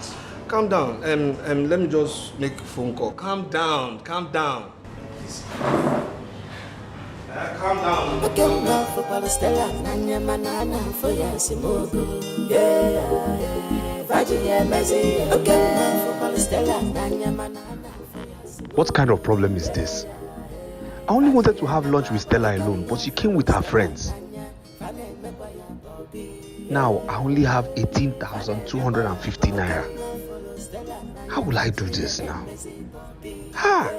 Let me just make a phone call. Calm down. Please. Calm down. What kind of problem is this? I only wanted to have lunch with Stella alone, but she came with her friends. Now I only have 18,250 naira. How will I do this now? Ha!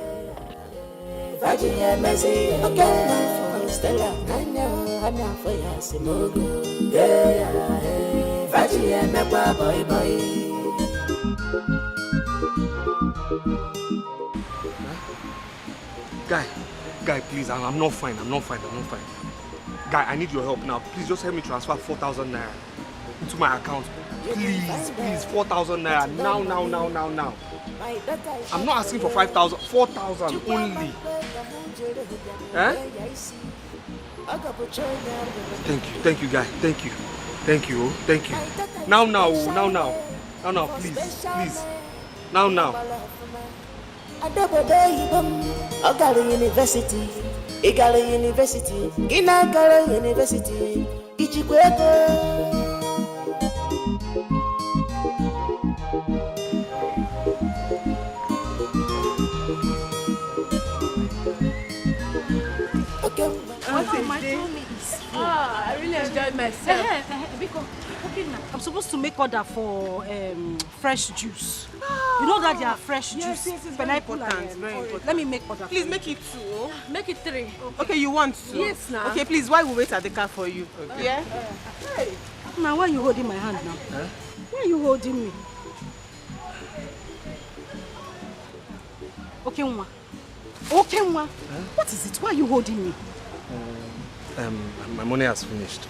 Guy, please, I'm not fine. Guy, I need your help now. Please just help me transfer 4,000 naira into my account. Please, 4,000 naira. Now. I'm not asking for 5,000, 4,000 only. Eh? Thank you, guy. Thank you. Now, please. Now. Ogala University, Igala University, Ginagala University, Ichikweko. I really enjoyed myself. I'm supposed to make order for fresh juice. You know that they are fresh juice. Yes, very important. Let me make order. Please make it 2. Make it 3. Okay, you want 2? Yes, now. Okay, please, while we wait at the car for you. Okay. Yeah? Hey. Now, why are you holding my hand now? Huh? Why are you holding me? Okay, Nwa. What is it? Why are you holding me? My money has finished.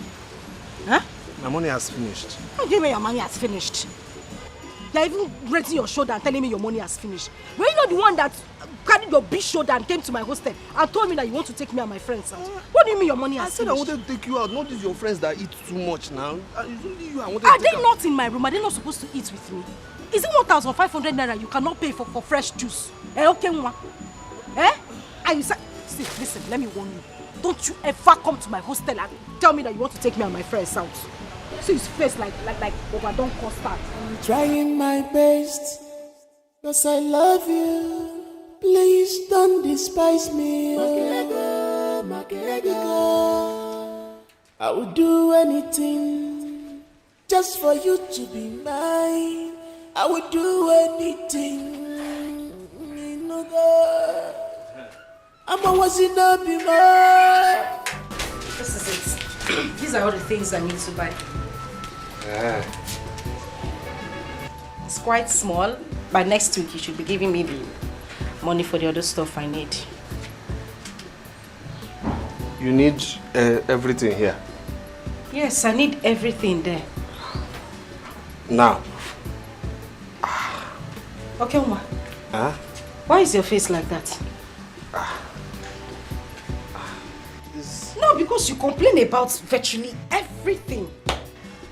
Huh? My money has finished. How do you mean your money has finished? You're even raising your shoulder and telling me your money has finished. Were you not the one that carried your big shoulder and came to my hostel and told me that you want to take me and my friends out? What do you mean your money has finished? I said I wanted to take you out, not these your friends that eat too much now. It's only you I wanted Are to take they not in my room? Are they not supposed to eat with me? Is it 1,500 naira you cannot pay for fresh juice? Okay, Nwa? And you said, see, listen, let me warn you. Don't you ever come to my hostel and tell me that you want to take me and my friends out. See his face like overdone custard. I'm trying my best, cause I love you. Please don't despise me. I would do anything just for you to be mine. I would do anything. I'm always in a be mine. This is it. These are all the things I need to buy. It's quite small. By next week, you should be giving me the money for the other stuff I need. You need everything here? Yes, I need everything there. Now? Okay, Uma. Huh? Why is your face like that? No, because you complain about virtually everything.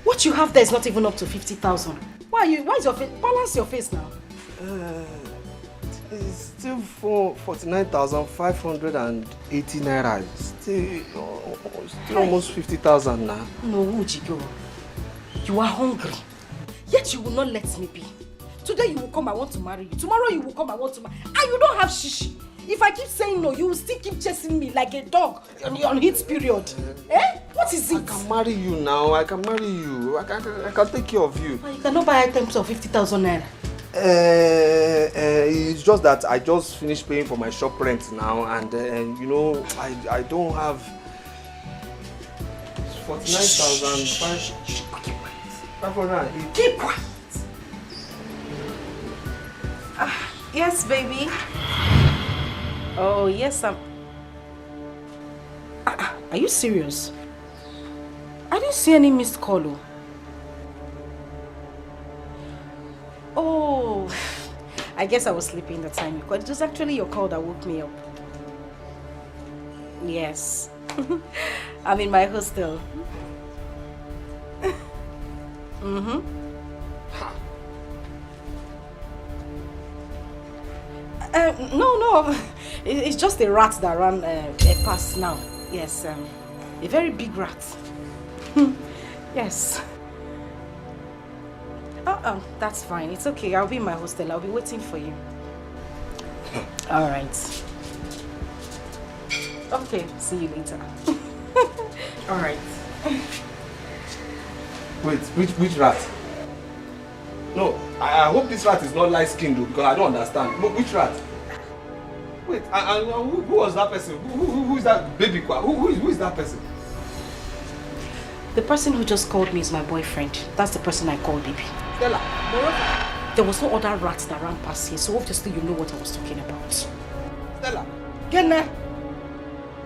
What you have there is not even up to 50,000. Why is your face? Balance your face now. It's still 49,580 naira. Still almost 50,000 now. No, Ujigo. You are hungry. Yet you will not let me be. Today you will come, I want to marry you. Tomorrow you will come, I want to marry you. And you don't have shishi. If I keep saying no, you will still keep chasing me like a dog on heat period. What is it? I can marry you now. I can marry you. I can take care of you. You cannot buy items of 50,000 naira. It's just that I just finished paying for my shop rent now, and you know, I don't have 49,580. Keep quiet. Yes, baby. Oh, yes, I'm... Are you serious? I didn't see any missed call. Oh, I guess I was sleeping the time you called. It was actually your call that woke me up. Yes. I'm in my hostel. No. It's just a rat that ran past now. Yes, a very big rat. Yes. That's fine. It's okay. I'll be in my hostel. I'll be waiting for you. All right. Okay. See you later. All right. Wait, which rat? No, I hope this rat is not light-skinned though, because I don't understand. Which rat? Wait, who was that person? Who is that baby? Who is that person? The person who just called me is my boyfriend. That's the person I called baby. Stella, there was no other rat that ran past here, so obviously you know what I was talking about. Stella. Gene.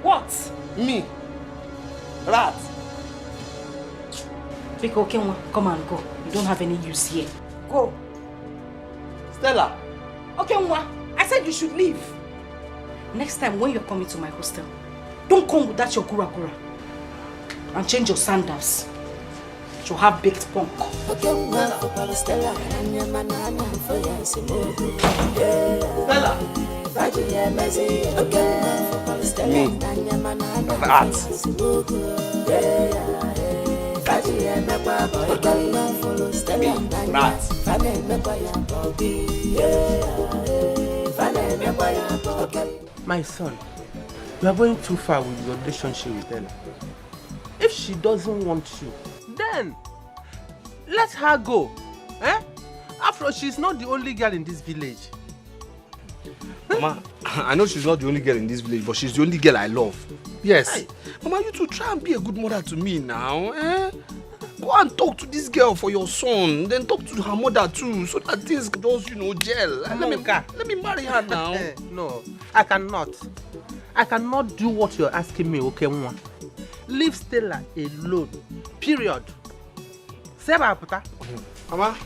What? Me. Rat. Biko Kenwa, come and go. You don't have any use here. Go. Stella. Okay, Nwa. I said you should leave. Next time when you're coming to my hostel, don't come with that your gura. And change your sandals. You'll have baked punk. Stella. Me. Rat. My son, you are going too far with your relationship with Ella. If she doesn't want you, then let her go. Eh? After all, she's not the only girl in this village. Mama, I know she's not the only girl in this village, but she's the only girl I love. Yes. Hey. Mama, you two try and be a good mother to me now. Eh? Go and talk to this girl for your son. Then talk to her mother too, so that things just, gel. Let me marry her now. No, I cannot. I cannot do what you're asking me, okay, Nwa? Leave Stella alone. Period. Seba Puta. Mama,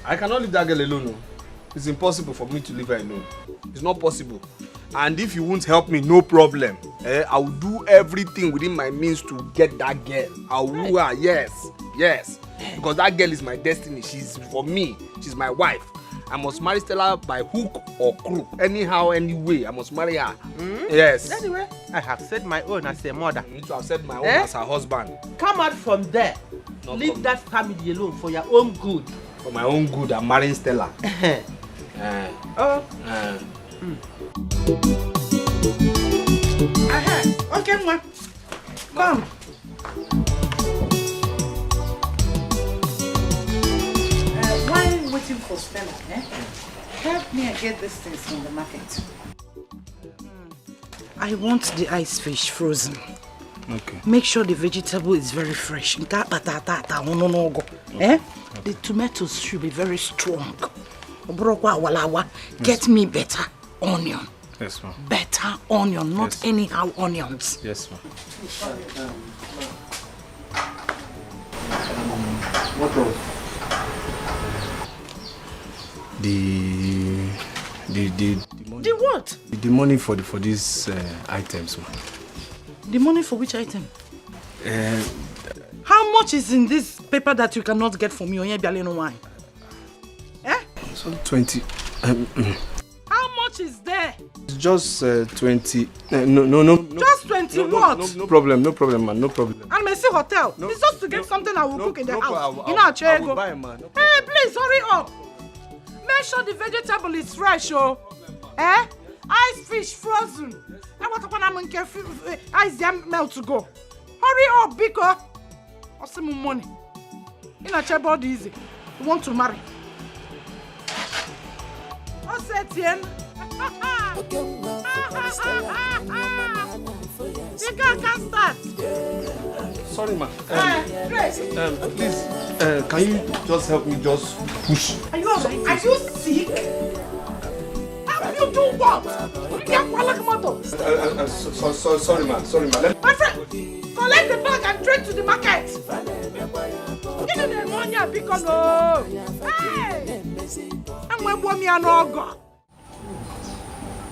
I cannot leave that girl alone. No. It's impossible for me to leave her alone. It's not possible. And if you won't help me, no problem. I will do everything within my means to get that girl. I will woo her, yes. Because that girl is my destiny. She's for me. She's my wife. I must marry Stella by hook or crook. Anyhow, anyway, I must marry her. Yes. Anyway, I have said my own as a mother. You need to have said my own as her husband. Come out from there. Leave that family alone for your own good. For my own good, I'm marrying Stella. Okay, ma. Come. While waiting for Stella, help me and get these things from the market. I want the ice fish frozen. Okay. Make sure the vegetable is very fresh. The tomatoes should be very strong. Get me better onion. Yes, ma'am. Better onion, not anyhow onions. Yes, ma'am. What else? The money. The what? The money for these items, ma'am. The money for which item? How much is in this paper that you cannot get from me? So 20. How much is there? It's just 20. No. Just 20 what? No problem, man. No problem. And Messi Hotel. It's just to get something I will cook in the house. I will buy, man. No, hey, please hurry up. Make sure the vegetable is fresh, oh. Ice fish frozen. I want to ice jam melt to go. Hurry up, Biko. Or some money. In a chair body easy. You want to marry. What's that, Tien? You can't start. Sorry, ma. Please. Can you just help me just push? Are you alright? Are you sick? How you do what? You can't Sorry, ma. My friend, collect the bag and train to the market. Give me the money, because no. Hey! I'm going to me an ogre.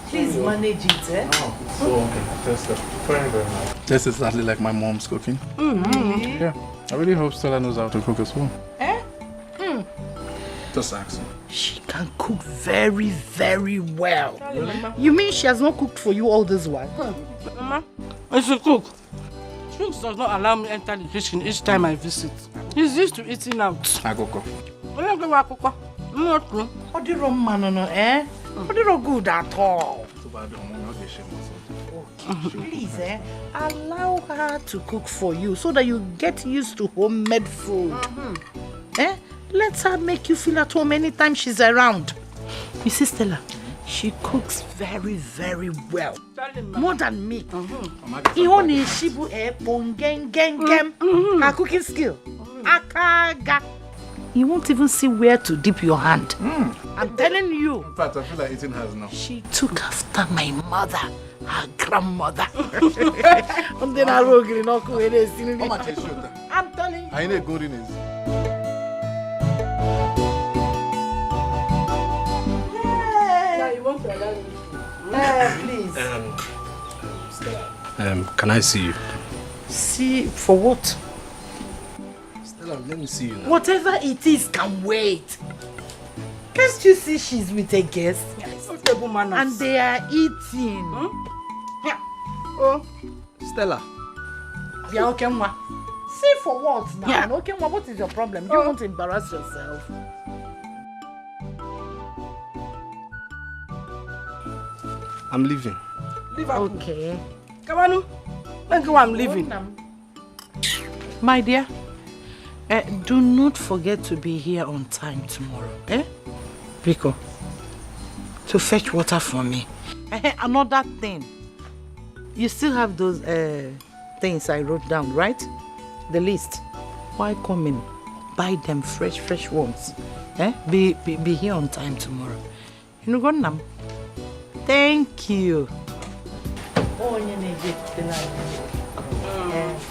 Please manage it, okay. That's very much. That's exactly like my mom's cooking. Mm-hmm. Yeah. I really hope Stella knows how to cook as well. Just ask her. She can cook very, very well. You mean she has not cooked for you all this while? Mama, I should cook. Shooks does not allow me to enter the kitchen each time I visit. He's used to eating out. I go cook. What do you wrong, man? What do you good at all? Please, allow her to cook for you so that you get used to homemade food. Let her make you feel at home anytime she's around. You see, Stella, she cooks very, very well. More than me. Her cooking skill. Akaga. You won't even see where to dip your hand. I'm telling you. In fact, I feel like eating hers now. She took after my mother, her grandmother. I'm telling you. I need good in Please. Can I see you? See for what? Stella, let me see you now. Whatever it is can wait. Can't you see she's with a guest? Yes. And they are eating. Yeah. Oh. Stella. Yeah, okay, ma. See for what now? Yeah. Okay, ma, what is your problem? You won't embarrass yourself. I'm leaving. Leave her. Okay. Come on. Thank you, I'm leaving. My dear, do not forget to be here on time tomorrow. Rico, to fetch water for me. Another thing. You still have those things I wrote down, right? The list. Why come in? Buy them fresh ones. Be here on time tomorrow. You know, go now. Thank you.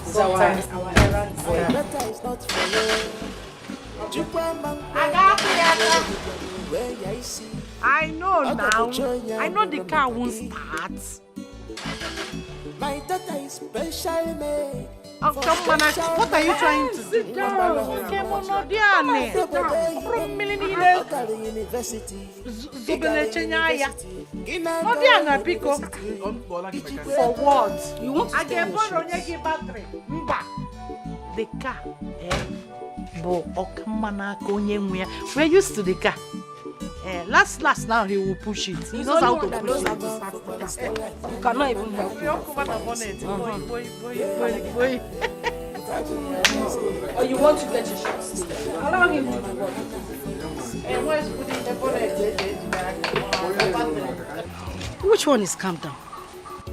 Sometimes our errands I know now. I know the car won't start. My daughter is special made. Oh, come on, what are you trying to do? Sit down. For what? You want to borrow battery? The car. We're used to the car. Last now he will push it. He knows how to push it. You cannot even help me. Or you want to get your shot, sister? Allow him to do what? And where's putting the bonnet? Which one is calm down?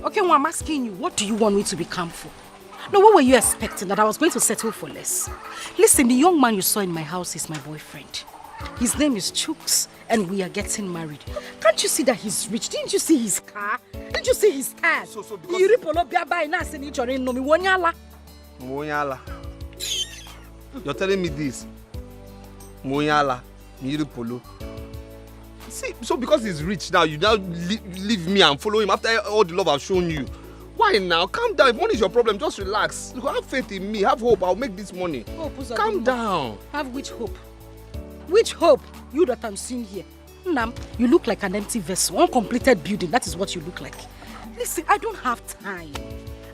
Okay, well, I'm asking you, what do you want me to be calm for? No, what were you expecting? That I was going to settle for less? Listen, the young man you saw in my house is my boyfriend. His name is Chooks, and we are getting married. Can't you see that he's rich? Didn't you see his car? Didn't you see his car? Moyala. You're telling me this? Moyala, Miripolo. See, so because he's rich now, you now leave me and follow him after all the love I've shown you. Why now? Calm down. If money is your problem, just relax. Have faith in me. Have hope. I'll make this money. Calm down. Have which hope? Which hope? You that I'm seeing here. Nam, you look like an empty vessel, uncompleted building. That is what you look like. Listen, I don't have time.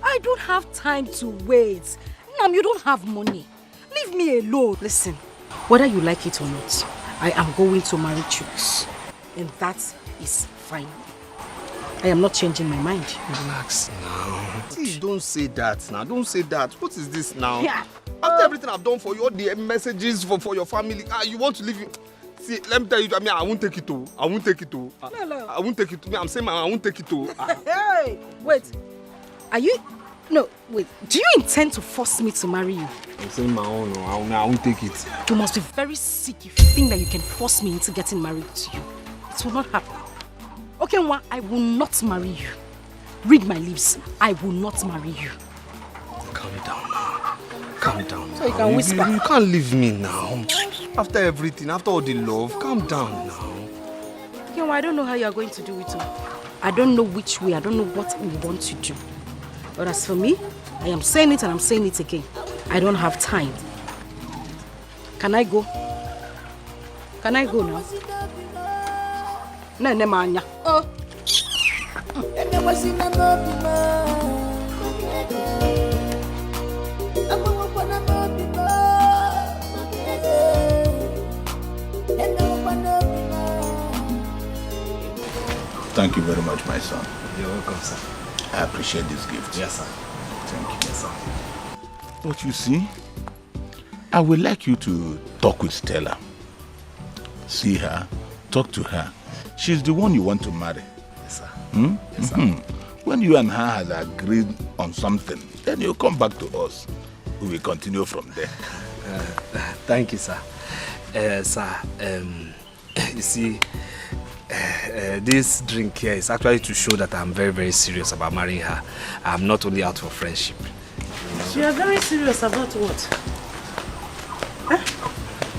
I don't have time to wait. Nam, you don't have money. Leave me alone. Listen, whether you like it or not, I am going to marry Chooks. And that is fine. I am not changing my mind. Relax now. Please don't say that now. Don't say that. What is this now? Yeah. After everything I've done for you, all the messages for your family, you want to leave you. See, let me tell you, I won't take it to. I won't take it to. No. I won't take it to. I'm saying I won't take it to. Hey, wait. Are you... No, wait. Do you intend to force me to marry you? I'm saying my own. No, I won't take it. You must be very sick if you think that you can force me into getting married to you. It will not happen. Okay, Nwa, I will not marry you. Read my lips. I will not marry you. Calm down now. Calm down now. So you can whisper. You can't leave me now. After everything, after all the love, calm down now. Okay, Nwa, I don't know how you are going to do it. I don't know which way. I don't know what we want to do. But as for me, I am saying it and I'm saying it again. I don't have time. Can I go? Can I go now? No, Manya. Oh. Thank you very much, my son. You're welcome, sir. I appreciate this gift. Yes, sir. Thank you. Yes, sir. But you see, I would like you to talk with Stella. See her, talk to her. She's the one you want to marry. Yes, sir. Yes, sir. When you and her have agreed on something, then you come back to us. We will continue from there. Thank you, sir. Sir, you see, this drink here is actually to show that I'm very, very serious about marrying her. I'm not only out for friendship. You are very serious about what?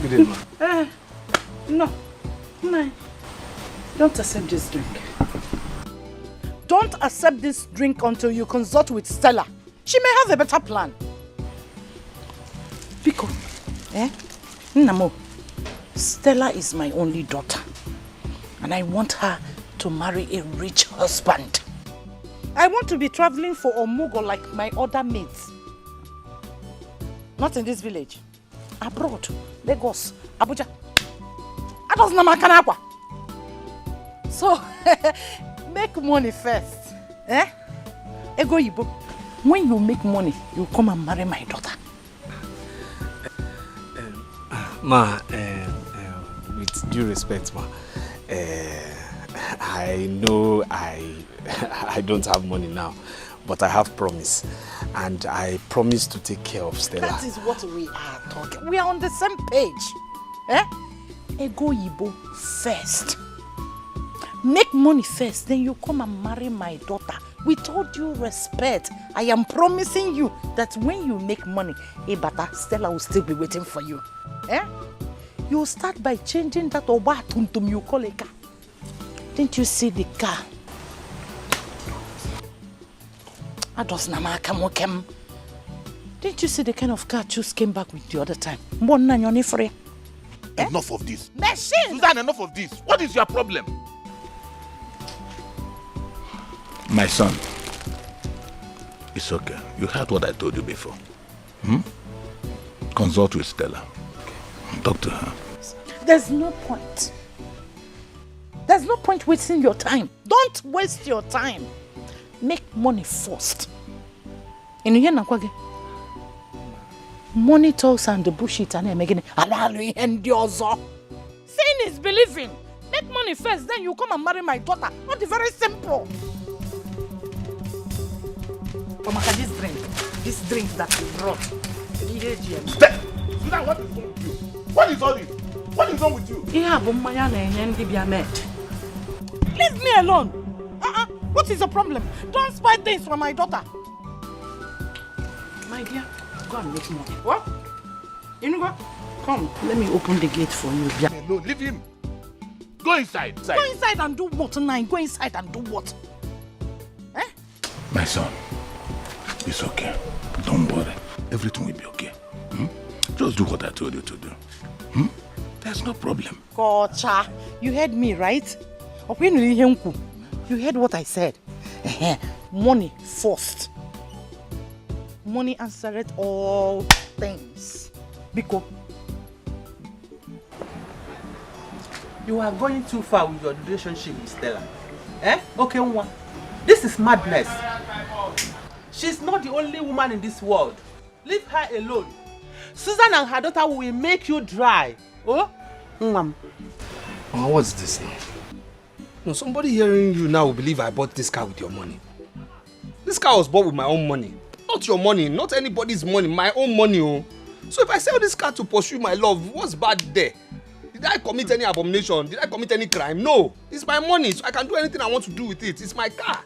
Good evening. No. No. Don't accept this drink. Don't accept this drink until you consult with Stella. She may have a better plan. Pico, Namo, Stella is my only daughter. And I want her to marry a rich husband. I want to be traveling for Omugo like my other mates. Not in this village. Abroad, Lagos, Abuja. So, make money first. Ego Yibo, when you make money, you come and marry my daughter. Ma, with due respect, ma, I know I don't have money now, but I have promise. And I promise to take care of Stella. That is what we are talking. We are on the same page. Ego Yibo first. Make money first, then you come and marry my daughter. With all due respect, I am promising you that when you make money, Ebata, Stella will still be waiting for you. You start by changing that Oba Tuntum you call a car. Didn't you see the car? Didn't you see the kind of car Chus came back with the other time? Enough of this. Machine! Susan, enough of this. What is your problem? My son, it's okay. You heard what I told you before. Consult with Stella. Talk to her. There's no point. There's no point wasting your time. Don't waste your time. Make money first. Money talks and the bullshit and making Seeing is believing. Make money first, then you come and marry my daughter. Not very simple. This drink that you brought. What is wrong with you? What is all this? What is wrong with you? Leave me alone. What is the problem? Don't spy things for my daughter. My dear, go and make money. What? You know, come, let me open the gate for you. No, leave him. Go inside. Go inside and do what tonight? Go inside and do what? My son, it's okay. Don't worry. Everything will be okay. Just do what I told you to do. There's no problem. Kocha, you heard me, right? You heard what I said. Money first. Money answered all things. Because you are going too far with your relationship with Stella. Okay, one. This is madness. She's not the only woman in this world. Leave her alone. Susan and her daughter will make you dry. Oh? What's this now? No, somebody hearing you now will believe I bought this car with your money. This car was bought with my own money. Not your money, not anybody's money, my own money. Oh. So if I sell this car to pursue my love, what's bad there? Did I commit any abomination? Did I commit any crime? No. It's my money, so I can do anything I want to do with it. It's my car.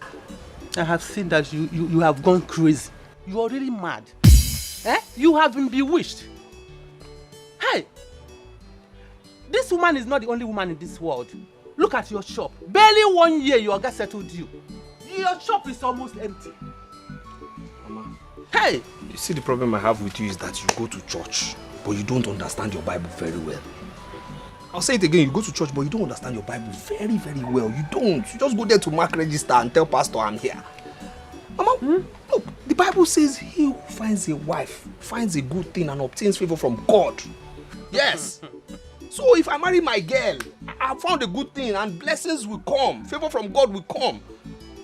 I have seen that you have gone crazy. You are really mad. You have been bewitched. Hey! This woman is not the only woman in this world. Look at your shop. Barely 1 year your guy settled you. Your shop is almost empty. Mama. Hey! You see, the problem I have with you is that you go to church, but you don't understand your Bible very well. I'll say it again, you go to church, but you don't understand your Bible very, very well. You don't. You just go there to mark register and tell pastor I'm here. Mama, look, the Bible says he who finds a wife finds a good thing and obtains favor from God. Yes. So if I marry my girl, I found a good thing and blessings will come. Favor from God will come.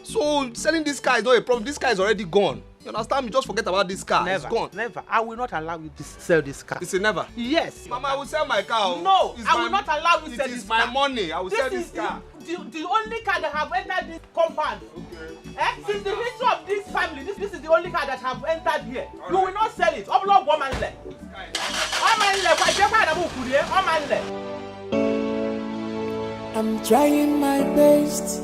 So selling this car is not a problem. This car is already gone. You understand me? Just forget about this car. Never, it's gone. Never. I will not allow you to sell this car. It's a never. Yes. Mama, I will sell my car. No, I will not allow you to sell this car. It is my money. I will sell this car. The only car that have entered this compound. Okay. Since the history of this family, this is the only car that have entered here. Right. You will not sell it. I'm trying my best,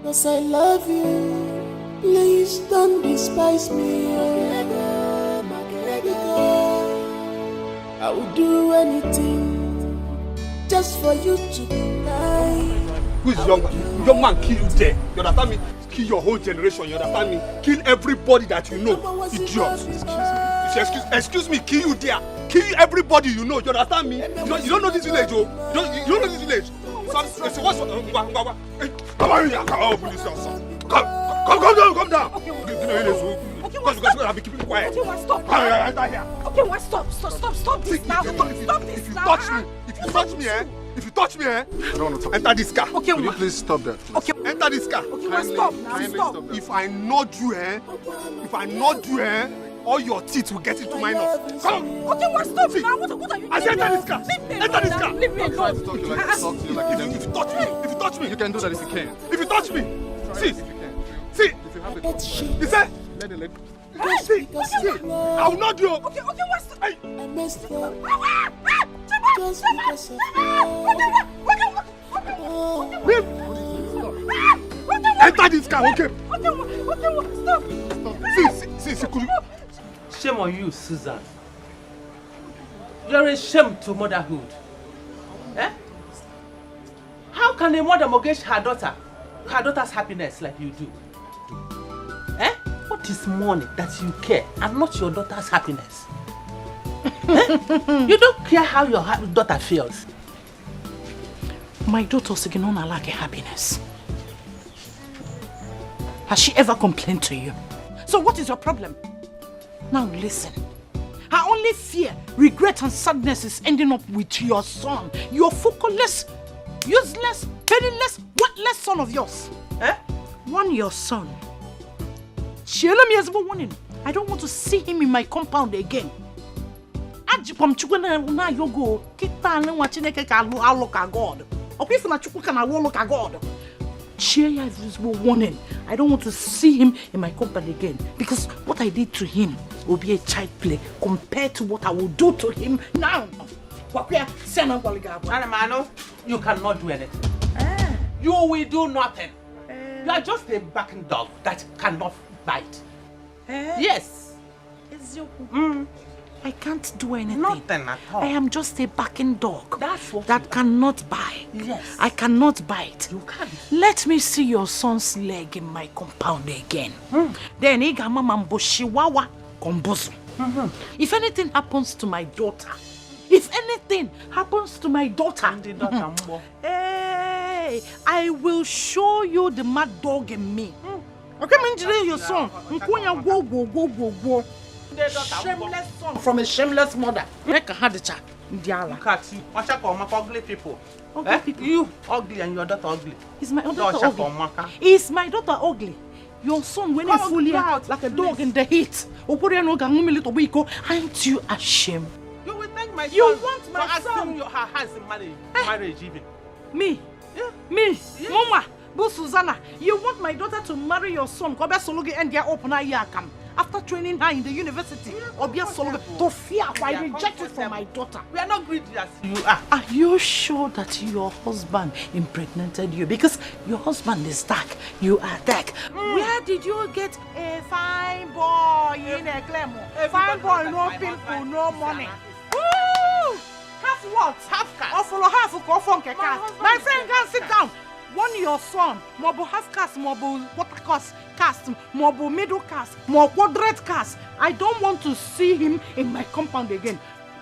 'cause I love you. Please don't despise me. I will do anything just for you to die. Who is young man? Young man kill you there. You understand me? Kill your whole generation. You understand me? Kill everybody that you know. Idiot. Excuse me. Kill you there. Kill everybody you know. You understand me? You don't know this village, oh. You don't know this village. So what's Come down. Because I'll be keeping quiet. Okay, stop. Okay, stop this now. If you touch me, I don't want to talk. Enter this car. Okay, will you please stop that? Okay, enter this car. Okay, stop. If I nod you, all your teeth will get into my nose. Come on. Okay, stop. Now, what are you doing? I said enter this car. Enter this car. Leave me alone. If you touch me, you can do that if you can. If you touch me, see. If you have it, you say. Let it. See. I will not do. Okay, what's the... I messed up. Just because of enter this car, okay? Stop. See, could you... Shame on you, Susan. You're a shame to motherhood. Eh? How can a mother mortgage her daughter's happiness like you do? Eh? What is money that you care and not your daughter's happiness? Eh? You don't care how your daughter feels. My daughter's not like happiness. Has she ever complained to you? So what is your problem? Now listen. Her only fear, regret and sadness is ending up with your son. Your focusless, useless, penniless, worthless son of yours. Eh? Your son. Warning. I don't want to see him in my compound again. Warning. I don't want to see him in my company again, because what I did to him will be a child play compared to what I will do to him now. You cannot do anything. You will do nothing. You are just a barking dog that cannot bite. Yes. I can't do anything. Nothing at all. I am just a barking dog That's what that cannot bite. Yes. I cannot bite. You can't. Let me see your son's leg in my compound again. Then if anything happens to my daughter, hey, I will show you the mad dog in me. Okay, man, your son. Shameless son from a shameless mother. Make a hard chat. Look at you. Ugly people. Ugly people. You ugly and your daughter ugly. Is my daughter ugly? Is my daughter ugly? Your son when he fully like a dog in the heat. Aren't you ashamed? You will thank my son. You want my for son? asking her hands in marriage even. Me? Yeah. Me? Yes. Mama, Bo Susanna, you want my daughter to marry your son? After training her in the university, to fear I reject it from my daughter. We are not greedy as you are. Are you sure that your husband impregnated you? Because your husband is dark, you are dark. Where did you get a fine boy in a Clemo? Fine boy, no pimple, no money. Woo! Half what? Half caste. Or follow half of my friend can sit down. One your son, more half caste, more water caste, more middle caste, more quadrant caste. I don't want to see him in my compound again.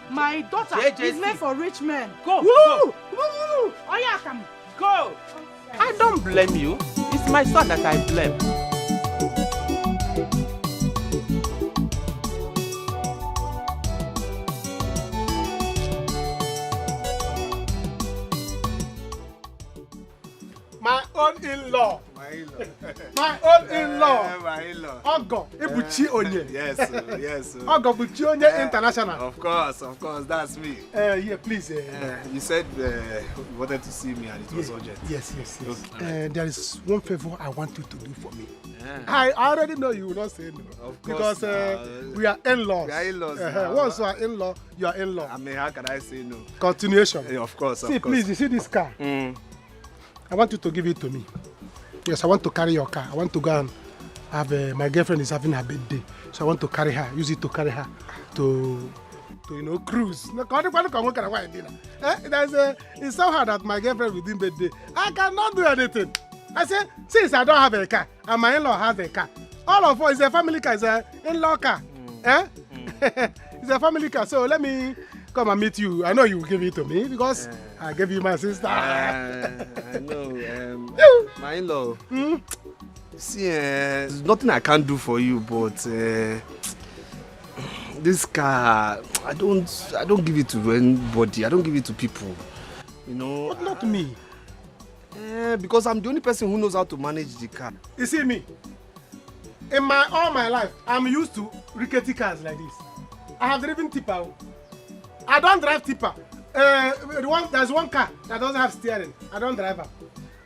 My daughter is meant for rich men. Go. Woo! Go. Woo! Oh yeah, come. Go. I don't blame you. It's my son that I blame. My own in-law. My in-law. My own in-law. My in-law. Ogo, Ibuchi Onye. Yes, yes. Ogo Buchi Onye International. Of course, that's me. Yeah, please. You said you wanted to see me and it was urgent. Yes. There is one favor I want you to do for me. I already know you will not say no. Of course. Because we are in-laws. We are in-laws. Once you are in-law, you are in-law. I mean, how can I say no? Continuation. Yeah, of course. See, please, you see this car? I want you to give it to me. Yes, I want to carry your car. I want to go and have my girlfriend is having her birthday. So I want to carry her, use it to carry her to cruise. It's so hard that my girlfriend within birthday. I cannot do anything. I said, since I don't have a car and my in-law has a car, all of us is a family car, it's an in-law car. It's a family car. So let me come and meet you. I know you will give it to me because I gave you my sister. I know. My in-law. See, there's nothing I can't do for you, but this car, I don't give it to anybody. I don't give it to people. You know. But not me. Because I'm the only person who knows how to manage the car. You see me? In all my life, I'm used to rickety cars like this. I have driven tipper. I don't drive tipper. There's one car that doesn't have steering. I don't drive it.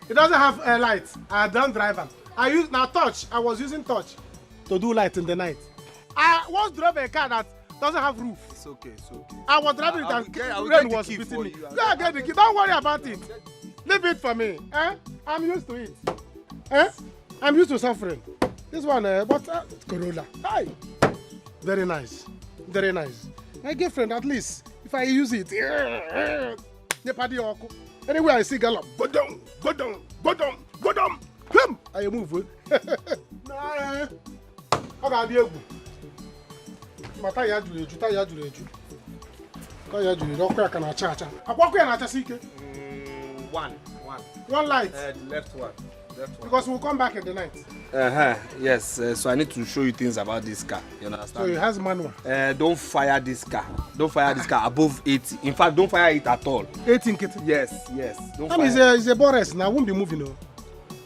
It doesn't have lights. I don't drive it. I was using touch to do light in the night. I once drove a car that doesn't have roof. It's okay. I was driving it and rain was beating me. Yeah, get the key. Don't worry about it. Leave it for me. I'm used to it. I'm used to suffering. This one, but Corolla. Hi. Very nice. My girlfriend, at least, if I use it, anywhere I see gallop, go down. Come! I move. Nah. How about you? Mataya Juleju. One light. The left one. Because we'll come back in the night. Yes. So I need to show you things about this car. You understand? So it has manual. Don't fire this car. Don't fire this car above 80. In fact, don't fire it at all. 18 kit. Yes. Don't fire. It's a Boris. Now I won't be moving. No.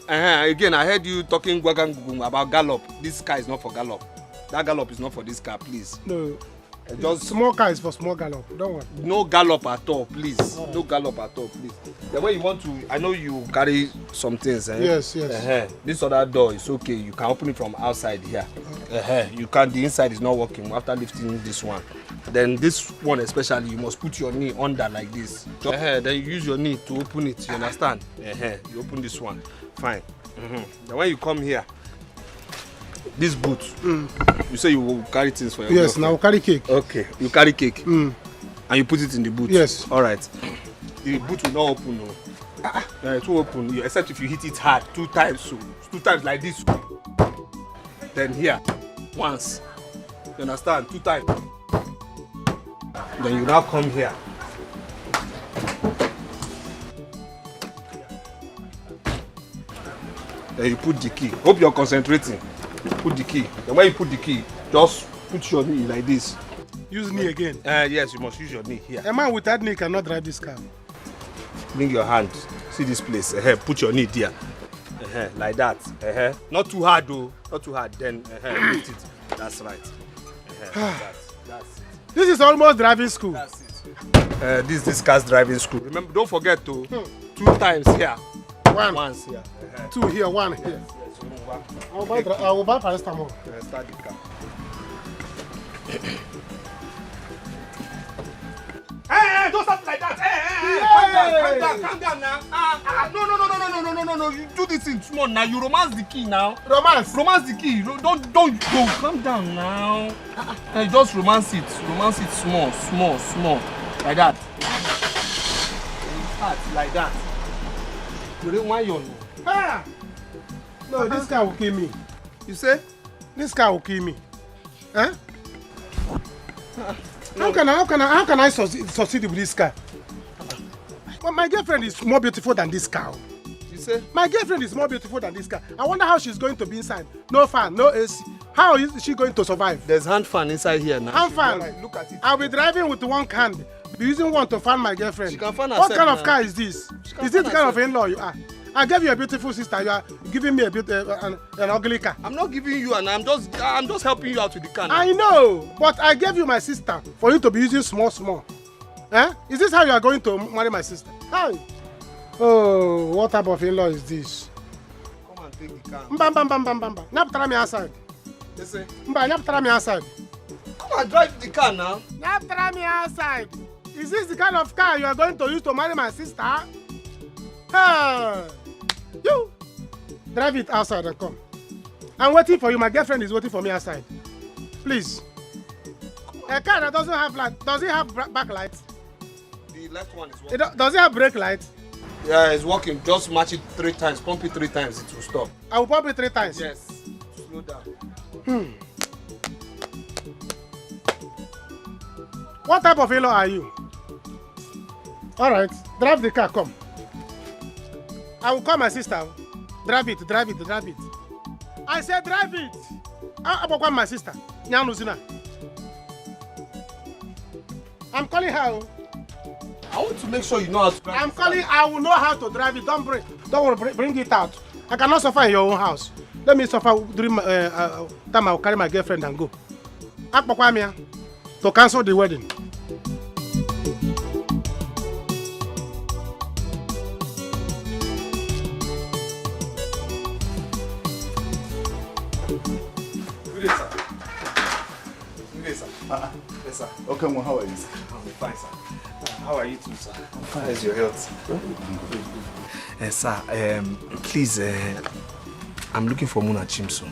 Again, I heard you talking about gallop. This car is not for gallop. That gallop is not for this car, please. No. Just small car is for small gallop. Don't worry. No gallop at all, please. No gallop at all, please. The way you want to, I know you carry some things. Yes. This other door is okay. You can open it from outside here. You can. The inside is not working after lifting this one. Then this one especially, you must put your knee under like this. Then you use your knee to open it. You understand? You open this one. Fine. Then when you come here, this boot, you say you will carry things for your Yes, now carry cake. Okay, you carry cake and you put it in the boot. Yes. All right. The boot will not open. No. It will open except if you hit it hard 2 times. So 2 times like this. Then here, once. You understand? 2 times. Then you now come here. Then you put the key. Hope you're concentrating. Put the key. Then when you put the key, just put your knee like this. Use knee again? Yes, you must use your knee here. A man with that knee cannot drive this car. Bring your hand. See this place. Put your knee there. Like that. Not too hard though. Not too hard. Then lift it. That's right. That's it. This is almost driving school. That's it. This car's driving school. Remember, don't forget to 2 times here. Once here. 2 here, 1 here. I will buy paracetamol. Start the car. Hey, don't stop like that. Hey, calm down now. No. You do this in small now. You romance the key now. Romance the key. Don't go. Calm down now. Just romance it. Romance it small. Like that. Start like that. You don't want your no. No, this car will kill me. You say? This car will kill me. How can I succeed with this car? Well, my girlfriend is more beautiful than this car. You say? My girlfriend is more beautiful than this car. I wonder how she's going to be inside. No fan, no AC. How is she going to survive? There's hand fan inside here now. Hand fan? Right, look at it. I'll be driving with one hand. Be using one to fan my girlfriend. She can fan herself. What kind of car is this? Is this the kind of in-law you are? I gave you a beautiful sister. You are giving me an ugly car. I'm not giving you, and I'm just helping you out with the car. Now. I know, but I gave you my sister for you to be using small. Eh? Is this how you are going to marry my sister? Hi. Oh, what type of in-law is this? Come and take the car. Mbam. Nyaptara me outside. Listen. Nyaptara me outside. Come and drive the car now. Nyaptara me outside. Is this the kind of car you are going to use to marry my sister? Hey. You drive it outside and come. I'm waiting for you. My girlfriend is waiting for me outside. Please. A car that doesn't have light. Does it have backlight? The left one is working. Does it have brake light? Yeah, it's working. Just match it 3 times. Pump it 3 times. It will stop. I will pump it 3 times. Yes. Slow down. What type of in-law are you? All right. Drive the car. Come. I will call my sister. Drive it. I said drive it. I will call my sister. I'm calling her. I want to make sure you know how to drive. I'm calling. I will know how to drive it. Don't worry. Bring it out. I cannot suffer in your own house. Let me suffer during time I will carry my girlfriend and go. To cancel the wedding. Good day, sir. Yes, sir. Okay, well, how are you? I'm fine, sir. How are you too, sir? How is your health? Sir, please, I'm looking for Munachimso.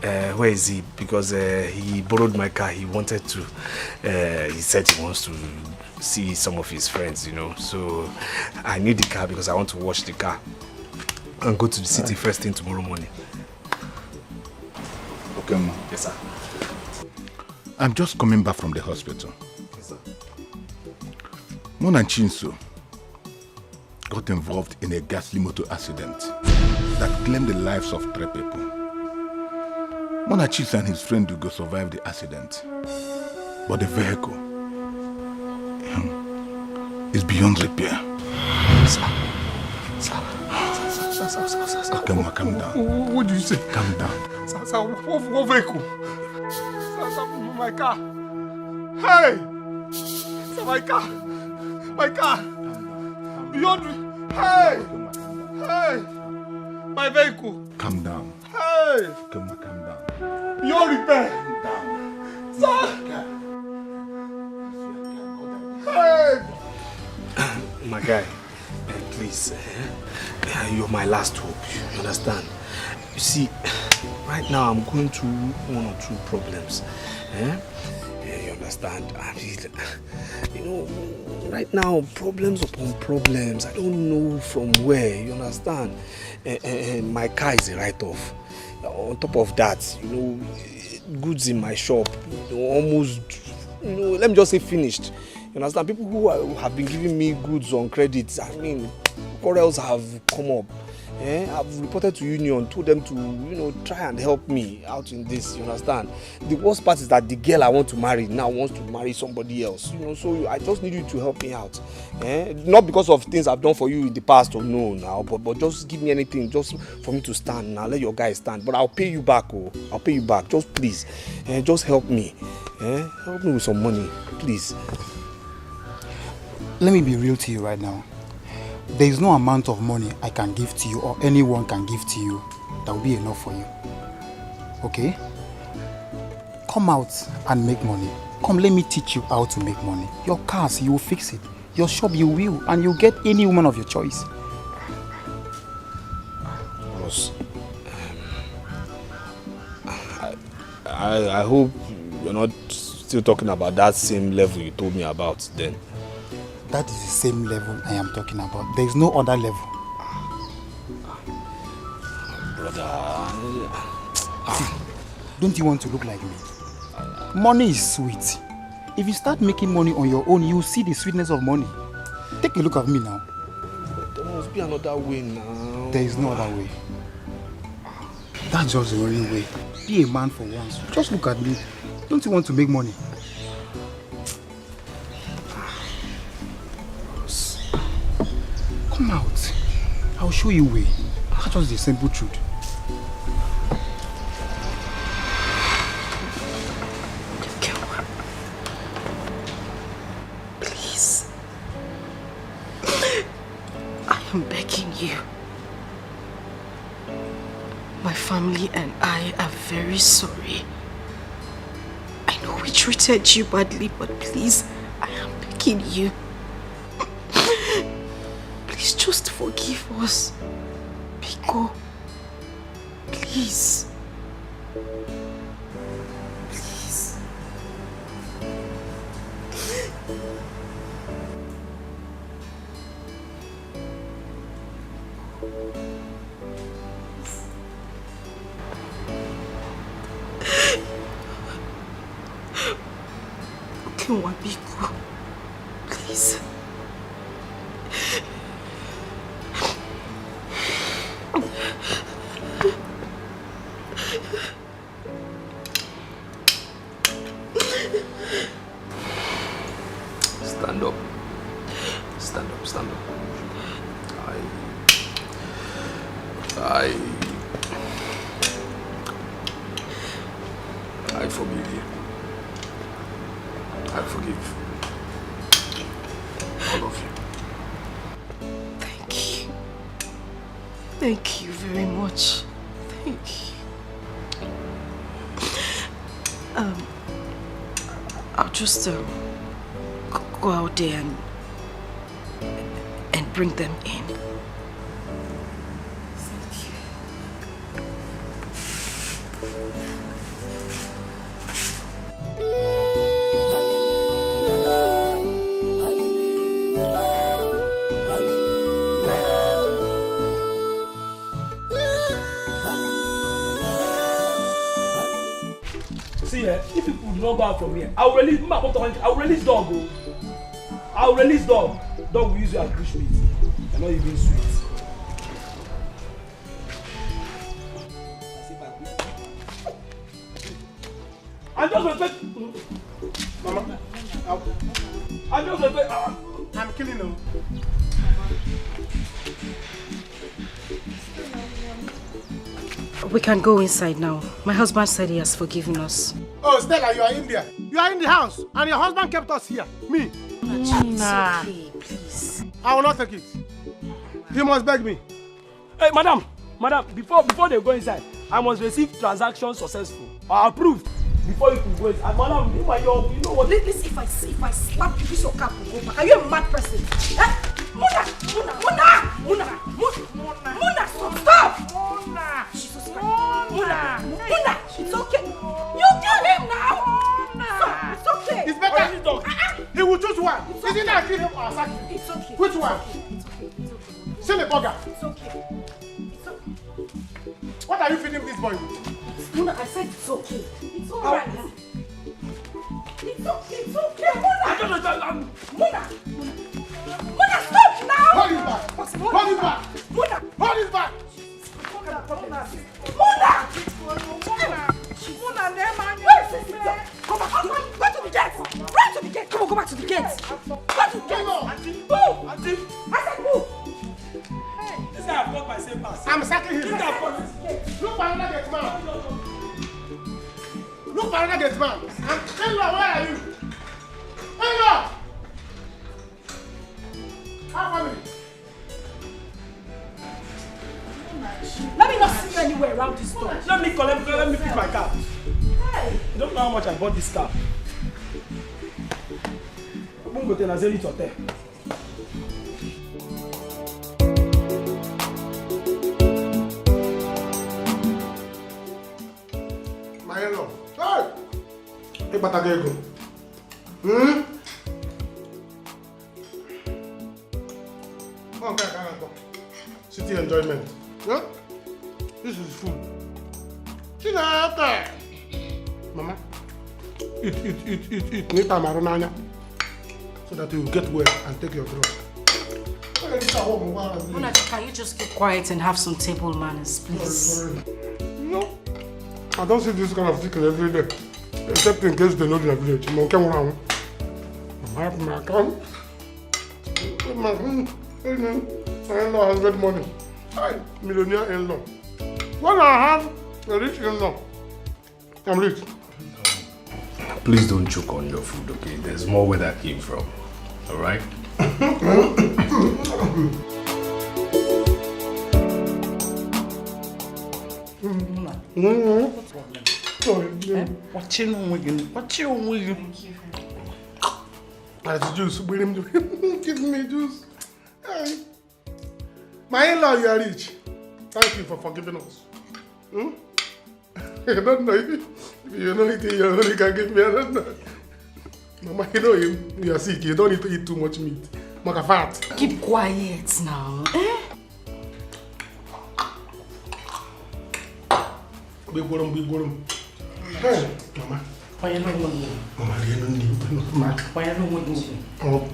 Where is he? Because he borrowed my car. He wanted to. He said he wants to see some of his friends, you know. So I need the car because I want to wash the car and go to the city first thing tomorrow morning. Okay, ma. Yes, sir. I'm just coming back from the hospital. Yes, sir. Mona Chinso got involved in a ghastly motor accident that claimed the lives of 3 people. Mona Chinso and his friend Dugo survived the accident, but the vehicle is beyond repair. Sir. Okay, ma, calm down. What do you say? Calm down. Sir, what vehicle? Sir, my car. Hey! Sir, my car. Beyond. Hey! My vehicle. Calm down. Hey! Calm down. Beyond repair. Sir! Hey! My guy, please, you're my last hope. You understand? You see, right now I'm going through 1 or 2 problems. You understand? I mean, you know, right now, problems upon problems. I don't know from where. You understand? My car is a write-off. On top of that, you know, goods in my shop, you know, almost, you know, let me just say finished. You understand? People who have been giving me goods on credit, I mean, quarrels have come up. I've reported to union, told them to, you know, try and help me out in this, you understand? The worst part is that the girl I want to marry now wants to marry somebody else, you know, so I just need you to help me out. Not because of things I've done for you in the past or no now, but just give me anything just for me to stand now. Let your guy stand, but I'll pay you back, I'll pay you back, just please, just help me. Help me with some money, please. Let me be real to you right now. There is no amount of money I can give to you or anyone can give to you that will be enough for you. Okay? Come out and make money. Come, let me teach you how to make money. Your cars, you will fix it. Your shop, you will. And you'll get any woman of your choice. Boss, I hope you're not still talking about that same level you told me about then. That is the same level I am talking about. There is no other level. Brother. Don't you want to look like me? Money is sweet. If you start making money on your own, you will see the sweetness of money. Take a look at me now. There must be another way now. There is no other way. That's just the only way. Be a man for once. Just look at me. Don't you want to make money? Come out. I'll show you a way. That's just the simple truth. Please. I am begging you. My family and I are very sorry. I know we treated you badly, but please, I am begging you. Please just forgive us. Biko. Please. Please. Okenwa, Biko. Please. Stand up. Stand up, stand up. I forgive you. I forgive all of you. Thank you. Thank you very much. Thank you. I'll just go out there and bring them in. See, if people do not go out from here, I will release dog. I will release dog. Dog will use you as bushmeat. You're not even sweet. I just respect. Mama, I just respect. I'm killing you. We can go inside now. My husband said he has forgiven us. Oh, Stella, you are in there. You are in the house, and your husband kept us here. Me. Nah. Okay, please. I will not take it. He must beg me. Hey, madam, before they go inside, I must receive transaction successful or approved before you can go inside. Madam, you know what? Listen, if I slap you, this your cap will go back. Are you a mad person? Eh? Muna, stop! Muna, it's okay. You kill him now. Muna, it's okay. It's better. He will choose one. Isn't that kill him or sack him? It's okay. Which one? It's okay. Send the burger. It's okay. It's okay. What are you feeding this boy with? Muna, I said it's okay. It's alright. It's okay. Muna, stop now. Hold his back. Hold his back. Hold his back. Where is this? Come on, go to the gate. Run to the gate. Come on, go back to the gate. Go to the gate. Move. I said move. This guy have got my same pass. I'm sacking him. Look for another gate man. Look for another gate man. Hello, where are you? Hello. How are you? Let me not see you anywhere around this store. Let me pick my car. Hey. You don't know how much I bought this car. I'm going to go to Nollywood Hotel. My hello. Hey! Hey, Batagego. Okay, go. City enjoyment. Huh? This is food. See that? Mama, eat. Need time around so that you get well and take your drug. Muna, can you just keep quiet and have some table manners, please? Sorry. No, I don't see this kind of chicken every day, except in case they know in the village. I'm okay around. I have my account. My in-law has got money. Hi, millionaire in-law. When I have a rich in-law, I'm rich. Please don't choke on your food, okay? There's more where that came from. Alright? Watching on That's juice. Give me juice. Hey. My in-law, you are rich. Thank you for forgiving us. I don't know if you know anything you only can give me. I don't know. Mama, you know you are sick. You don't need to eat too much meat. Maka fat. Keep quiet now. Big worm. Hey, Mama. Why you don't want me? Mama, you don't need Mama. Why you don't want me? Oh.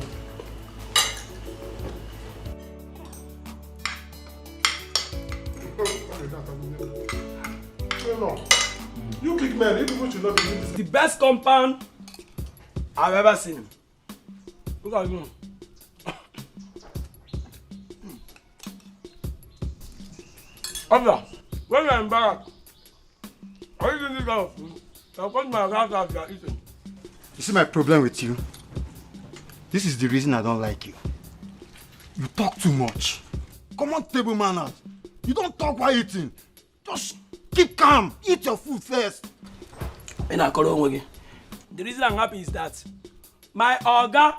No. You big man, you people should not be doing this. The best compound I've ever seen. Look at you. Abla, when you're in barrack, are you doing this kind of food? I'll put my house as you're eating. You see my problem with you? This is the reason I don't like you. You talk too much. Come on, table manners. You don't talk while eating. Just keep calm. Eat your food first. The reason I'm happy is that my Oga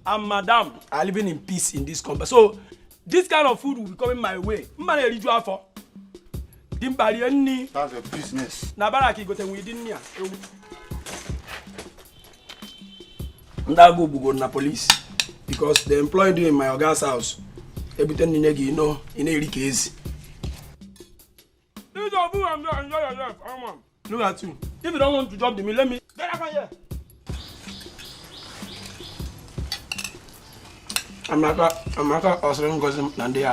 and Madam are living in peace in this compound. So this kind of food will be coming my way. That's your business. Go na police because they employed you in my Oga's house. Everything you know, in a case. Enjoy yourself. Look at you. If you don't want to drop the meal, let me get up here. I'm not also going to Nande.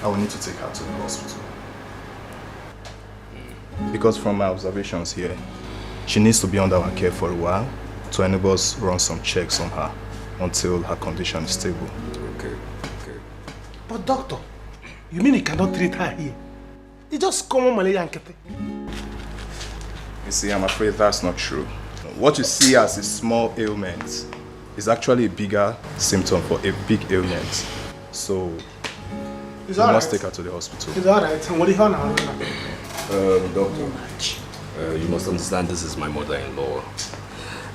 I will need to take her to the hospital. Because from my observations here, she needs to be under our care for a while to enable us run some checks on her until her condition is stable. Okay. But doctor, you mean you cannot treat her here? It's just common malaria and kete. You see, I'm afraid that's not true. What you see as a small ailment is actually a bigger symptom for a big ailment. So, we must take her to the hospital. It's alright. What do you have now? Doctor, you must understand this is my mother-in-law,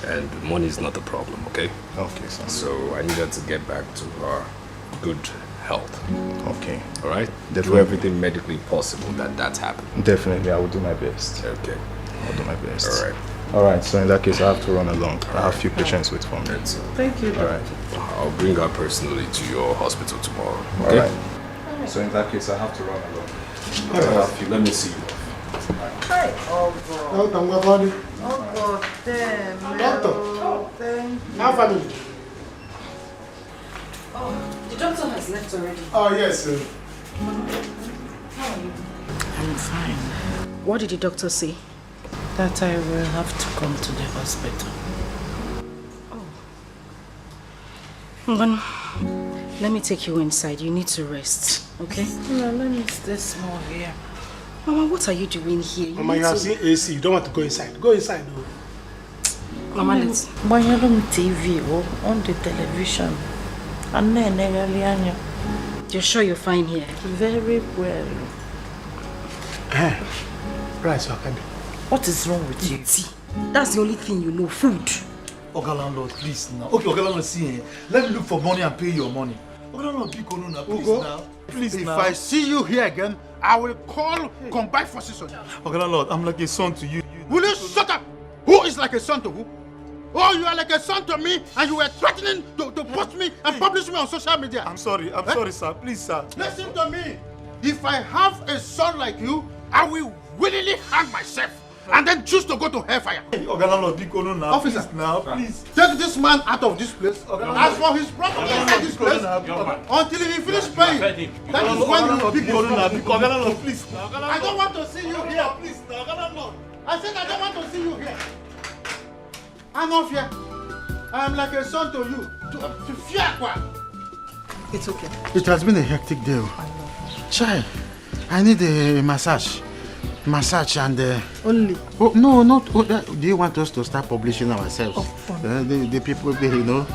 and money is not the problem, okay? Okay, sir. So I need her to get back to her good health. Okay. All right? Definitely. Do everything medically possible that happens. Definitely, I will do my best. Okay. I'll do my best. All right. All right, so in that case, I have to run along. I have a few patients wait for me. Thank you. All right. I'll bring her personally to your hospital tomorrow. All Okay? right. So in that case, I have to run along. All right. Let me see you. Hi. Oh God, damn. Doctor. Thank you. How family? Oh, the doctor has left already. Oh, yes, sir. How are you? I'm fine. What did the doctor say? That I will have to come to the hospital. Oh. Then, let me take you inside. You need to rest, okay? No, let me stay small here. Mama, what are you doing here? Mama, you have seen AC. You don't want to go inside. Go inside, though. Mama, let's... But you're on TV or on the television. And then, you're sure you're fine here? Very well. Right, so I can be. What is wrong with you? That's the only thing you know, food. Oga landlord, please now. Okay, Oga landlord, see here. Let me look for money and pay your money. Oga landlord, please now. Please If now. I see you here again, I will call combined forces on you. Oga landlord, I'm like a son to you. Will you shut up? Who is like a son to who? Oh, you are like a son to me and you were threatening to post me and publish me on social media. I'm sorry, sorry, sir. Please, sir. Listen to me. If I have a son like you, I will willingly hang myself. and then choose to go to hellfire. Officer, now, please. Take this man out of this place. As for his property inside this place, until he finish paying, that is when he will pick his property. Please. I don't want to see you here, please. I said I don't want to see you here. I'm off here. I am like a son to you. To fear what? It's okay. It has been a hectic day. Chai, I need a massage. Massage and... Only? Oh, no, not... Oh, do you want us to start publishing ourselves? The people, you know...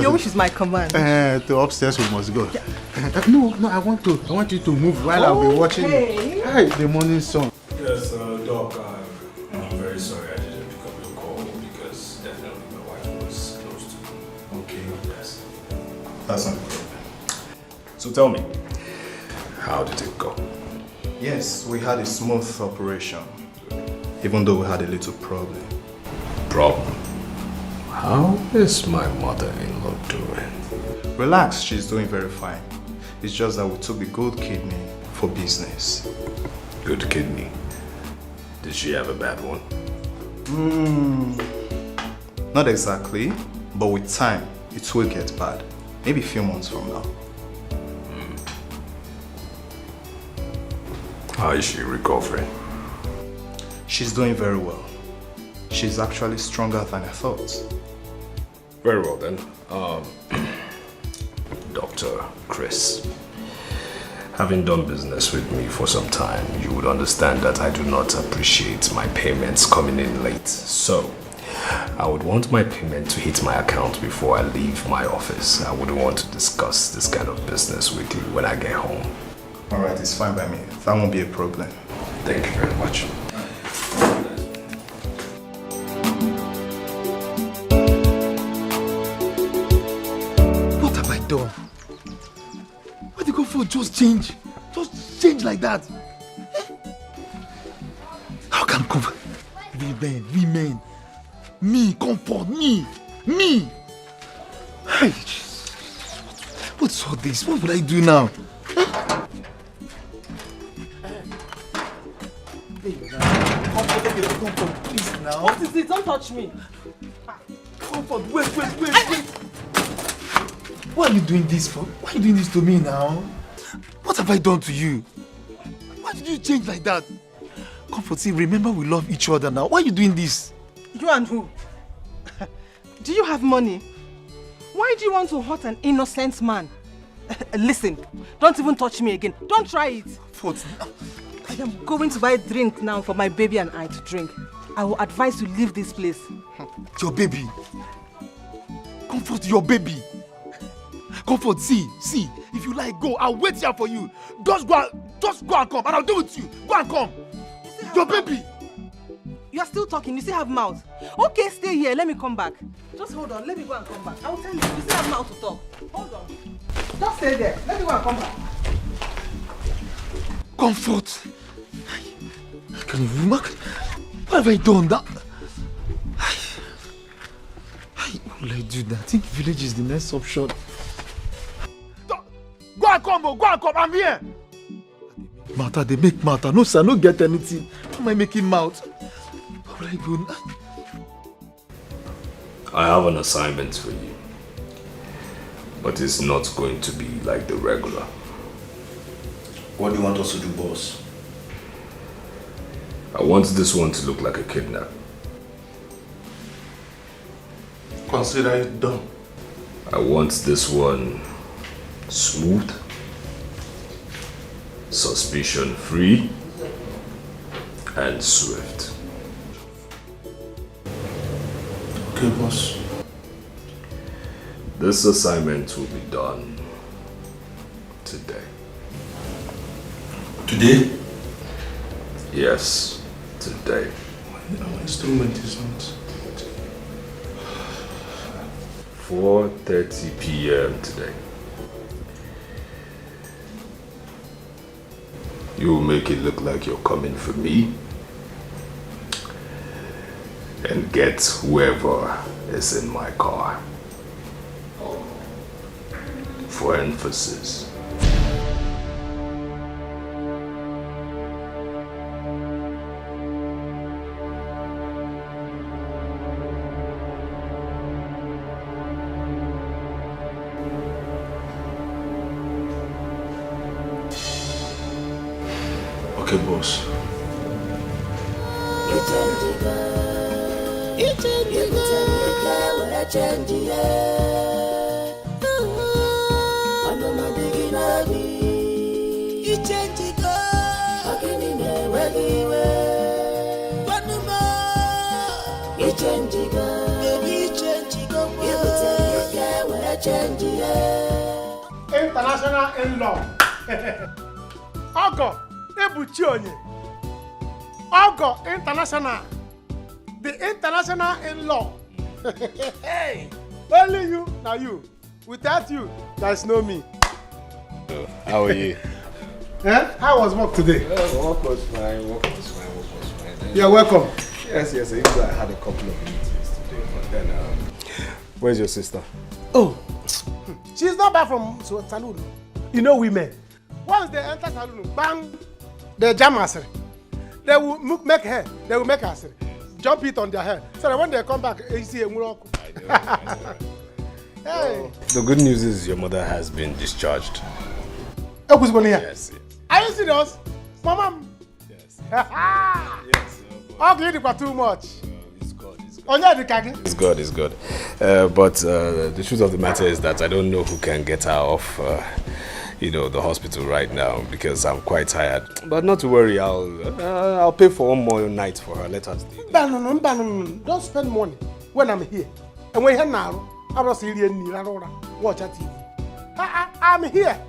Your wish is my command. To upstairs we must go. Yeah. No, I want you to move while I'll be watching the morning sun. Yes, Doc, I'm very sorry I didn't pick up your call because definitely my wife was close to me. Okay, yes. That's not a problem. So tell me, how did it go? Yes, we had a smooth operation, even though we had a little problem. Problem? How is my mother-in-law doing? Relax, she's doing very fine. It's just that we took the good kidney for business. Good kidney? Did she have a bad one? Not exactly, but with time, it will get bad. Maybe a few months from now. How is she recovering? She's doing very well. She's actually stronger than I thought. Very well then. Dr. Chris, having done business with me for some time, you would understand that I do not appreciate my payments coming in late. So, I would want my payment to hit my account before I leave my office. I wouldn't want to discuss this kind of business with you when I get home. Alright, it's fine by me. That won't be a problem. Thank you very much. What have I done? Why did you go for just change? Just change like that? How can comfort? Women. Me, comfort, me. Hey, what's all this? What would I do now? Comfort, please now. What is it? Don't touch me. Comfort, wait. Why are you doing this for? Why are you doing this to me now? What have I done to you? Why did you change like that? Comfort, see, remember we love each other now. Why are you doing this? You and who? Do you have money? Why do you want to hurt an innocent man? Listen, don't even touch me again. Don't try it. I am going to buy a drink now for my baby and I to drink. I will advise you leave this place. Your baby. Comfort, your baby. Comfort, see. If you like, go. I'll wait here for you. Just go and come, and I'll do it with you. Go and come. Your baby. You are still talking. You still have mouth. Okay, stay here. Let me come back. Just hold on. Let me go and come back. I will tell you. You still have mouth to talk. Hold on. Just stay there. Let me go and come back. Comfort. Can you remark? What have I done? What will I do now? I think village is the next option. Go and come. I'm here. Matter, they make matter. No, sir, no get anything. How am I making mouth? What will I do now? I have an assignment for you, but it's not going to be like the regular. What do you want us to do, boss? I want this one to look like a kidnap. Consider it done. I want this one smooth, suspicion-free, and swift. Okay, boss. This assignment will be done today. Today? Yes, today. My instrument is not. 4:30 p.m. today. You will make it look like you're coming for me and get whoever is in my car. For emphasis. Okay, boss. International in-law. Ogo, Ebuchi onye. Ogo International. The international in-law. Hey, only you, now you. Without you, there's no me. How are you? How was work today? Work was fine. You're welcome. Yes. Even though I had a couple of meetings today, but then, where's your sister? Oh, she's not back from saloon. You know women. Once they enter saloon, bang, they jam us. They will make hair. They will make us jump it on their hair. So that when they come back, you see a miracle. Hey. The good news is your mother has been discharged. Yes. Are you serious? Mama? Yes. Yes. Okay, you too much. It's good. It's good. But the truth of the matter is that I don't know who can get her off, the hospital right now because I'm quite tired. But not to worry, I'll pay for one more night for her. Let her stay. No. Don't spend money when I'm here. And when you're now, I'm not serious. Watch a TV. I'm here.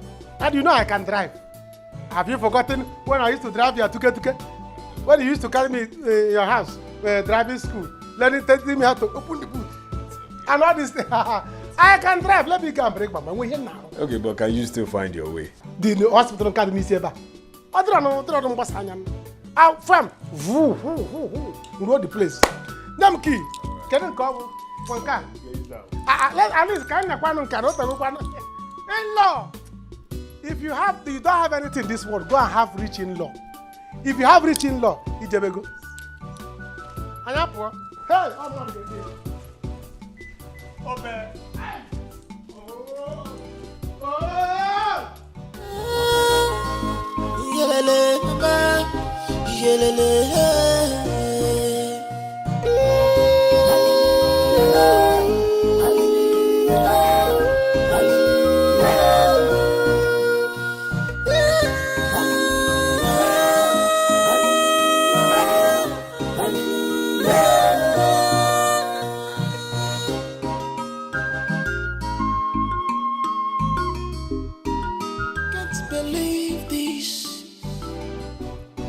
And you know I can drive. Have you forgotten when I used to drive your tuke? When you used to carry me your house, driving school, telling me how to open the boot. And all this thing. I can drive. Let me go and break my mind. We're here now. Okay, but can you still find your way? The hospital can't be here. I don't know. Out from road the place. Them key. Can you come? One car. At least can you in-law. If you don't have anything in this world, go and have rich in-law. If you have rich in-law, it's a go. And you poor. Hey, I'm not going to Open.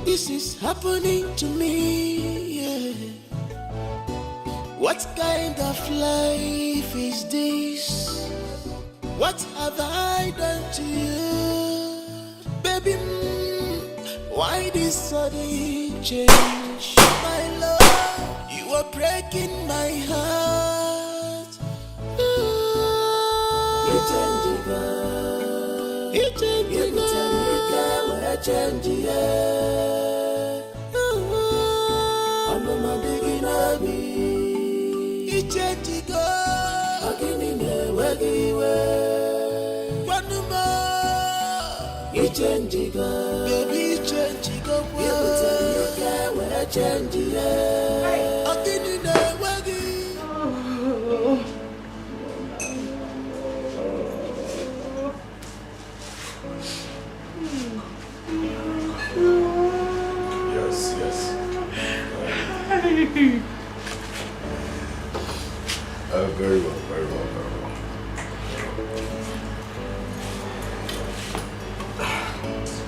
This is happening to me, yeah. What kind of life is this? What have I done to you? Baby, why this sudden change? My love, you are breaking my heart. You change, girl. You change, girl. You change, Yes. Very well.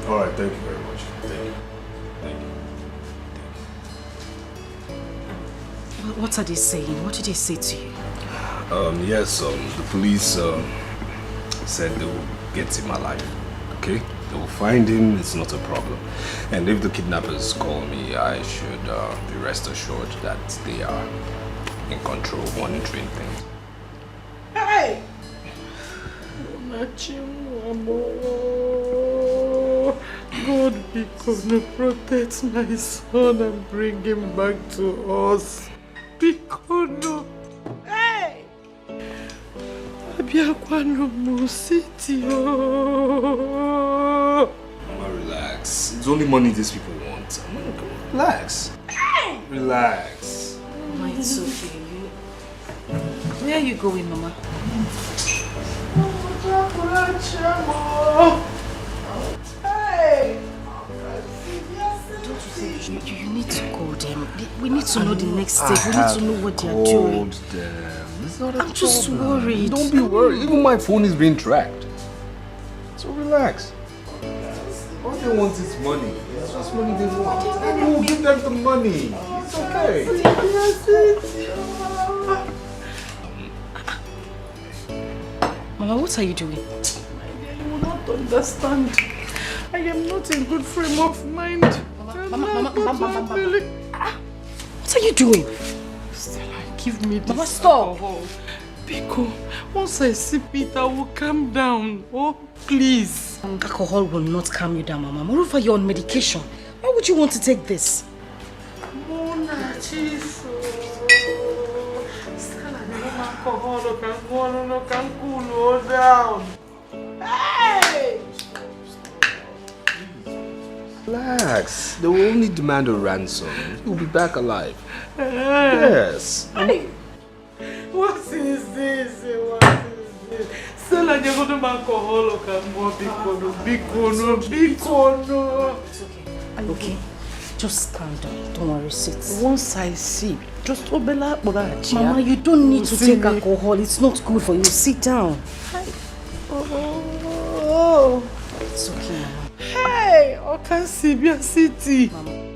All right, thank you very much. Thank you. What are they saying? What did they say to you? Yes, the police said they will get him alive, okay? They will find him, it's not a problem. And if the kidnappers call me, I should be rest assured that they are in control, monitoring things. Hey! God be gonna protect my son and bring him back to us. Because hey! Abiakwano Musiti. Mama, relax. relax. It's only money these people want. Come on, relax. Relax. Mama, it's okay. Where are you going, Mama? Hey! Don't you think you need to call them? We need to know the next step. We need to know what they are doing. Called them. It's not a I'm just worried. Don't be worried. Even my phone is being tracked. So relax. All they want is money. It's just money they want. And we'll give them the money. It's okay. Mama, what are you doing? You will not understand. I am not in good frame of mind. Mama. What are you doing? Stella, give me this. Mama, stop. Alcohol. Biko, once I sip it, I will calm down. Oh, please. Alcohol will not calm you down, Mama. Moreover, you're on medication. Why would you want to take this? Mona, chief. Stella, the alcohol can cool her down. Hey! Relax. They will only demand a ransom. You'll be back alive. Yes. Hey. What is this? What is this? Stella, you're going to alcohol can more big no. It's okay. Okay. Just calm down. Don't worry, sit. Once I see, just obela. Mama, you don't need to take alcohol. It's not good for you. Sit down. Oh. It's okay, Mama. Hey, Okansibia City. Mama.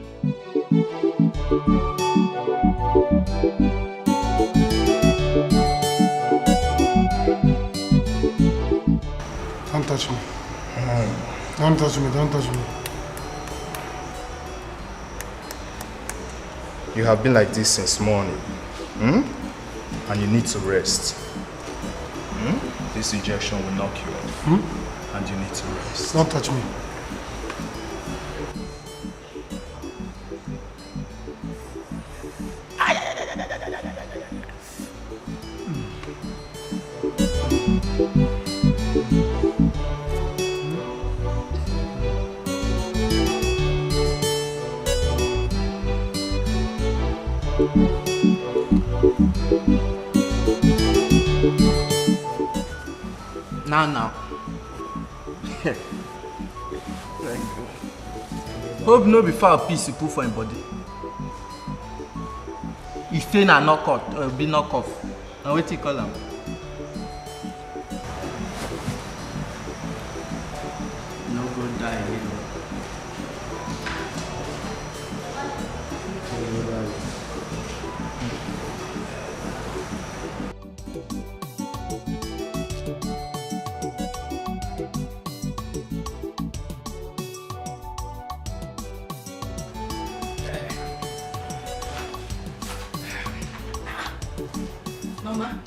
Don't touch me. Don't touch me. Don't touch me. You have been like this since morning. And you need to rest. This injection will knock you off. And you need to rest. Don't touch me. Now. Hope no be foul piece you put for him body. If they na knock out or be knock off, now what you call him? No go die here. Mama.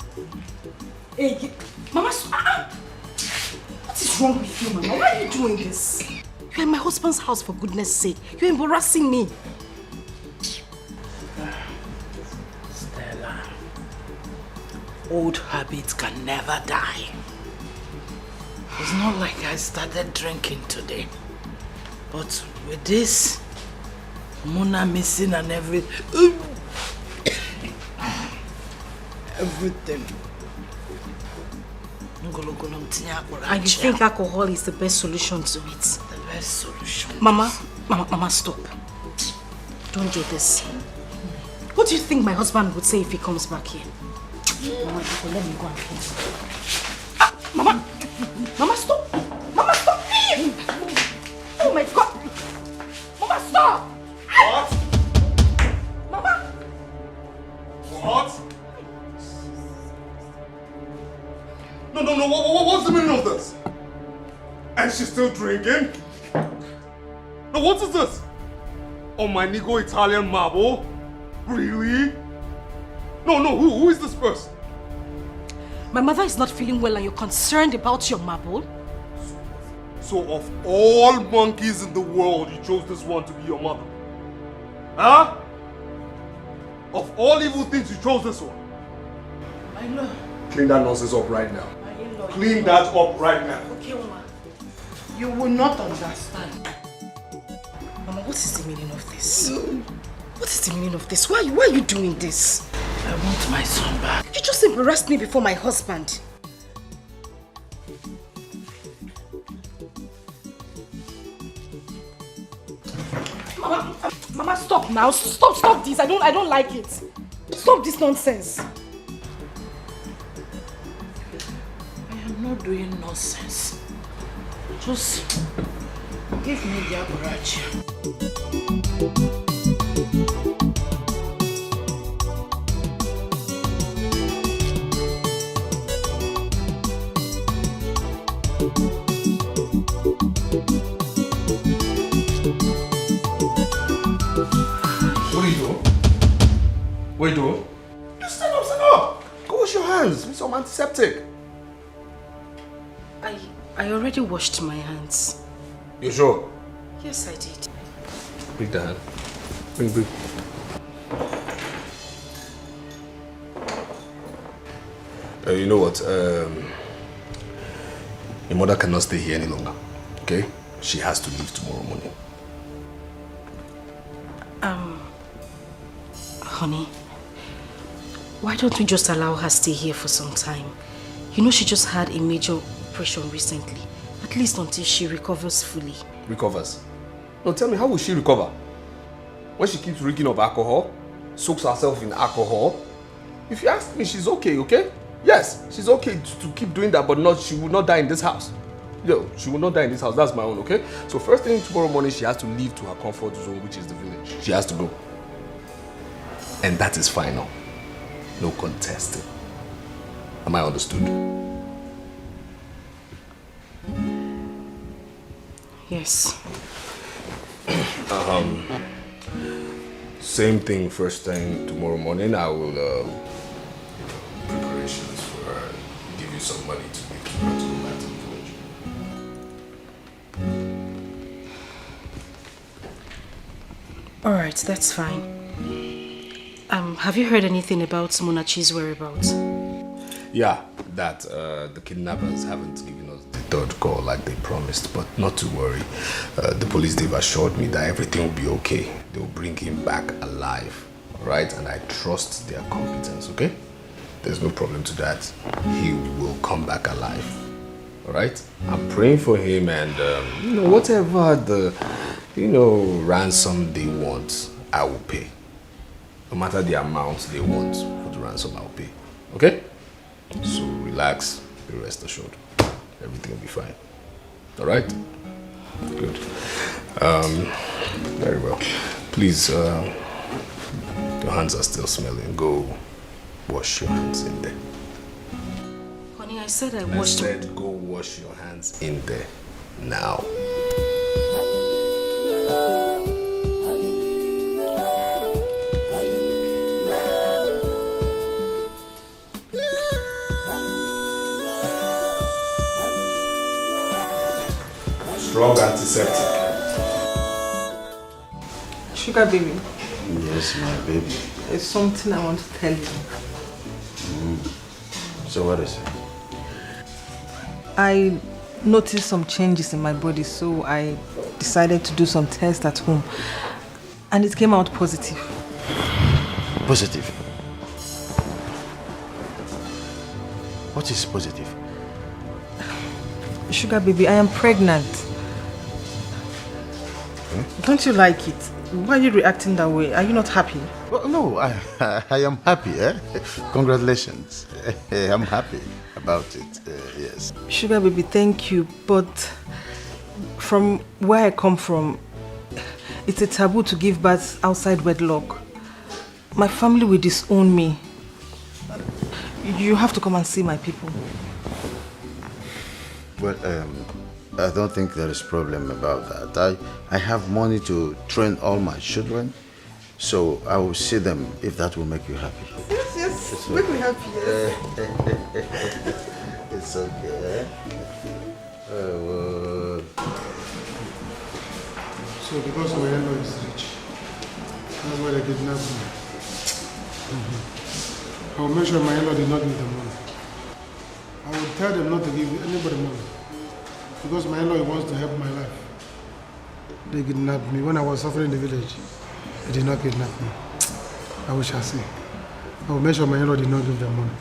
Hey, Mama, what is wrong with you, Mama? Why are you doing this? You're in my husband's house, for goodness sake. You're embarrassing me. Stella, old habits can never die. It's not like I started drinking today. But with this, Mona missing and everything. And you think alcohol is the best solution to it? The best solution. Mama, stop. Don't do this. What do you think my husband would say if he comes back here? Mama, let me go and clean. Mama, stop! Mama, stop! Oh my God! Mama, stop! What? Mama! What? No, what's the meaning of this? And she's still drinking? No, what is this? Oh, my Nigo Italian marble? Really? No, who is this person? My mother is not feeling well and you're concerned about your marble? So of all monkeys in the world, you chose this one to be your mother? Huh? Of all evil things, you chose this one? I know. Clean that nonsense up right now. Clean that up right now. Okay, Mama. You will not understand. what is the meaning of this? What is the meaning of this? Why are you doing this? I want my son back. You just embarrassed me before my husband. Mama, stop now. Stop this. I don't like it. Stop this nonsense. I am not doing nonsense. Just give me the average. What are you doing? What are you doing? Just stand up, stand up! Go wash your hands with some antiseptic. I already washed my hands. You sure? Yes, I did. Bring the hand. Bring. You know what? Your mother cannot stay here any longer. Okay? She has to leave tomorrow morning. Honey, why don't we just allow her stay here for some time? You know she just had a major operation recently. At least until she recovers fully. Recovers? No, tell me, how will she recover? When she keeps drinking of alcohol, soaks herself in alcohol. If you ask me, she's okay, okay? Yes, she's okay to keep doing that, but she will not die in this house. Yo, she will not die in this house. That's my own, okay? So first thing tomorrow morning, she has to leave to her comfort zone, which is the village. She has to go. And that is final. No contesting. Am I understood? Yes. Same thing first thing tomorrow morning. I will preparations for her. Give you some money to make her to go back to the village. Alright, that's fine. Have you heard anything about Munachi's whereabouts? Yeah, that the kidnappers haven't given us the third call like they promised, but not to worry. The police, they've assured me that everything will be okay. They'll bring him back alive, alright? And I trust their competence, okay? There's no problem to that. He will come back alive, alright? I'm praying for him, and whatever the, ransom they want, I will pay. No matter the amount they want for the ransom, I'll pay. Okay? So relax, be rest assured. Everything will be fine. Alright? Good. Very well. Please, your hands are still smelling. Go wash your hands in there. Honey, I said I washed... I said go wash your hands in there. Now. Strong antiseptic. Sugar baby. Yes, my baby. There's something I want to tell you. So what is it? I noticed some changes in my body, so I decided to do some tests at home. And it came out positive. Positive? What is positive? Sugar baby, I am pregnant. Don't you like it? Why are you reacting that way? Are you not happy? Well, no, I am happy. Congratulations. I'm happy about it. Yes. Sugar baby, thank you. But from where I come from, it's a taboo to give birth outside wedlock. My family will disown me. You have to come and see my people. Well, I don't think there is problem about that. I have money to train all my children, so I will see them if that will make you happy. Yes, It's make okay. me happy. Yes. It's okay. So because my in-law is rich, that's why they kidnapped me. I will make sure my in-law did not give them money. I will tell them not to give anybody money. Because my in-law wants to help my life. They kidnapped me. When I was suffering in the village, they did not kidnap me. I wish I see. I will make sure my in-law did not give them money.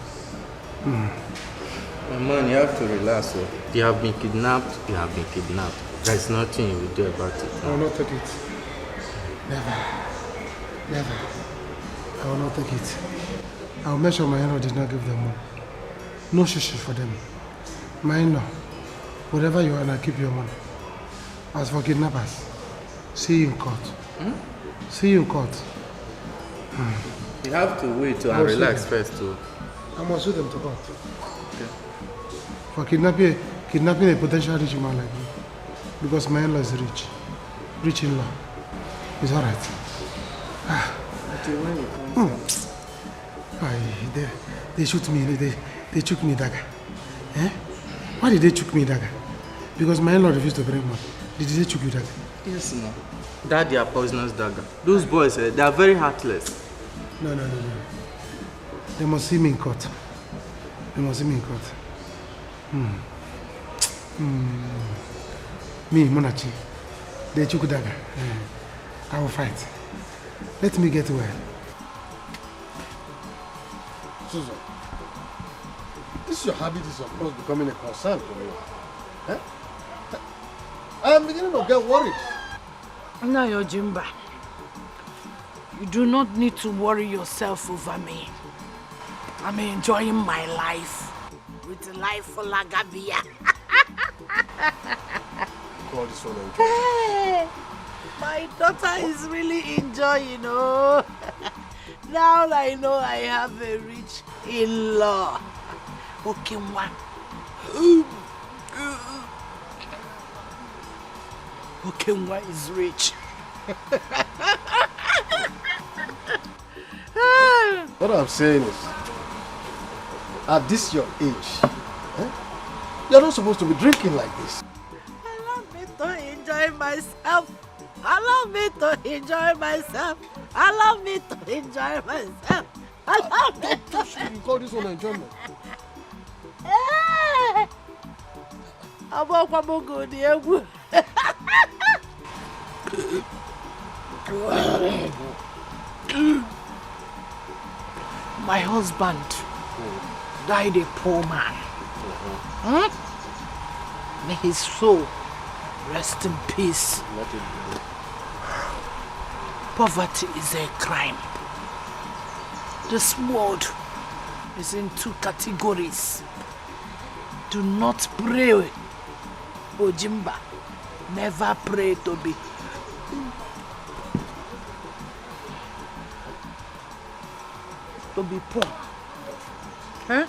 My man, you have to relax. So. You have been kidnapped, you have been kidnapped. There's nothing you will do about it. I will not take it. Never. Never. I will not take it. I will make sure my in-law did not give them money. No shishi for them. My in-law, whatever you want, I keep your money. As for kidnappers, see you in court. See you in court. You have to wait and relax first too. I must sue them to court. Okay. For kidnapping a potential rich man like me. Because my in-law is rich. Rich in-law. It's alright. They shoot me. They took me dagger. Eh? Why did they took me dagger? Because my in-law refused to bring money. Did they took you dagger? Yes, no. That they are poisonous dagger. Those boys, they are very heartless. No. They must see me in court. They must see me in court. Me, Monachi. They took dagger. I will fight. Let me get well. Susan, this your habit is of course becoming a concern for me. Eh? I am beginning to get worried. Now, your Jimba, you do not need to worry yourself over me. I'm enjoying my life with life for Lagabia. Call this one Hey, my daughter is really enjoying, oh. Now I know I have a rich in-law. Okay, one. Okenwa is rich. What I'm saying is, at this your age, you're not supposed to be drinking like this. Allow me to enjoy myself. Allow me to enjoy myself. Allow me to enjoy myself. Allow me to... You call this one enjoyment? My husband died a poor man. May his soul rest in peace. Poverty is a crime. This world is in two categories. Do not pray, Ojimba. Never pray to be. To be poor. Huh?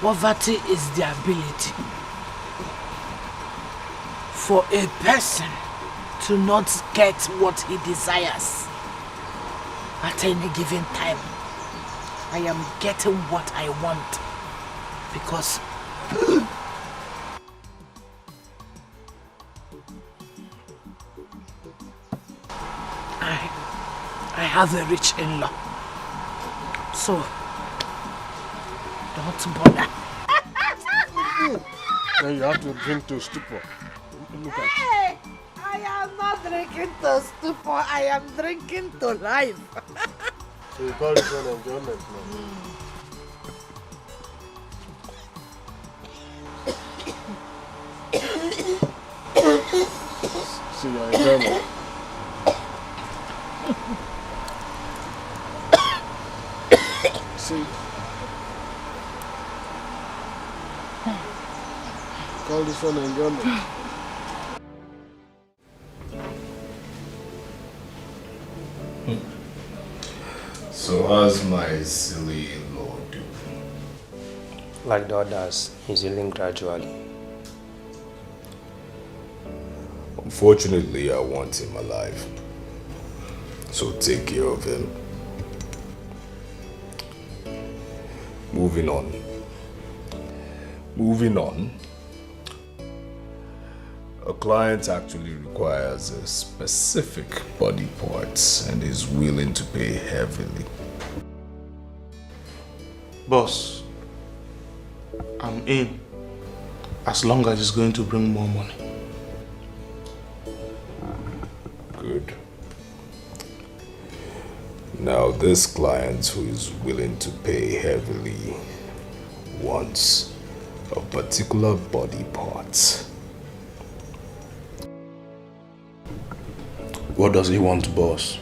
Poverty is the ability for a person to not get what he desires at any given time. I am getting what I want because I have a rich in-law. So don't bother. Then you have to drink to stupor. Look at Hey, I am not drinking to stupor. I am drinking to life. So you call this one enjoyment now? See your enjoyment. See. Call this one enjoyment. So how's my silly in-law doing? Like the others, he's healing gradually. Unfortunately, I want him alive. So take care of him. Moving on. A client actually requires a specific body parts and is willing to pay heavily. Boss, I'm in. As long as it's going to bring more money. Good. Now this client who is willing to pay heavily wants a particular body part. What does he want, boss?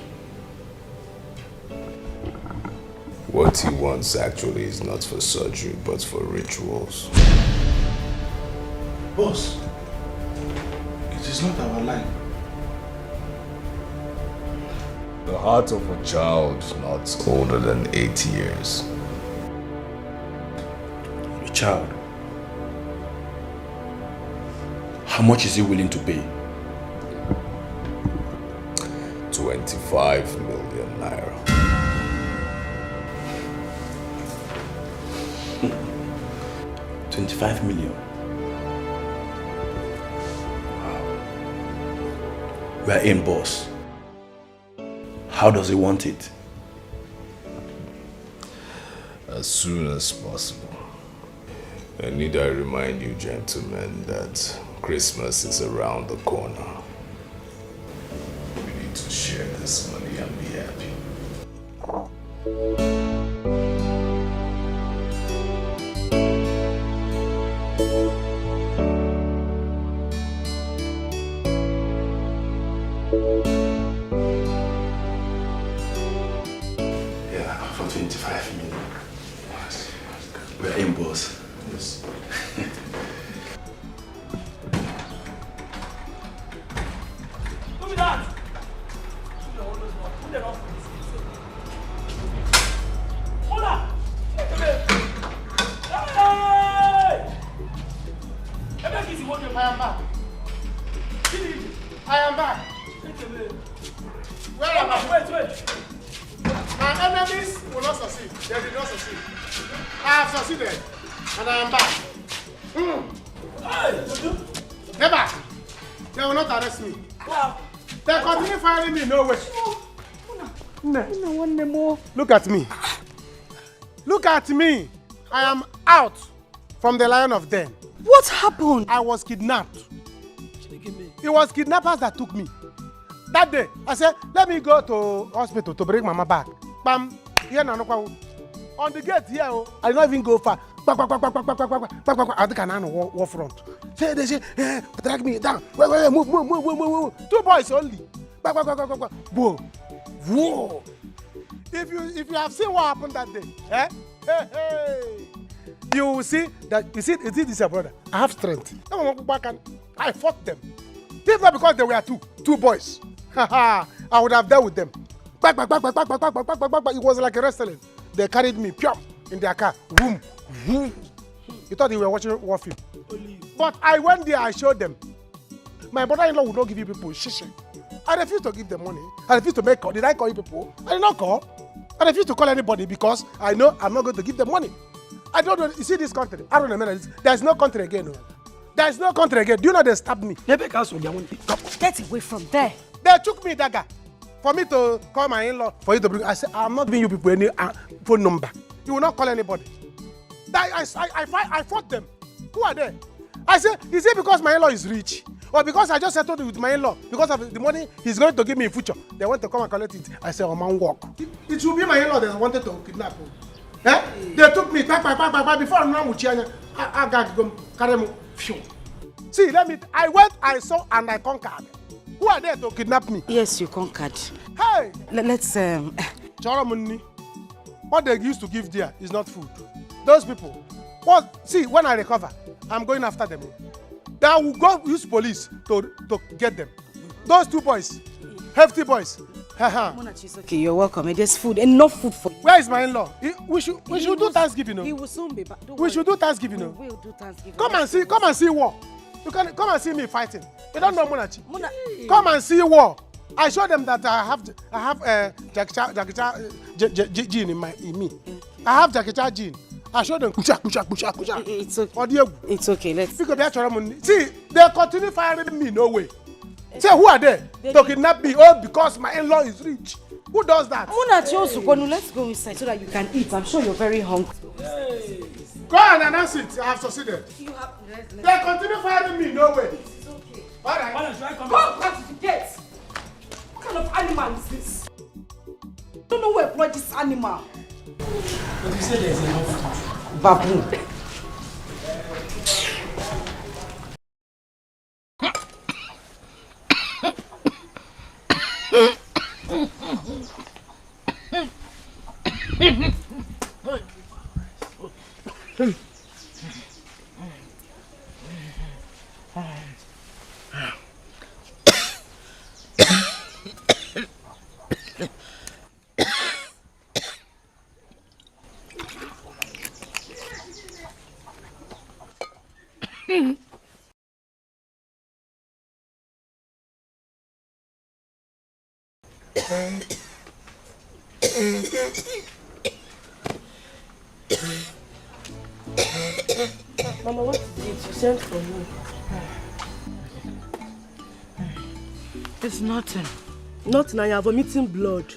What he wants actually is not for surgery, but for rituals. Boss, it is not our line. The heart of a child not older than 8 years. A child? How much is he willing to pay? 25 million naira. 25 million. Wow. We are in, boss. How does he want it? As soon as possible. And need I remind you, gentlemen, that Christmas is around the corner. We need to share this money and be happy. Yeah, for 25 million. We're in, boss. Yes. Look at that! Hold on! Hey! I am back. I am back. Where am I? Wait. My enemies will not succeed. They did not succeed. I have succeeded. And I am back. Never. They will not arrest me. They continue firing me, no way. Look at me. Look at me. I am out from the Lion of Den. What happened? I was kidnapped. It was kidnappers that took me. That day, I said, let me go to hospital to bring Mama back. Bam. Here na on the gate here, I did not even go far. I think I war front. They say, drag me down. Wait, move. 2 boys only. Whoa. Whoa. If you have seen what happened that day, you will see that you see this brother. I have strength. I fought them. If not because they were two boys, I would have dealt with them. It was like a wrestling. They carried me in their car. Boom. You thought they were watching war film. But I went there, I showed them. My brother-in-law would not give you people shishi. I refused to give them money. I refused to make call. Did I call you people? I did not call. I refused to call anybody because I know I'm not going to give them money. I don't know. You see this country? I don't know. There's no country again. No. There's no country again. Do you know they stabbed me? Get away from there. They took me dagger for me to call my in-law for you to bring. I said, I'm not giving you people any phone number. You will not call anybody. I fought them. Who are they? I said, is it because my in-law is rich? Or because I just settled with my in-law? Because of the money he's going to give me in future. They want to come and collect it. I said, man, walk. It should be my in-law that wanted to kidnap me. They took me before I'm not with you. I got to carry me. See, I went, I saw, and I conquered. Who are there to kidnap me? Yes, you conquered. Hey! Let's Choromuni. What they used to give there is not food. Those people. Well, see, when I recover, I'm going after them. They will go use police to get them. Those 2 boys, hefty boys. Okay, you're welcome. There's food, enough food for you. Where is my in-law? We should do Thanksgiving. He will soon be back. We should do Thanksgiving. We will do Thanksgiving. Come and see war. You can come and see me fighting. You don't know Munachi. Come and see war. I show them that I have gene in me. I have Jackie gene. I show them. It's okay. It's okay. Let's. See, they continue firing me. No way. Say, who are they to kidnap me? Oh, because my in-law is rich. Who does that? Let's go inside so that you can eat. I'm sure you're very hungry. Go and announce it. I have succeeded. You have... They continue firing me, no way. It's okay. All right. Madam, should I come Go back? back to the gate. What kind of animal is this? I don't know who employed this animal. But you said there's enough food. Baboon. Mama, what is it? You sent for me. It's nothing. Nothing, and you are vomiting blood.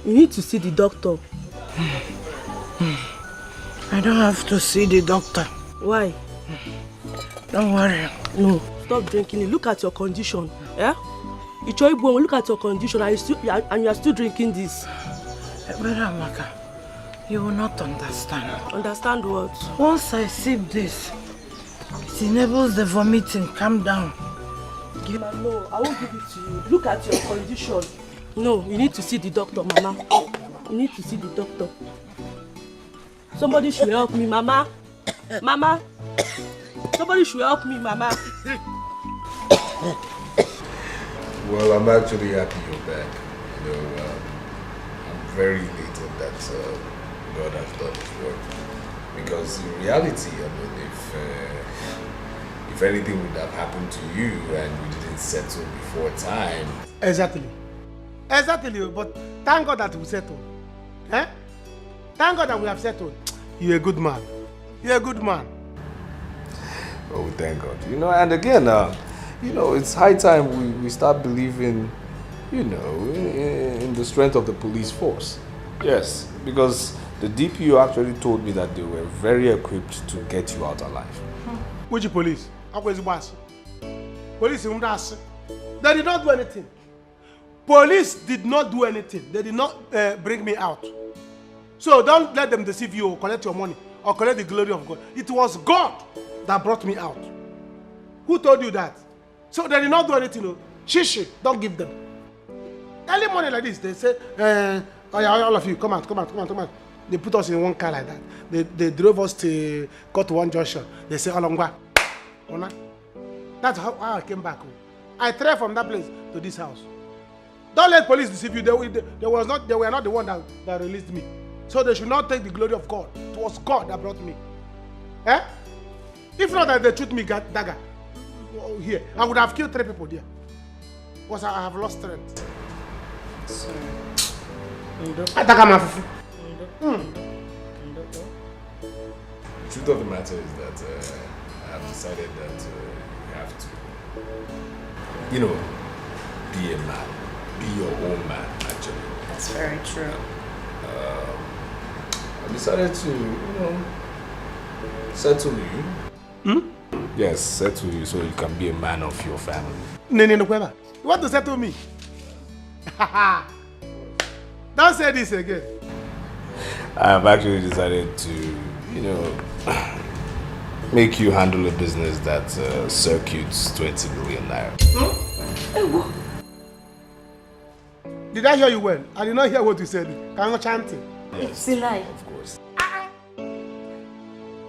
You need to see the doctor. I don't have to see the doctor. Why? Don't worry. No, stop drinking it. Look at your condition. Yeah? Look at your condition and you are still drinking this. But Amaka, you will not understand. Understand what? Once I sip this, it enables the vomiting. Calm down. Mama, no, I won't give it to you. Look at your condition. No, you need to see the doctor, Mama. You need to see the doctor. Somebody should help me, Mama. Mama. Somebody should help me, Mama. Well, I'm actually happy you're back. You know, I'm very elated that God has done His work. Because in reality, I mean, if anything would have happened to you and we didn't settle before time. Exactly. Exactly, but thank God that we settled. Eh? Thank God that we have settled. You're a good man. You're a good man. Oh, thank God. You know, and again, you know, it's high time we start believing, you know, in the strength of the police force. Yes, because the DPO actually told me that they were very equipped to get you out alive. Which police? Police, they did not do anything. Police did not do anything. They did not bring me out. So don't let them deceive you or collect your money or collect the glory of God. It was God that brought me out. Who told you that? So they did not do anything. No. Shishi, don't give them. Early morning like this, they say, all of you, come out. They put us in one car like that. They drove us to go to one junction. They say, Olongwa. That's how I came back home. I traveled from that place to this house. Don't let police deceive you. They were not the one that released me. So they should not take the glory of God. It was God that brought me. Eh? If not that they shoot me dagger here, I would have killed 3 people there. Because I have lost strength. Sorry. The truth of the matter is that I have decided that you have to, you know, be a man. Be your own man, actually. That's very true. I decided to, you know, settle you. Hmm? Yes, settle you so you can be a man of your family. You want to settle me? Don't say this again. I have actually decided to, you know, make you handle a business that circuits 20 million naira. Hmm? Did I hear you well? I did not hear what you said. Can you chant it? Yes, of course.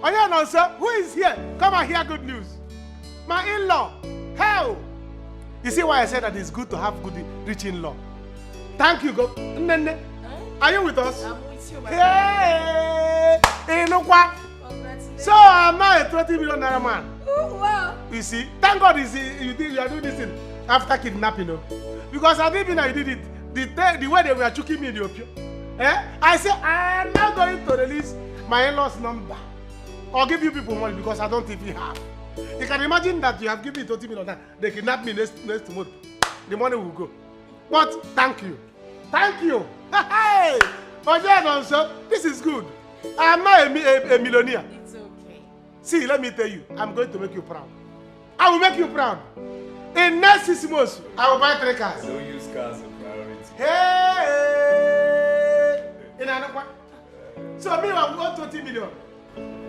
Oh yeah, no, sir. Who is here? Come and hear good news. My in-law. Hell. You see why I said that it's good to have good, rich in-law. Thank you, God. Are you with us? I'm with you, my Hey! Hey, no what? So I'm now a 20 million naira man. Oh, wow. You see, thank God you are doing this thing after kidnapping, you know. Because I didn't know you did it. The way they were choking me in the opium. I said, I am now going to release my in-law's number. Or give you people money because I don't even have. You can imagine that you have given me 20 million. They kidnap me next month. The money will go. But thank you. Thank you. Hey! Oh, yeah, no, sir. This is good. I'm not a millionaire. It's okay. See, let me tell you, I'm going to make you proud. I will make you proud. In next 6 months, I will buy 3 cars. Don't use cars as a priority. Hey! In another so me, I want 20 million.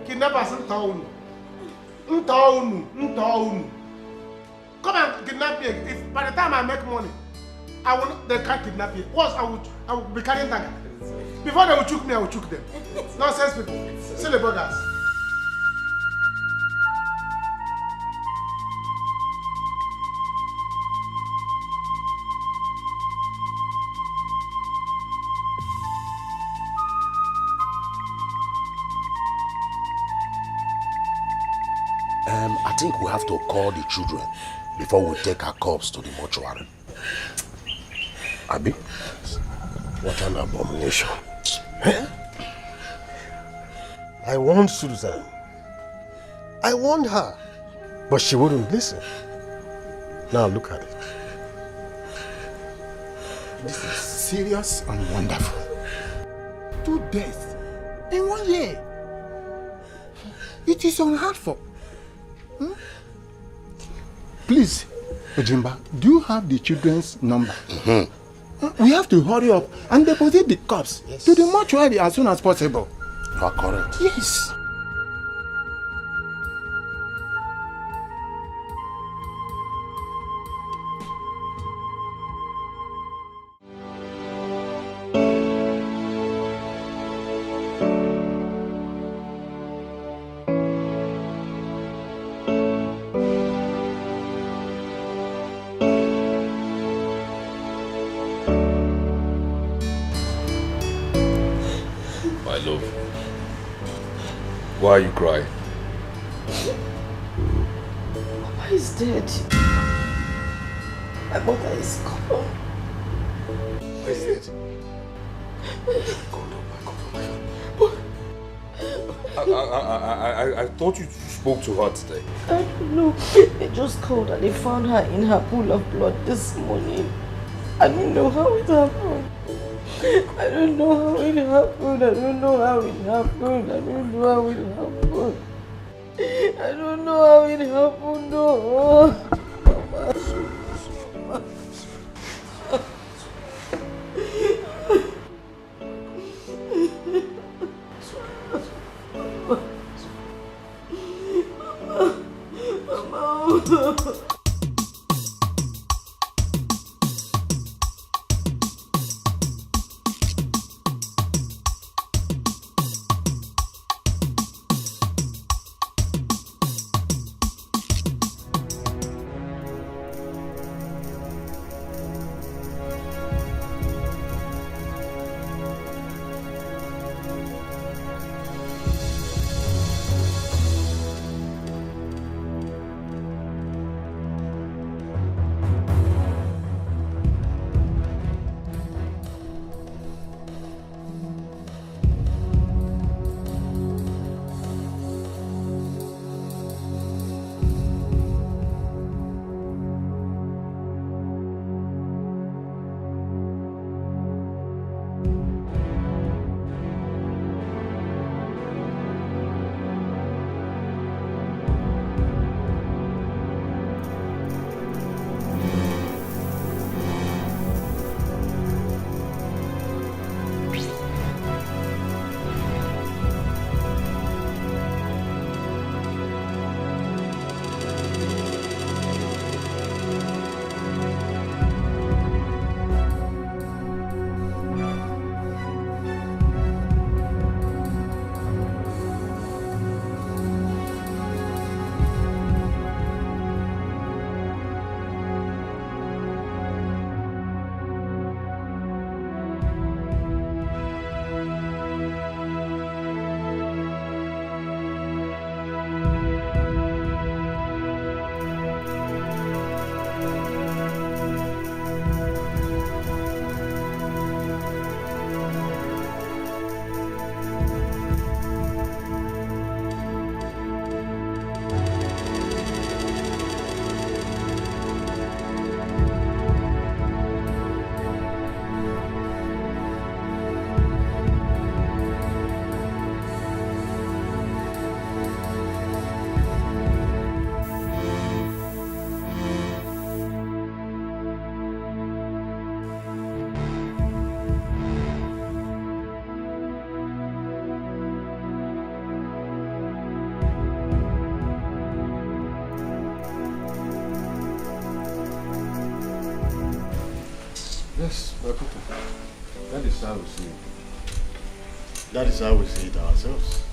Kidnappers, come and kidnap me. If by the time I make money, they can't kidnap me. Once I will be carrying dagger. Before they will choke me, I will choke them. Nonsense people. See the buggers. I think we have to call the children before we take our corpse to the mortuary. Abi? What an abomination. I warned Susan. I warned her, but she wouldn't listen. Now look at it. This is serious and wonderful. 2 deaths in 1 year. It is unheard of. Please, Ojimba, do you have the children's number? We have to hurry up and deposit the corpse to the mortuary as soon as possible. You are correct. Yes. Why are you crying? Papa is dead. My mother is gone. Why is dead? I thought you spoke to her today. I don't know. They just called and they found her in her pool of blood this morning. I don't know how it happened. I don't know how it happened. I don't know how it happened. I don't know how it happened. I don't know how it happened. No. Mama. That is how we see it. That is how we see it ourselves.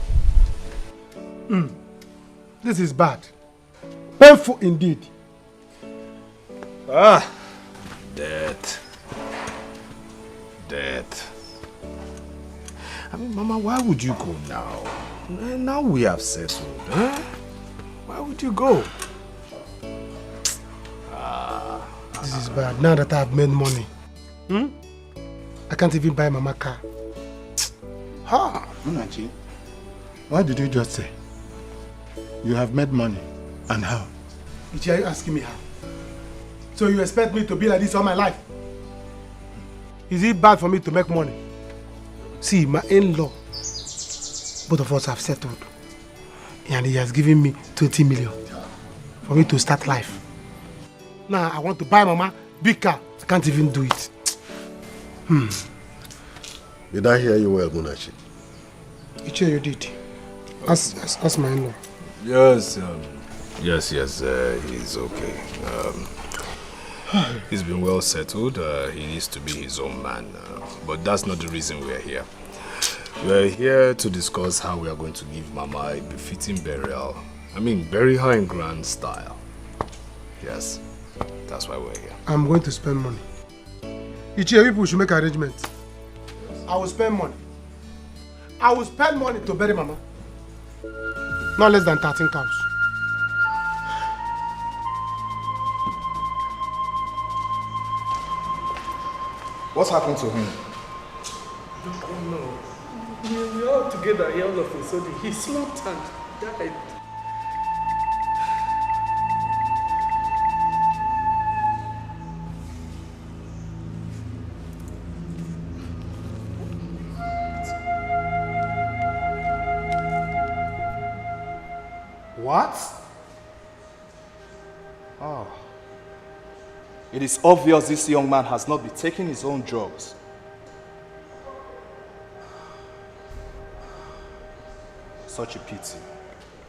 This is bad. Painful indeed. Death. I mean, Mama, why would you go now? Now we have settled, huh? Why would you go? This is bad. Now that I've made money, I can't even buy Mama car. Munachi, what did you just say? You have made money. And how? Ichi, are you asking me how? So you expect me to be like this all my life? Is it bad for me to make money? See, my in-law, both of us have settled. And he has given me 20 million for me to start life. Now I want to buy Mama big car. I can't even do it. Did I hear you well, Munachi? Ichi, you did. Ask my in-law. Yes, he's okay. He's been well settled. He needs to be his own man. But that's not the reason we're here. We're here to discuss how we are going to give Mama a befitting burial. I mean, bury her in grand style. Yes, that's why we're here. I'm going to spend money. Ichi, people should make arrangements. I will spend money. I will spend money to bury Mama. Not less than 13 cows. What's happened to him? I don't know. We were all together here all of a sudden. He slumped and died. What? Oh. It is obvious this young man has not been taking his own drugs. Such a pity.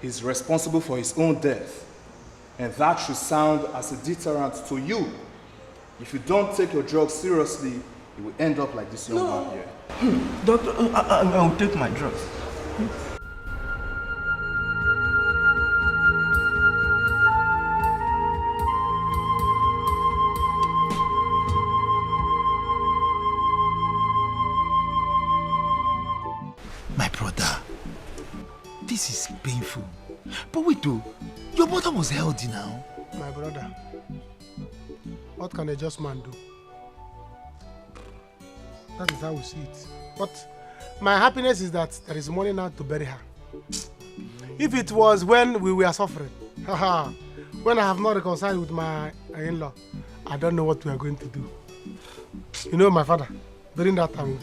He's responsible for his own death. And that should sound as a deterrent to you. If you don't take your drugs seriously, you will end up like this young man here. Doctor, I will take my drugs. This is painful. But wait though, your mother was healthy now. My brother, what can a just man do? That is how we see it. But my happiness is that there is money now to bury her. If it was when we were suffering, when I have not reconciled with my in-law, I don't know what we are going to do. You know, my father, during that time,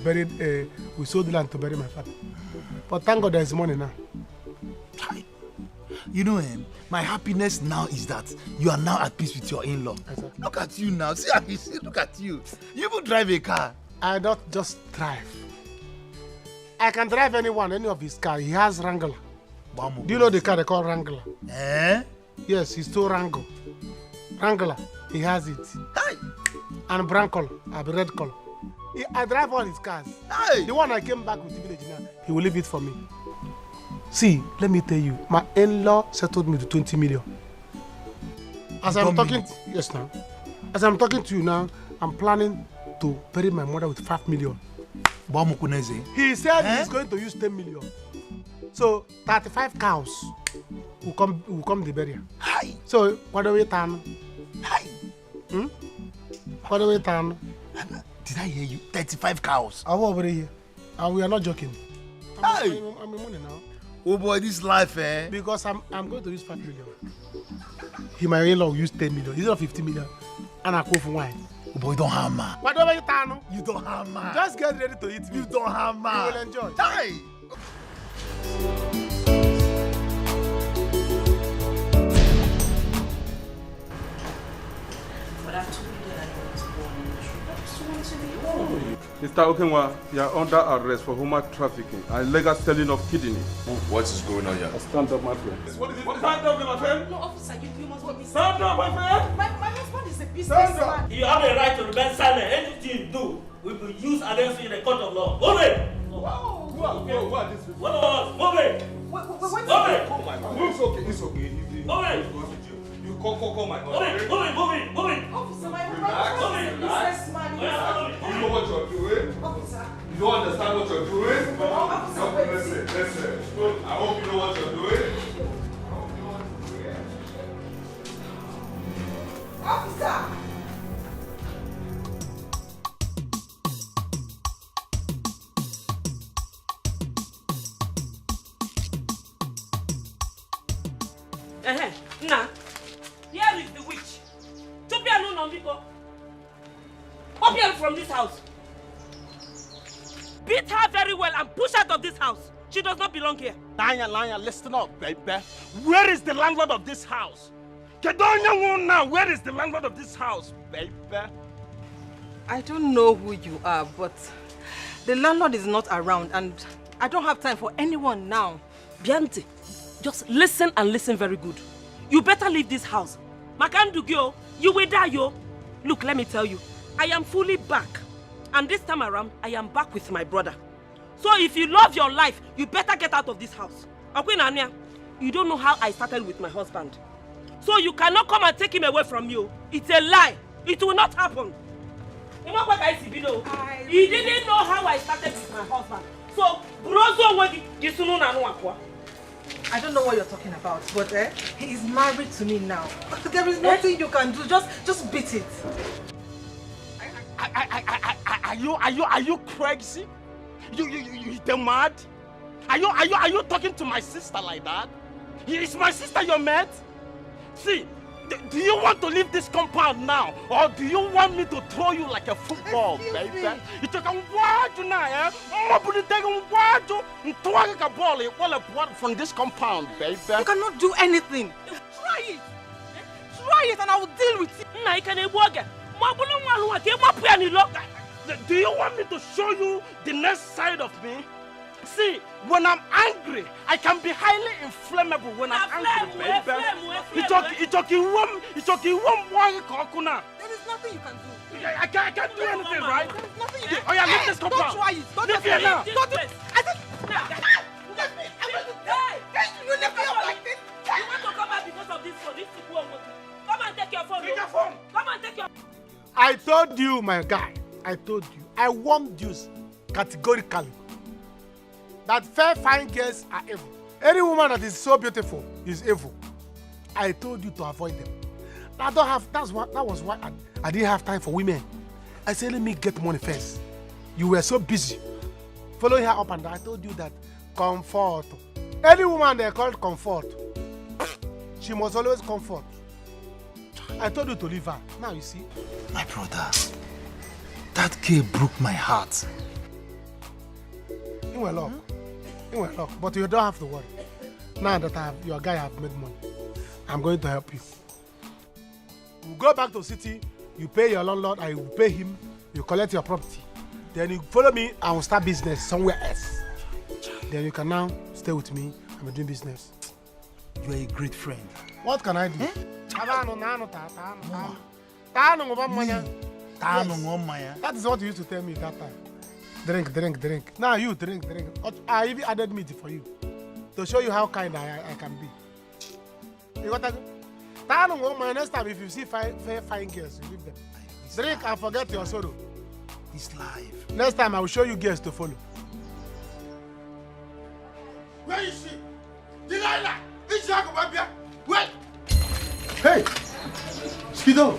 we sold the land to bury my father. But thank God there is money now. You know, my happiness now is that you are now at peace with your in-law. Exactly. Look at you now. See how you see. Look at you. You even drive a car. I don't just drive. I can drive any of his car. He has Wrangler. Do you know the car they call Wrangler? Yes, he's still Wrangler. Wrangler, he has it. And brown color, red color. I drive all his cars. The one I came back with the village now, he will leave it for me. See, let me tell you, my in-law settled me to 20 million. As I'm talking, yes now. As I'm talking to you now, I'm planning to bury my mother with 5 million. He said he's going to use 10 million. So 35 cows will come the burial. So what do we turn? What do we turn? Did I hear you? 35 cows. I'm over here. And we are not joking. I'm in money now. Oh boy, this life, Because I'm going to use 5 million. My in-law will use 10 million. Instead of 50 million. And I go for wine. Oh boy, don't hammer. Whatever you turn. You don't hammer. Just get ready to eat me. You don't hammer. You will enjoy. Hey! But I told you that I don't want to go on the trip. I just want to be home. Mr. Okenwa, you are under arrest for human trafficking and illegal selling of kidney. What is going on here? Stand up, my friend. What is it? Stand up, my friend. No, officer, you must be. Stand up, my friend. My husband is a businessman. You have a right to remain silent. Anything you do will be used against you in the court of law. Move it! What is this? Move it! Move it! Oh my God. It's okay. Move it! You call my Move it! Officer, my Relax. husband is a businessman. You know what you're doing? Officer. You don't understand what you're doing? Officer, Listen. I hope you know what you're doing. Officer! Nah, here is the witch. Chopia no nambiko. Up here from this house. Beat her very well and push her out of this house. She does not belong here. Lion, listen up, baby. Where is the landlord of this house? Now, where is the landlord of this house, baby? I don't know who you are, but the landlord is not around and I don't have time for anyone now. Biante, just listen and listen very good. You better leave this house. Makandugyo, you will die, yo. Look, let me tell you, I am fully back. And this time around, I am back with my brother. So if you love your life, you better get out of this house. Akwinanya, you don't know how I started with my husband. So you cannot come and take him away from you. It's a lie. It will not happen. He didn't know how I started with my husband. So, I don't know what you're talking about, but he is married to me now. There is nothing you can do. Just beat it. Are you crazy? You mad? Are you talking to my sister like that? Is my sister your mate? See, do you want to leave this compound now, or do you want me to throw you like a football, baby? You took a word now, ball from this compound, baby. You cannot do anything. Try it. Try it and I will deal with it. Do you want me to show you the next side of me? See, when I'm angry, I can be highly inflammable when I'm angry, baby. There is nothing you can do. I can't do anything, right? There is nothing you can do. Oh yeah, leave this compound. Don't try it. Don't leave here now. Don't do it. I said, you left me up like this. You want to come back because of this phone? This is one. Come and take your phone. Take your phone. Come and take your. I told you, my guy. I warned you categorically that fair, fine girls are evil. Any woman that is so beautiful is evil. I told you to avoid them. That was why I didn't have time for women. I said, let me get money first. You were so busy following her up and down. I told you that comfort. Any woman they call comfort, she must always comfort. I told you to leave her. Now you see. My brother, that girl broke my heart. You were luck. But you don't have to worry. Now that your guy have made money, I'm going to help you. We'll go back to the city, you pay your landlord, I will pay him, you collect your property. Then you follow me and we'll start business somewhere else. Then you can now stay with me and be doing business. You are a great friend. What can I do? Yes. That is what you used to tell me that time. Drink. Now you drink. I even added meat for you to show you how kind I can be. You got to go? Next time if you see fine girls, you leave them. Drink and forget your sorrow. It's life. Next time I will show you girls to follow. Where is she? Delilah! This Jacob, wait! Hey! Skido!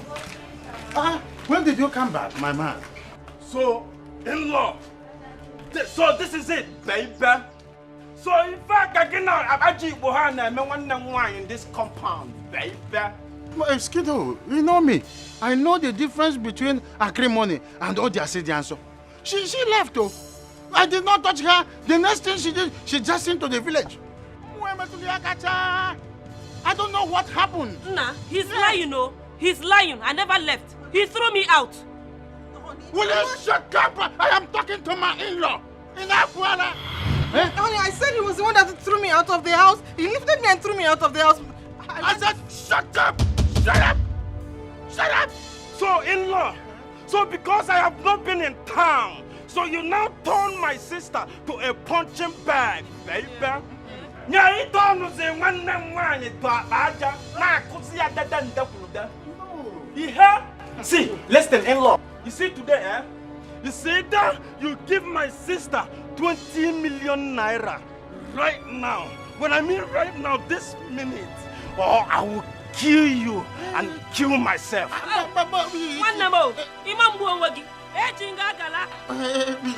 When did you come back, my man? So, in-law, so this is it, baby. So in fact, I can actually in this compound, baby. Skido, you know me. I know the difference between acrimony and Odiasidianso. She left though. I did not touch her. The next thing she did, she just into the village. I don't know what happened. Nah, he's lying, no. He's lying. I never left. He threw me out. Will you shut up? I am talking to my in-law. Enough, Wala. Honey, I said he was the one that threw me out of the house. He lifted me and threw me out of the house. I said, shut up! Shut up! Shut up! So, in-law, so because I have not been in town, so you now turn my sister to a punching bag, baby. See, listen, in-law. You see today, you see that you give my sister 20 million naira right now. When I mean right now, this minute, or I will kill you and kill myself.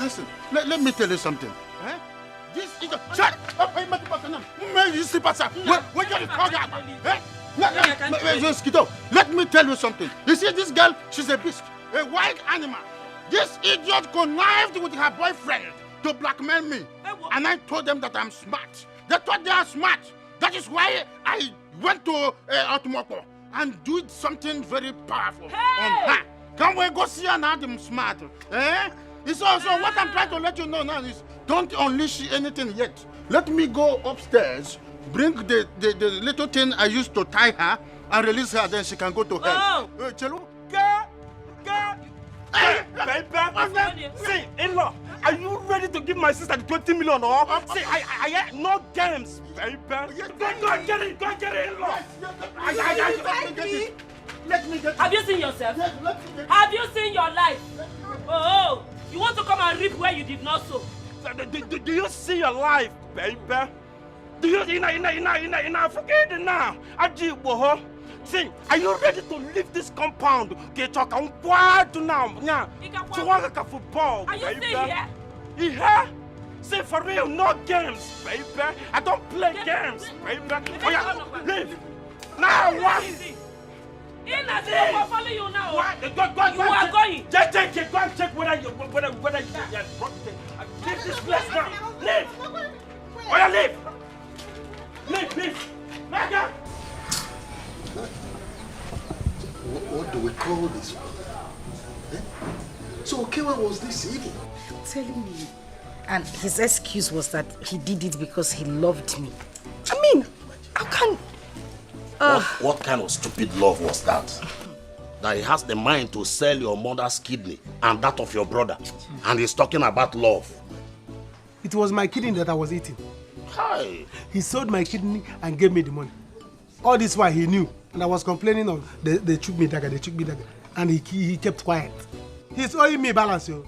Listen, let me tell you something. This is a... Shut up! Let me tell you something. You see, this girl, she's a beast, a wild animal. This idiot connived with her boyfriend to blackmail me. And I told them that I'm smart. They thought they are smart. That is why I went to Otumoko and did something very powerful on her. Can we go see her now? I'm smart. It's also what I'm trying to let you know now is don't unleash anything yet. Let me go upstairs, bring the little thing I used to tie her and release her, then she can go to hell. Chelu? Baby, see, in-law, are you ready to give my sister the 20 million or? See, I no games, baby. Go get it, in-law. Let me get it. Have you seen yourself? Have you seen your life? Oh, you want to come and reap where you did not sow? Do you see your life, baby? Do you forget it now? See, are you ready to leave this compound? Are you still here? Yeah. See, for real, no games, baby. I don't play games, baby. Oh, yeah, leave. Now, what? I'll follow you now. What? You are going. Just take it. Go and check whether you leave this place now. Leave. Oh, yeah, leave. Leave. Mega. What do we call this? So Okewa was this evil? I'm telling you. And his excuse was that he did it because he loved me. I mean, how can... What kind of stupid love was that? That he has the mind to sell your mother's kidney and that of your brother. And he's talking about love. It was my kidney that I was eating. Hi. He sold my kidney and gave me the money. All this while he knew. And I was complaining of they took me dagger. And he kept quiet. He's owing me balance, yo.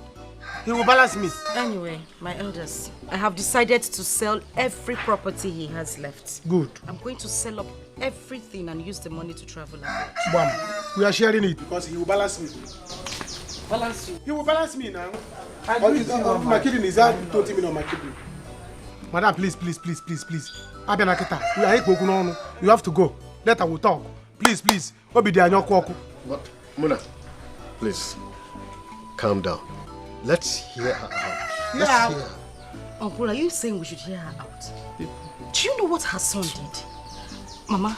He will balance me. Anyway, my elders, I have decided to sell every property he has left. Good. I'm going to sell up everything and use the money to travel abroad. Bam. We are sharing it because he will balance me. Balance you? He will balance me now. My kidney is out 20 million on my kidney. Madam, please. You have to go. Later we'll talk. Please. But Muna, please, calm down. Let's hear her out. Let's hear her. Uncle, are you saying we should hear her out? Do you know what her son did? Mama,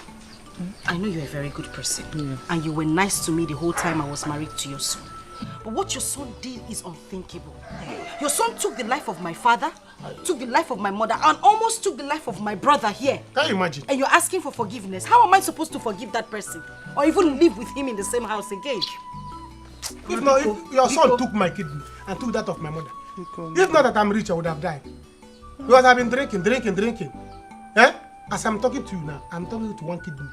I know you're a very good person. And you were nice to me the whole time I was married to your son. But what your son did is unthinkable. Your son took the life of my father, took the life of my mother, and almost took the life of my brother here. Can you imagine? And you're asking for forgiveness. How am I supposed to forgive that person? Or even live with him in the same house again? If your son took my kidney and took that of my mother, if not that I'm rich, I would have died. Because I've been drinking. As I'm talking to you now, I'm talking to one kidney.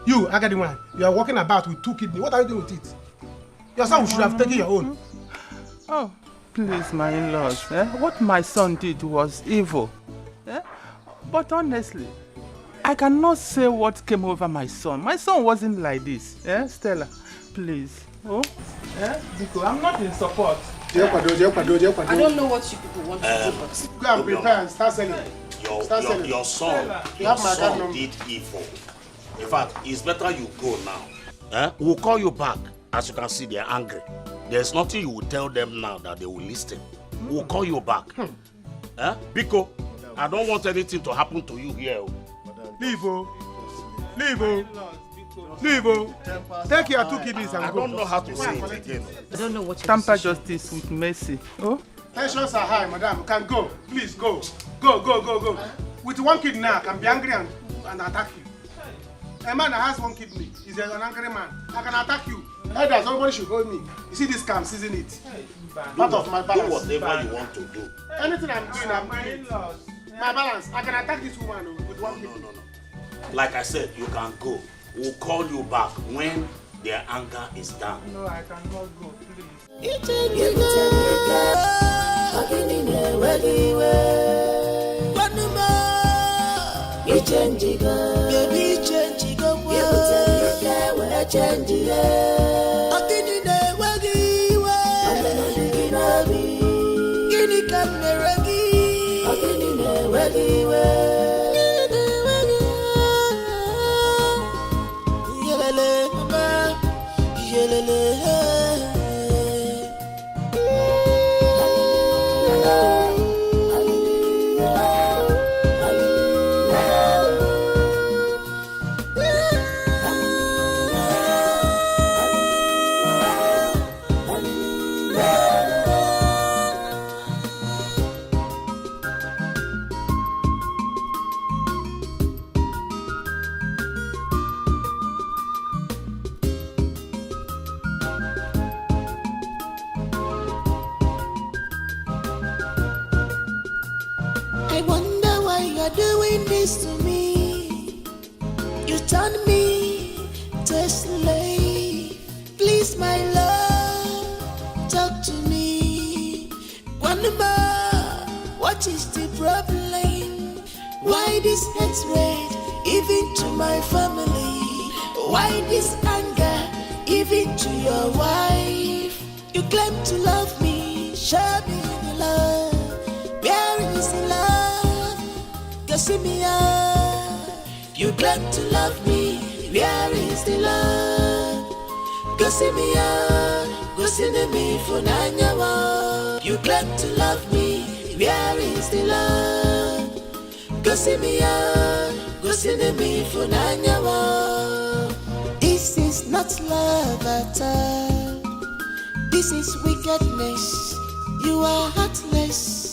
You, Agadiwan, you are walking about with 2 kidneys. What are you doing with it? Your son should have taken your own. Oh, please, my in-laws. What my son did was evil. But honestly, I cannot say what came over my son. My son wasn't like this. Stella, please. Because I'm not in support. I don't know what you people want to do, but... Go and prepare and start selling. Your son did evil. In fact, it's better you go now. We'll call you back. As you can see, they're angry. There's nothing you will tell them now that they will listen. We'll call you back. Biko, I don't want anything to happen to you here. Leave. Leave. Take your 2 kidneys and I go. don't know how to say it again. I don't know what you're Tamper justice with mercy. Oh? Tensions are high, madam. You can go. Please go. Go. With 1 kidney now, I can be angry and attack you. A man that has 1 kidney is an angry man. I can attack you. Elders, nobody should hold me. You see this scam, isn't it? Part of my balance. Do whatever you want to do. Anything I'm doing, I'm doing it. My balance. I can attack this woman with 1 kidney. No. Like I said, you can go. We'll call you back when their anger is down. No, I cannot go, please. I wonder why you're doing this to me. You turn me to a slave. Please, my love, talk to me. One more, what is the problem? Why this hatred, even to my family? Why this anger, even to your wife? You claim to love me, show me the love. Where is the love? Go see me out. You claim to love me. Where is the love? Go see me out. Go see me for Nanyawa. You claim to love me. Where is the love? Go see me out. Go see me for Nanyawa. This is not love at all. This is wickedness. You are heartless.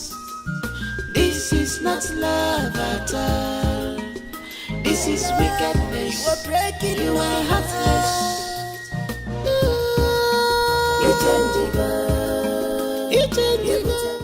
This is not love at all. This is wickedness. You are breaking. You are